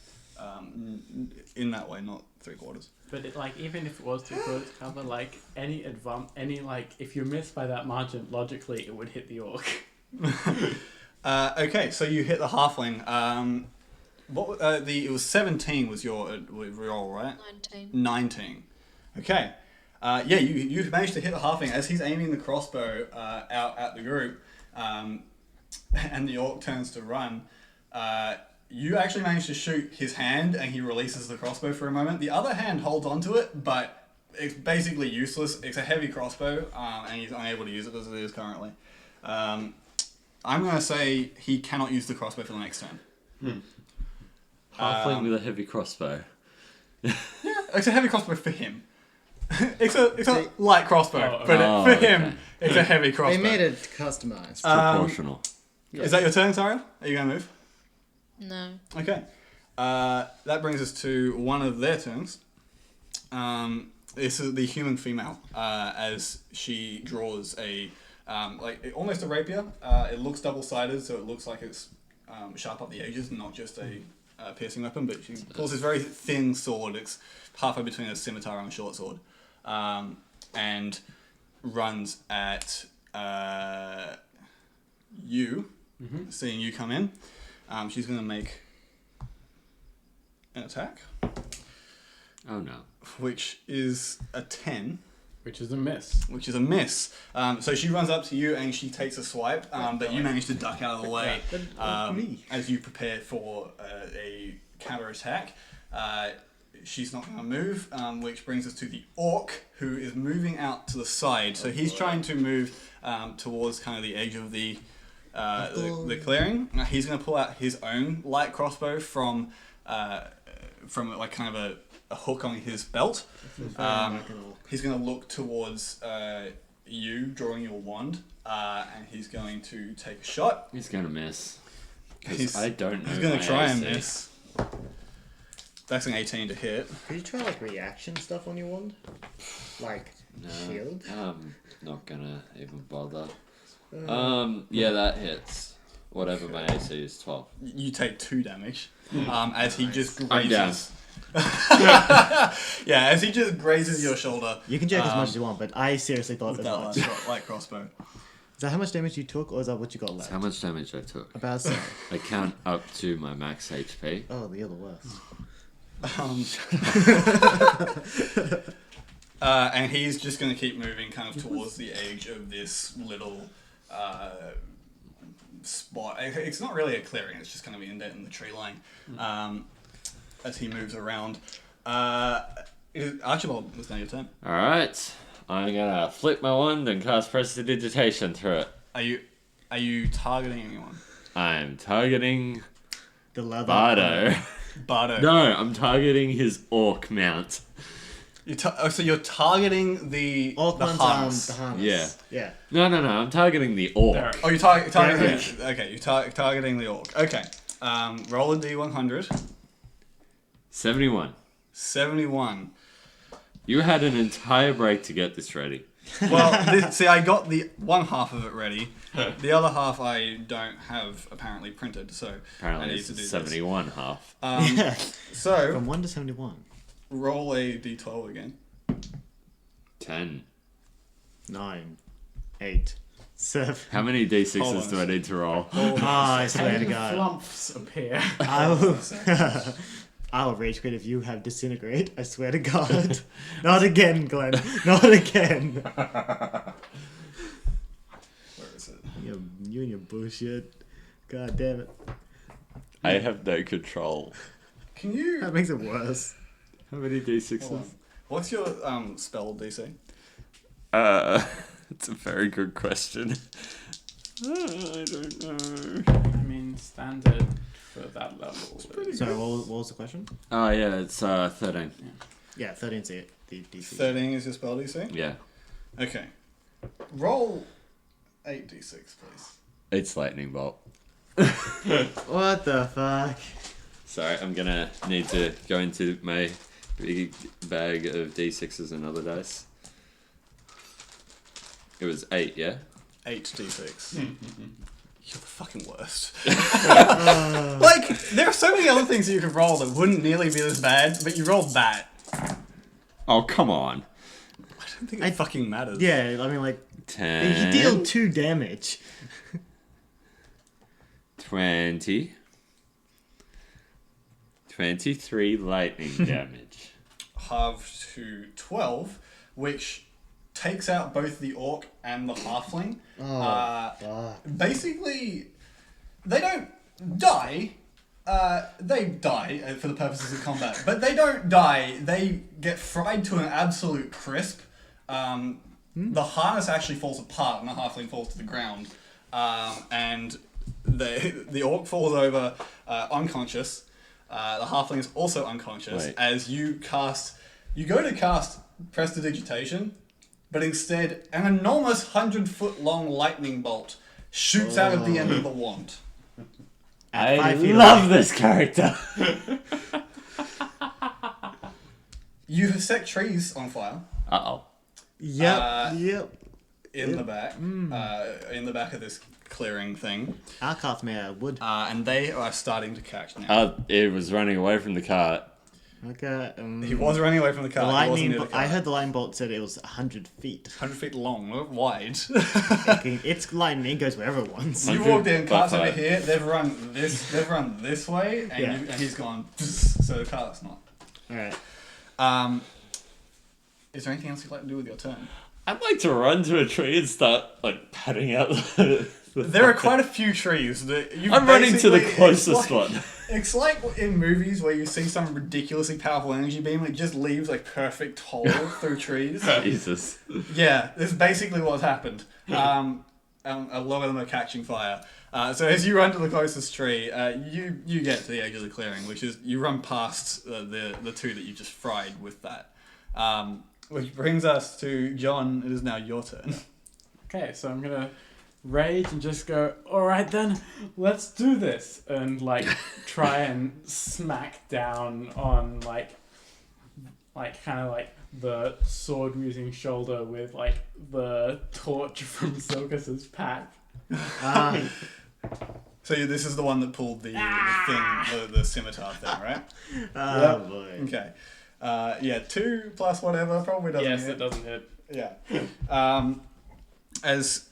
in that way, not 3/4. But even if it was 2/4 cover, any like if you miss by that margin, logically it would hit the orc. Okay, so you hit the halfling. It was 17 was your roll, right? 19. 19. Okay. You managed to hit the halfling as he's aiming the crossbow out at the group, and the orc turns to run. You actually manage to shoot his hand, and he releases the crossbow for a moment. The other hand holds onto it, but it's basically useless. It's a heavy crossbow, and he's unable to use it as it is currently. I'm going to say he cannot use the crossbow for the next turn. Halfling with a heavy crossbow. It's a heavy crossbow for him. It's a light crossbow, Oh, but oh, for him, okay. it's a heavy crossbow. They made it customized. Proportional. Is that your turn, Sariel? Are you going to move? No. Okay. That brings us to one of their turns. This is the human female, as she draws almost a rapier. It looks double-sided, so it looks like it's sharp up the edges, not just a piercing weapon, but she pulls this very thin sword. It's halfway between a scimitar and a short sword, and runs at you, seeing you come in. She's going to make an attack, Oh no. which is a 10. Which is a miss. Which is a miss. So she runs up to you and she takes a swipe, but you manage to duck out of the way as you prepare for a counter attack. She's not going to move, which brings us to the orc, who is moving out to the side. So he's trying to move towards kind of the edge of the clearing. He's going to pull out his own light crossbow from like kind of a hook on his belt. He's going to look towards you, drawing your wand, and he's going to take a shot. He's gonna miss. 'Cause I don't know. He's going my to try and AC. miss. That's an 18 to hit. Could you try reaction stuff on your wand? Like shield? I'm not gonna even bother. Yeah, that hits. Whatever my AC is, 12. You take 2 damage as he just I'm down. grazes. Yeah, as he just grazes your shoulder. You can joke as much as you want, but I seriously thought With as that much. light crossbow. Is that how much damage you took, or is that what you got That's left? how much damage I took. About so. I count up to my max HP. Oh, you're the worst. And he's just going to keep moving kind of towards the edge of this little spot. It's not really a clearing, it's just kind of an indent in the tree line as he moves around. Archibald, it's now your turn. Alright. I'm gonna flip my wand and cast Prestidigitation through it. Are you targeting anyone? I'm targeting The leather. Bardo. Bardo. No, I'm targeting his orc mount. So you're targeting the Orc one's harness. the harness. Yeah. Yeah. No, I'm targeting the orc. There. Oh, you're targeting. Yeah. Okay, you're targeting the orc. Okay. Roll a d100. 71. 71. You had an entire break to get this ready. Well, see, I got the one half of it ready. The other half I don't have apparently printed, so Apparently I need it's to do 71 half. this. Yeah. So From 1 to 71. roll a d12 again. 10. 9. 8. 7. How many Hold d6s on. do I need to roll? I swear to God. Flumps appear. I will. I will rage quit if you have disintegrate. I swear to God. Not again, Glenn. Not again. Where is it? You and your bullshit. God damn it. I have no control. Can you? That makes it worse. How many d6s? Hold on. What's your spell DC? It's a very good question. I don't know. I mean, standard for that level. Sorry, what was the question? Oh yeah, it's 13. Yeah, 13's the DC. 13 is your spell DC? Yeah. Okay. Roll 8d6, please. It's lightning bolt. What the fuck? Sorry, I'm gonna need to go into my big bag of d6s and other dice. It was 8, yeah? 8d6. You're the fucking worst. Like, there are so many other things that you could roll that wouldn't nearly be this bad, but you rolled that. Oh, come on. I don't think it fucking matters. Yeah, I mean, like, 10. he dealt 2 damage. 20. 23 lightning damage. Halved to 12, which takes out both the orc and the halfling. Basically, they don't die. They die for the purposes of combat, but they don't die. They get fried to an absolute crisp. The harness actually falls apart, and the halfling falls to the ground. And the orc falls over unconscious. The halfling is also unconscious. Wait. As you go to cast Prestidigitation, but instead an enormous 100-foot long lightning bolt shoots out of the end of the wand. I 5 feet love away. this character. You have set trees on fire Uh-oh. Yep. in the back, in the back of this clearing thing, I'll cast me a wood. and they are starting to catch now. It was running away from the cart. Okay. He was running away from the The car. He wasn't lightning. near the car. I heard the lightning bolt said it was 100 feet. 100 feet long, not wide. It's lightning. It goes wherever it wants. You walked in, cart's over 5. here. They've run this way, and, Yeah. and he's gone. So the cart's not. All right. Is there anything else you'd like to do with your turn? I'd like to run to a tree and start, like, patting out the There are quite a few trees. I'm running to the closest one. It's like in movies where you see some ridiculously powerful energy beam that just leaves a perfect hole through trees. Jesus. Yeah, this is basically what's happened. A lot of them are catching fire. So as you run to the closest tree, you get to the edge of the clearing, which is you run past the two that you just fried with that. Which brings us to John. It is now your turn. Okay, so I'm gonna rage and just go, alright then, let's do this, and like try and smack down on like kind of like the sword wielding shoulder with like the torch from Silkus's pack. So this is the one that pulled the thing, the scimitar thing, right? Oh boy. Okay. 2 plus whatever probably doesn't Yes, hit. it doesn't hit. Yeah. As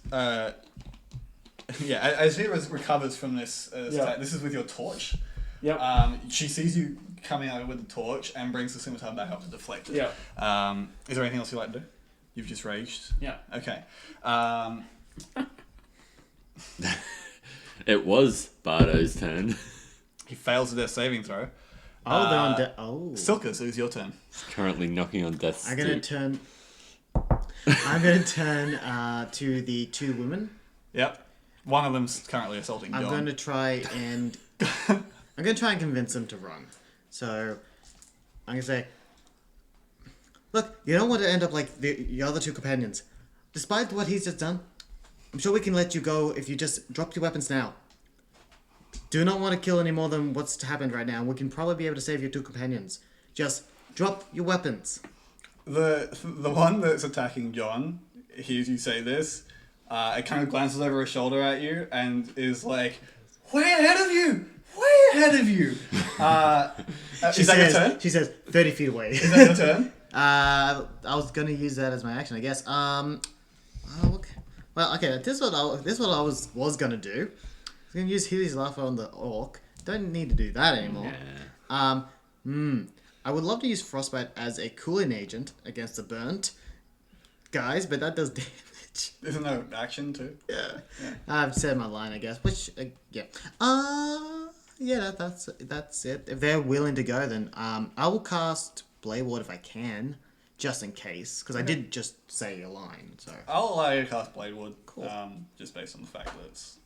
he recovers from this attack, this is with your torch. Yep. She sees you coming out with the torch and brings the scimitar back up to deflect it. Yep. Is there anything else you'd like to do? You've just raged. Yeah. Okay. It was Bardo's turn. He fails their saving throw. Oh, they're on. Silkus, it is your turn. He's currently knocking on death's I'm gonna door. turn. I'm gonna turn to the 2 women. Yep. One of them's currently assaulting John. I'm going to try and convince them to run. So I'm gonna say, look, you don't want to end up like the other 2 companions. Despite what he's just done, I'm sure we can let you go if you just drop your weapons now. Do not want to kill any more than what's happened right now. We can probably be able to save your 2 companions. Just drop your weapons. The one that's attacking John hears you say this. It kind of glances over her shoulder at you and is like, "Way ahead of you! Way ahead of you!" Is that your turn? She says 30 feet away. Is that your turn? I was gonna use that as my action, I guess. Oh, okay. Well, okay. This is what I was gonna do. I was gonna use Healy's Laughter on the orc. Don't need to do that anymore. Yeah. I would love to use Frostbite as a cooling agent against the burnt guys, but that does damage. Isn't there action too? Yeah. I've said my line, I guess. Which, yeah. Yeah, that's it. If they're willing to go, then I will cast Blade Ward if I can, just in case, because I did just say a line. So I'll allow you to cast Blade Wood. Cool. Just based on the fact that it's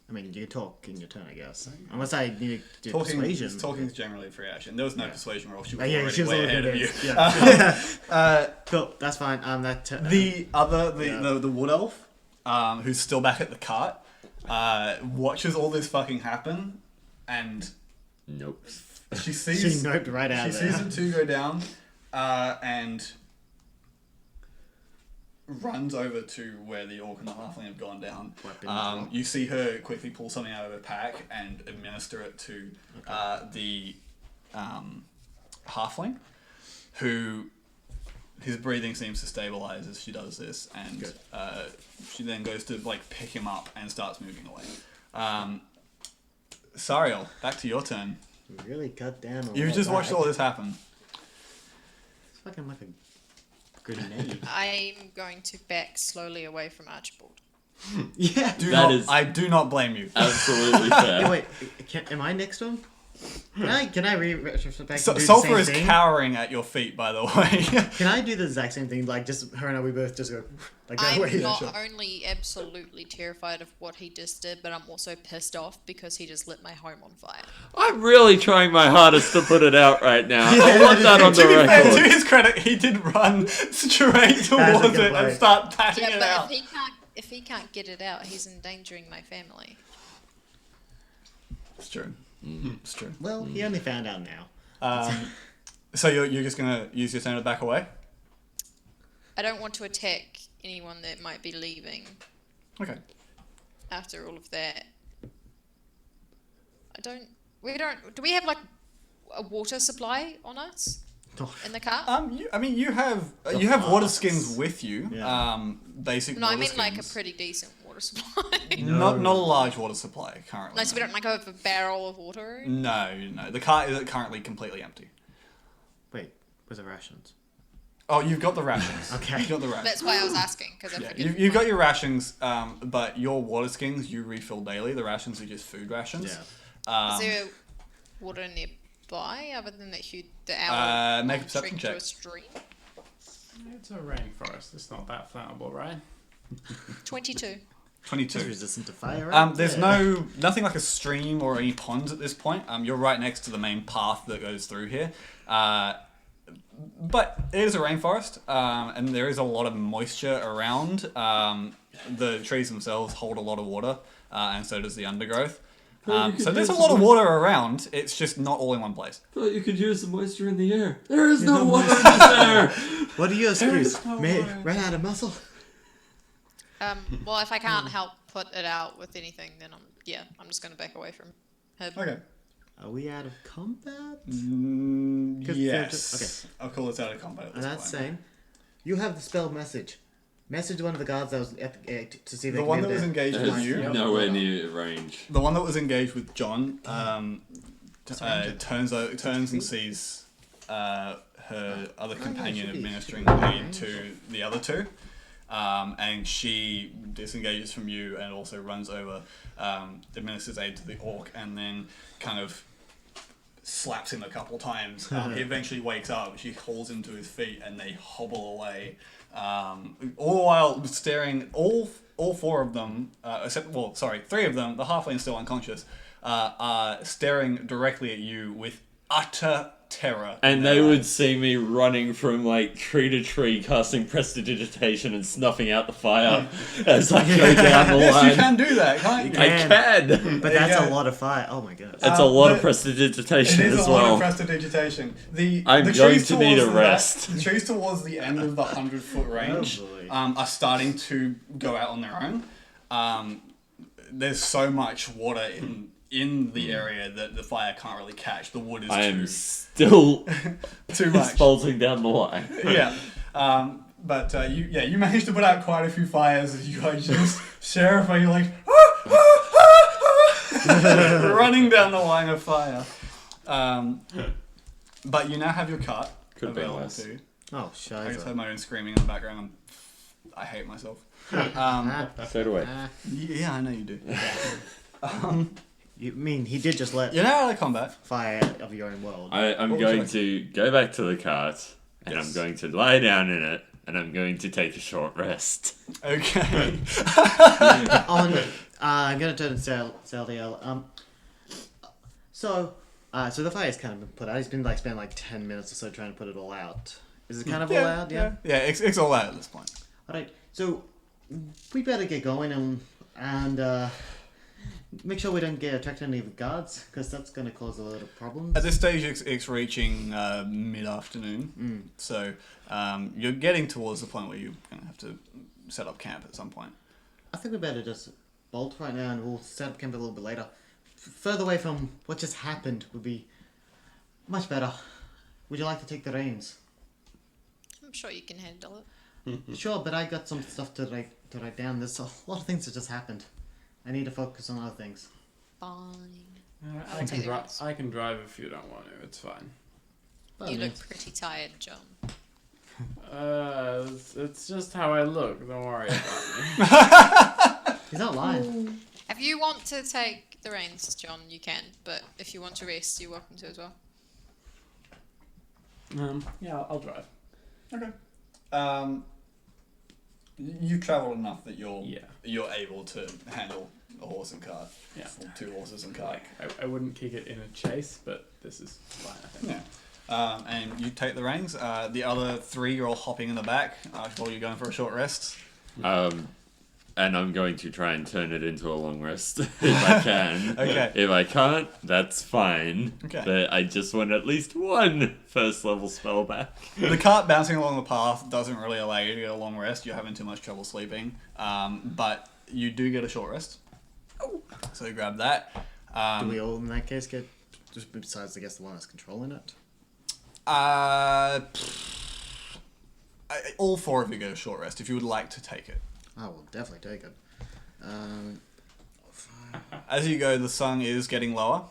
I mean, you can talk in your turn, I guess, unless I need to do persuasion. Talking is generally a free action. There was no persuasion roll. She was Yeah, already she was way already ahead of you. convinced. Yeah. Cool. That's fine. The wood elf, who's still back at the cart, watches all this fucking happen, and Nope. she sees She noped right out She of there. sees the 2 go down, and runs over to where the orc and the halfling have gone down. You see her quickly pull something out of her pack and administer it to the halfling, who his breathing seems to stabilize as she does this, and she then goes to like pick him up and starts moving away. Sariel, back to your turn. We really cut down on You've just watched all this happen. It's fucking like a grenade. I'm going to back slowly away from Archibald. Yeah. I do not blame you. Absolutely fair. Hey, wait, am I next to him? Can I retrospect back and do the Sulfur same is thing? cowering at your feet, by the way. Can I do the exact same thing? Like, just her and I, we both just go like that I'm way. not only absolutely terrified of what he just did, but I'm also pissed off because he just lit my home on fire. I'm really trying my hardest to put it out right now. I want that on the To be fair, to record. his credit, he did run straight towards it and start patting Yeah, it but out. if he can't get it out, he's endangering my family. It's true. It's true. Well, he only found out now. So you're just gonna use your turn to back away? I don't want to attack anyone that might be leaving Okay. after all of that. Do we have like a water supply on us in the car? You have water skins with you. Yeah. Basic. No, I water mean like a skins. pretty decent water supply. Not a large water supply currently. No, so we don't like have a barrel of water. No. The car is currently completely empty. Wait, where's the rations? Oh, you've got the rations. Okay. You've got the rations. That's why I was asking because I Yeah, figured you've got your rations, but your water skins you refill daily. The rations are just food rations. Yeah. Is there water nearby other than the hour Make a perception trek to check. a stream? It's a rainforest. It's not that flammable, right? 22. 22. It's resistant to fire. Right? There's nothing like a stream or any ponds at this point. You're right next to the main path that goes through here. But it is a rainforest, and there is a lot of moisture around. The trees themselves hold a lot of water, and so does the undergrowth. So there's a lot of water around. It's just not all in one place. Thought you could use the moisture in the air. There is no water in the air. What are your excuse? no Ran out of muscle. Well, if I can't help put it out with anything, then I'm just going to back away from him. Okay. Are we out of combat? Yes. I'll call it out of combat at this And that's point. saying, you have the spell message. Message one of the guards that was at the gate to see if they The can one get that was there. engaged with you. Nowhere near range. The one that was engaged with John turns and sees her other companion administering aid to the other two, and she disengages from you and also runs over, administers aid to the orc, and then kind of slaps him a couple times. He eventually wakes up. She hauls him to his feet, and they hobble away. All the while staring, all four of them, three of them, the halfling's still unconscious, are staring directly at you with utter terror. And they would see me running from like tree to tree, casting prestidigitation and snuffing out the fire as I go down the Yes, line. you can do that, can't you? I can. But There you that's go. a lot of fire. Oh my god. It's a lot of It prestidigitation is as a lot well. of prestidigitation. I'm the going trees to need a towards rest. The trees towards the end of the 100-foot range Oh, boy. are starting to go out on their own. There's so much water in the area that the fire can't really catch. The wood is I am too still too much. bolting down the line. Yeah. But you managed to put out quite a few fires as you guys just sheriff are you like running down the line of fire. But you now have your cart Could have been available worse. to you. Oh, I just shiza. heard my own screaming in the background. I hate myself. So do I. Yeah, I know you do. You mean he did just let You're now out of combat. fire of your own world? I'm What would you going like? to go back to the cart, and Yes. I'm going to lie down in it, and I'm going to take a short rest. Okay. I'm gonna turn to Sariel. So the fire's kind of been put out. He's been spending 10 minutes or so trying to put it all out. Is it kind of all out? Yeah. Yeah, it's all out at this point. All right. So we better get going and Make sure we don't get attacked any of the guards, because that's going to cause a lot of problems. At this stage, it's reaching mid-afternoon, so you're getting towards the point where you're going to have to set up camp at some point. I think we better just bolt right now, and we'll set up camp a little bit later. Further away from what just happened would be much better. Would you like to take the reins? I'm sure you can handle it. Sure, but I got some stuff to write down. There's a lot of things that just happened. I need to focus on other things. Fine. I can drive if you don't want to. It's fine. You look pretty tired, John. It's just how I look. Don't worry about me. He's not lying. If you want to take the reins, John, you can. But if you want to rest, you're welcome to as well. Yeah, I'll drive. Okay. You've travelled enough that you're Yeah. able to handle a horse and cart. Yeah. Or 2 horses and cart. Like, I wouldn't kick it in a chase, but this is fine, I think. Yeah. And you take the reins. The other 3, you're all hopping in the back while you're going for a short rest. And I'm going to try and turn it into a long rest if I can. Okay. If I can't, that's fine. Okay. But I just want at least 1 first level spell back. The cart bouncing along the path doesn't really allow you to get a long rest. You're having too much trouble sleeping. But you do get a short rest. So you grab that. Do we all, in that case, get... Just besides, I guess, the one that's controlling it? All 4 of you get a short rest if you would like to take it. I will definitely take it. As you go, the sun is getting lower.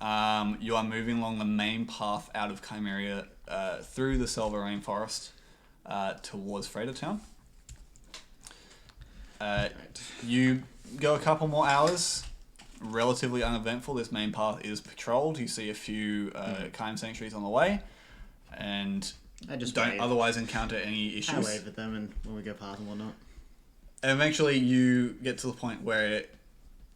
You are moving along the main path out of Chimeria through the Selva Rainforest towards Freightertown. You go a couple more hours. Relatively uneventful. This main path is patrolled. You see a few Chime sanctuaries on the way. And I just don't wave. otherwise encounter any issues. I wave at them and when we go past and whatnot. Eventually, you get to the point where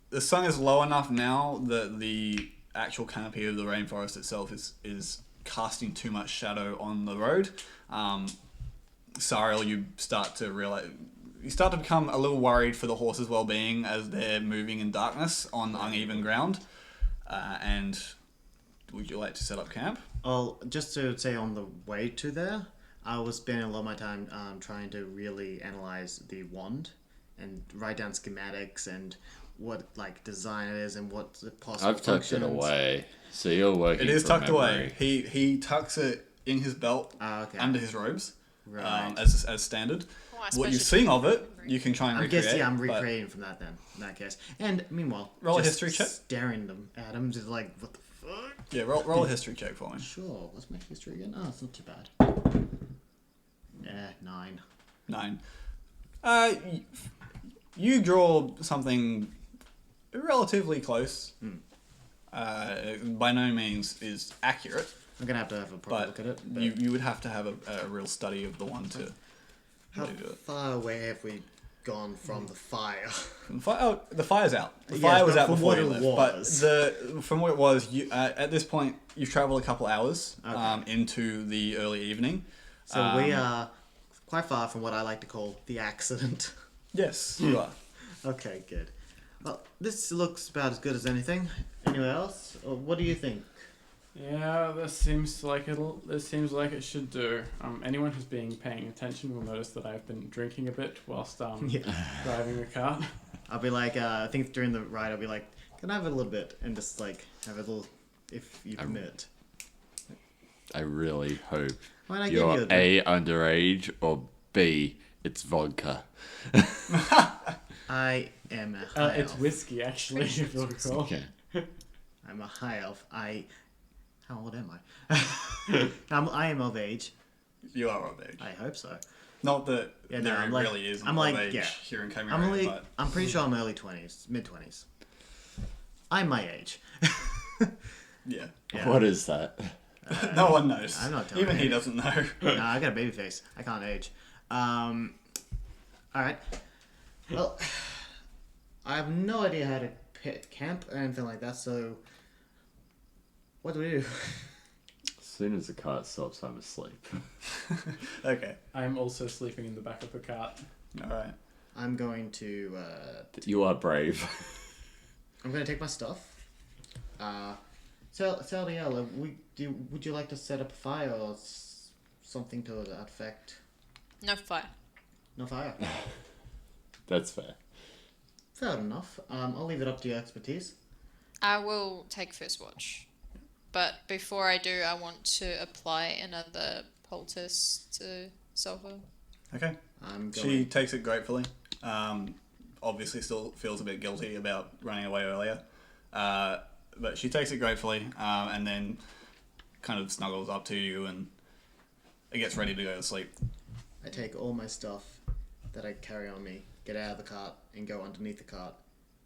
the sun is low enough now that the actual canopy of the rainforest itself is casting too much shadow on the road. Sariel, you start to become a little worried for the horses' well-being as they're moving in darkness on uneven ground. And would you like to set up camp? Well, just to say on the way to there, I was spending a lot of my time trying to really analyze the wand and write down schematics and what design it is and what the possible I've tucked it functions. away, so you're working. It is from tucked memory. away. He tucks it in his belt Okay. under his robes, Right. as standard. Oh, I What suppose you've you seen can of it, remember. you can try and I recreate. guess, yeah, I'm but recreating from that then, in that case. And meanwhile, Roll a just history check. staring them at them, just like, what the fuck? Yeah, roll a history check for me. Sure, let's make history again. Oh, it's not too bad. Yeah, 9. 9. You draw something relatively close. By no means is accurate, I'm gonna have to have a proper but, look at it. But you would have to have a real study of the one to how do it. far away have we gone from the fire? The fire's out. The Yes, fire was but out from before what you it left. was. But from what it was, you at this point you've travelled a couple hours Okay. into the early evening. So we are quite far from what I like to call the accident. Yes, you are. Okay, good. Well, this looks about as good as anything. Anyone else? Or what do you think? Yeah, this seems like it should do. Anyone who's been paying attention will notice that I've been drinking a bit whilst driving the car. I'll be like, I think during the ride, I'll be like, can I have a little bit? And just have a little, if you permit. I really hope Why not give you're you a bit? A, underage, or B, it's vodka. I am a high It's elf. whiskey, actually, if you'll recall. Okay. I'm a high elf. How old am I? I am of age. You are of age. I hope so. Not that Yeah, no, there I'm like- really is I'm of like, age yeah. here in Chimeria, I'm pretty sure I'm early 20s, mid 20s. I'm my age. yeah. Yeah. What is that? No one knows. I'm not telling Even he you. doesn't know. No, I got a baby face. I can't age. All right. Well, I have no idea how to pit camp or anything like that. So, what do we do? As soon as the cart stops, I'm asleep. Okay. I'm also sleeping in the back of the cart. All right. I'm going to. You are brave. I'm gonna take my stuff. Sariel, would you like to set up a fire or something to that effect? No fire. No fire. That's fair. Fair enough. I'll leave it up to your expertise. I will take first watch. But before I do, I want to apply another poultice to Selva. Okay. She takes it gratefully. Obviously still feels a bit guilty about running away earlier. But she takes it gratefully, and then kind of snuggles up to you and it gets ready to go to sleep. I take all my stuff that I carry on me, get out of the cart, and go underneath the cart,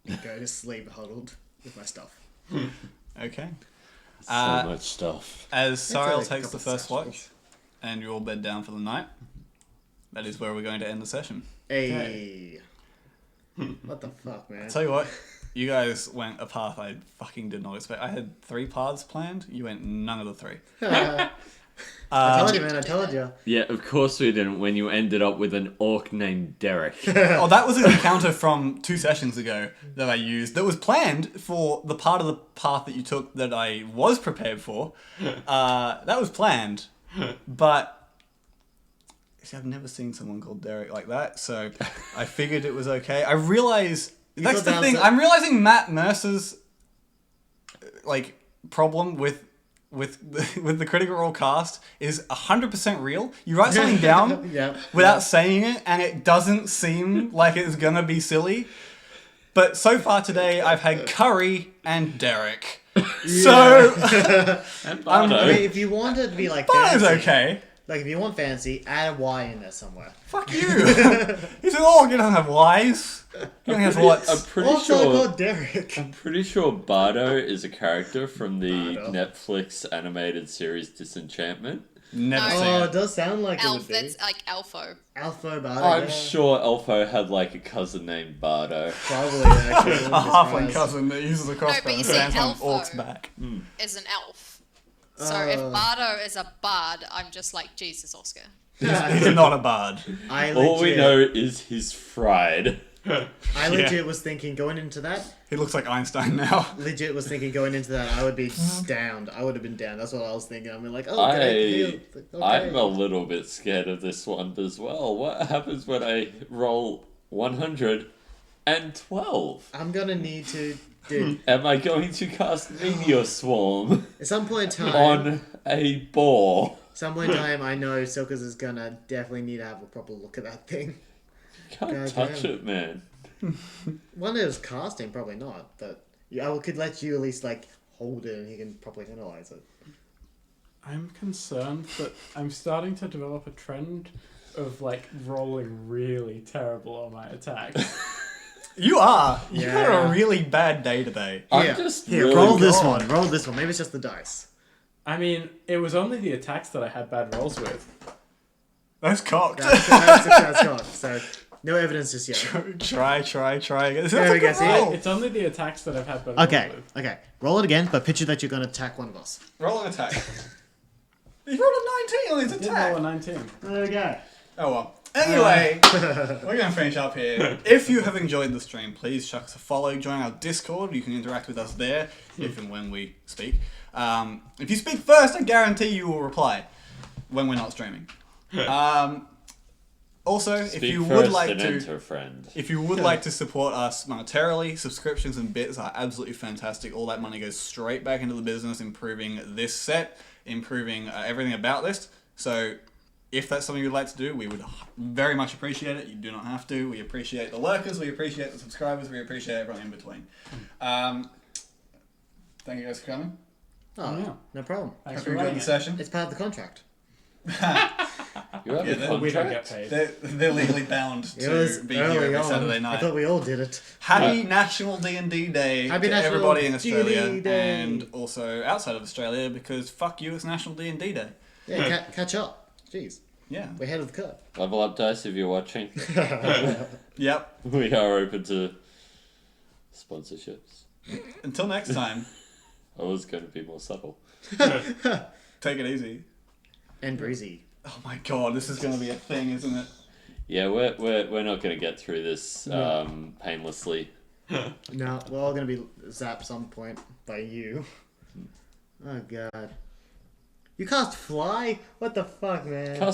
and go to sleep huddled with my stuff. Okay. So much stuff. As Sariel a takes the couple first satchels. watch, and you all bed down for the night, that is where we're going to end the session. Hey. What the fuck, man? Tell you what, you guys went a path I fucking did not expect. I had 3 paths planned. You went none of the 3. I told you, man. I told you. Yeah, of course we didn't when you ended up with an orc named Derek. Oh, that was an encounter from 2 sessions ago that I used. That was planned for the part of the path that you took that I was prepared for. That was planned, but see, I've never seen someone called Derek like that, so I figured it was okay. I realize that's the thing. I'm realizing Matt Mercer's problem with the Critical Role cast is 100% real. You write something down without saying it, and it doesn't seem like it's gonna be silly. But so far today, I've had Curry and Derek. So And I Bardo. mean, if you want it to be like Bardo's fancy, okay. like if you want fancy, add a Y in there somewhere. Fuck you. He's an orc. He doesn't have Ys. He only has I'm whats. pretty Also sure. called Derek. I'm pretty sure Bardo is a character from the Bardo. Netflix animated series Disenchantment. Never No. seen Oh, it. it does sound like it Elf, would be. that's like Alpho. Alpha Bardo. I'm yeah. sure Elfo had like a cousin named Bardo. Probably, actually. A halfling cousin that uses a crossbow but you and see, stands on Elfo- orc's back. Is an elf. So if Bardo is a bard, I'm just like, Jesus, Oscar. He's not a bard. All we know is he's fried. I legit was thinking going into that. He looks like Einstein now. Legit was thinking going into that. I would be downed. I would have been down. That's what I was thinking. I'm like, oh, okay. I'm a little bit scared of this one as well. What happens when I roll 112? I'm gonna need to, dude. Am I going to cast Meteor Swarm At some point in time, on a boar? I know Silkers is gonna definitely need to have a proper look at that thing. Can't God touch damn. it, man. One is casting, probably not, but I could let you at least like hold it and he can properly analyze it. I'm concerned that I'm starting to develop a trend of like rolling really terrible on my attacks. You are. You Yeah. had a really bad day today. I'm just Here, really roll this God. one. Roll this one. Maybe it's just the dice. I mean, it was only the attacks that I had bad rolls with. That's cocked. That's got. So no evidence just yet. Try again. This There is a we go, good see? roll. It's only the attacks that I've had bad Okay, rolls with. okay. Roll it again, but picture that you're gonna attack one of us. Roll an attack. He rolled a 19 on his I did roll attack. a 19. There we go. Oh well. Anyway, we're going to finish up here. If you have enjoyed the stream, please chuck us a follow, join our Discord. You can interact with us there if and when we speak. If you speak first, I guarantee you will reply when we're not streaming. Also, if you would like to, enter, friend. if you would like to support us monetarily, subscriptions and bits are absolutely fantastic. All that money goes straight back into the business, improving this set, improving everything about this. So, if that's something you'd like to do, we would very much appreciate it. You do not have to. We appreciate the lurkers, we appreciate the subscribers, we appreciate everyone in between. Thank you guys for coming. Oh, Yeah. no problem. Thanks Hope for you enjoyed running the it. session. It's part of the contract. You have Yeah, a then We don't get contract? paid. They're legally bound It was to be here early every on. Saturday I night. thought we all did it. Happy National D&D Day Happy to National everybody in Australia D&D Day. and also outside of Australia because fuck you, it's National D&D Day. Yeah, catch up. Jeez, Yeah. we're ahead of the curve. Level Up Dice, if you're watching. Yep. We are open to sponsorships. Until next time, I was going to be more subtle. take it easy. And breezy. Oh my god, this is going to be a thing, isn't it? Yeah, we're not going to get through this painlessly. No, we're all gonna be zapped some point by you. Oh god. You cast fly? What the fuck, man?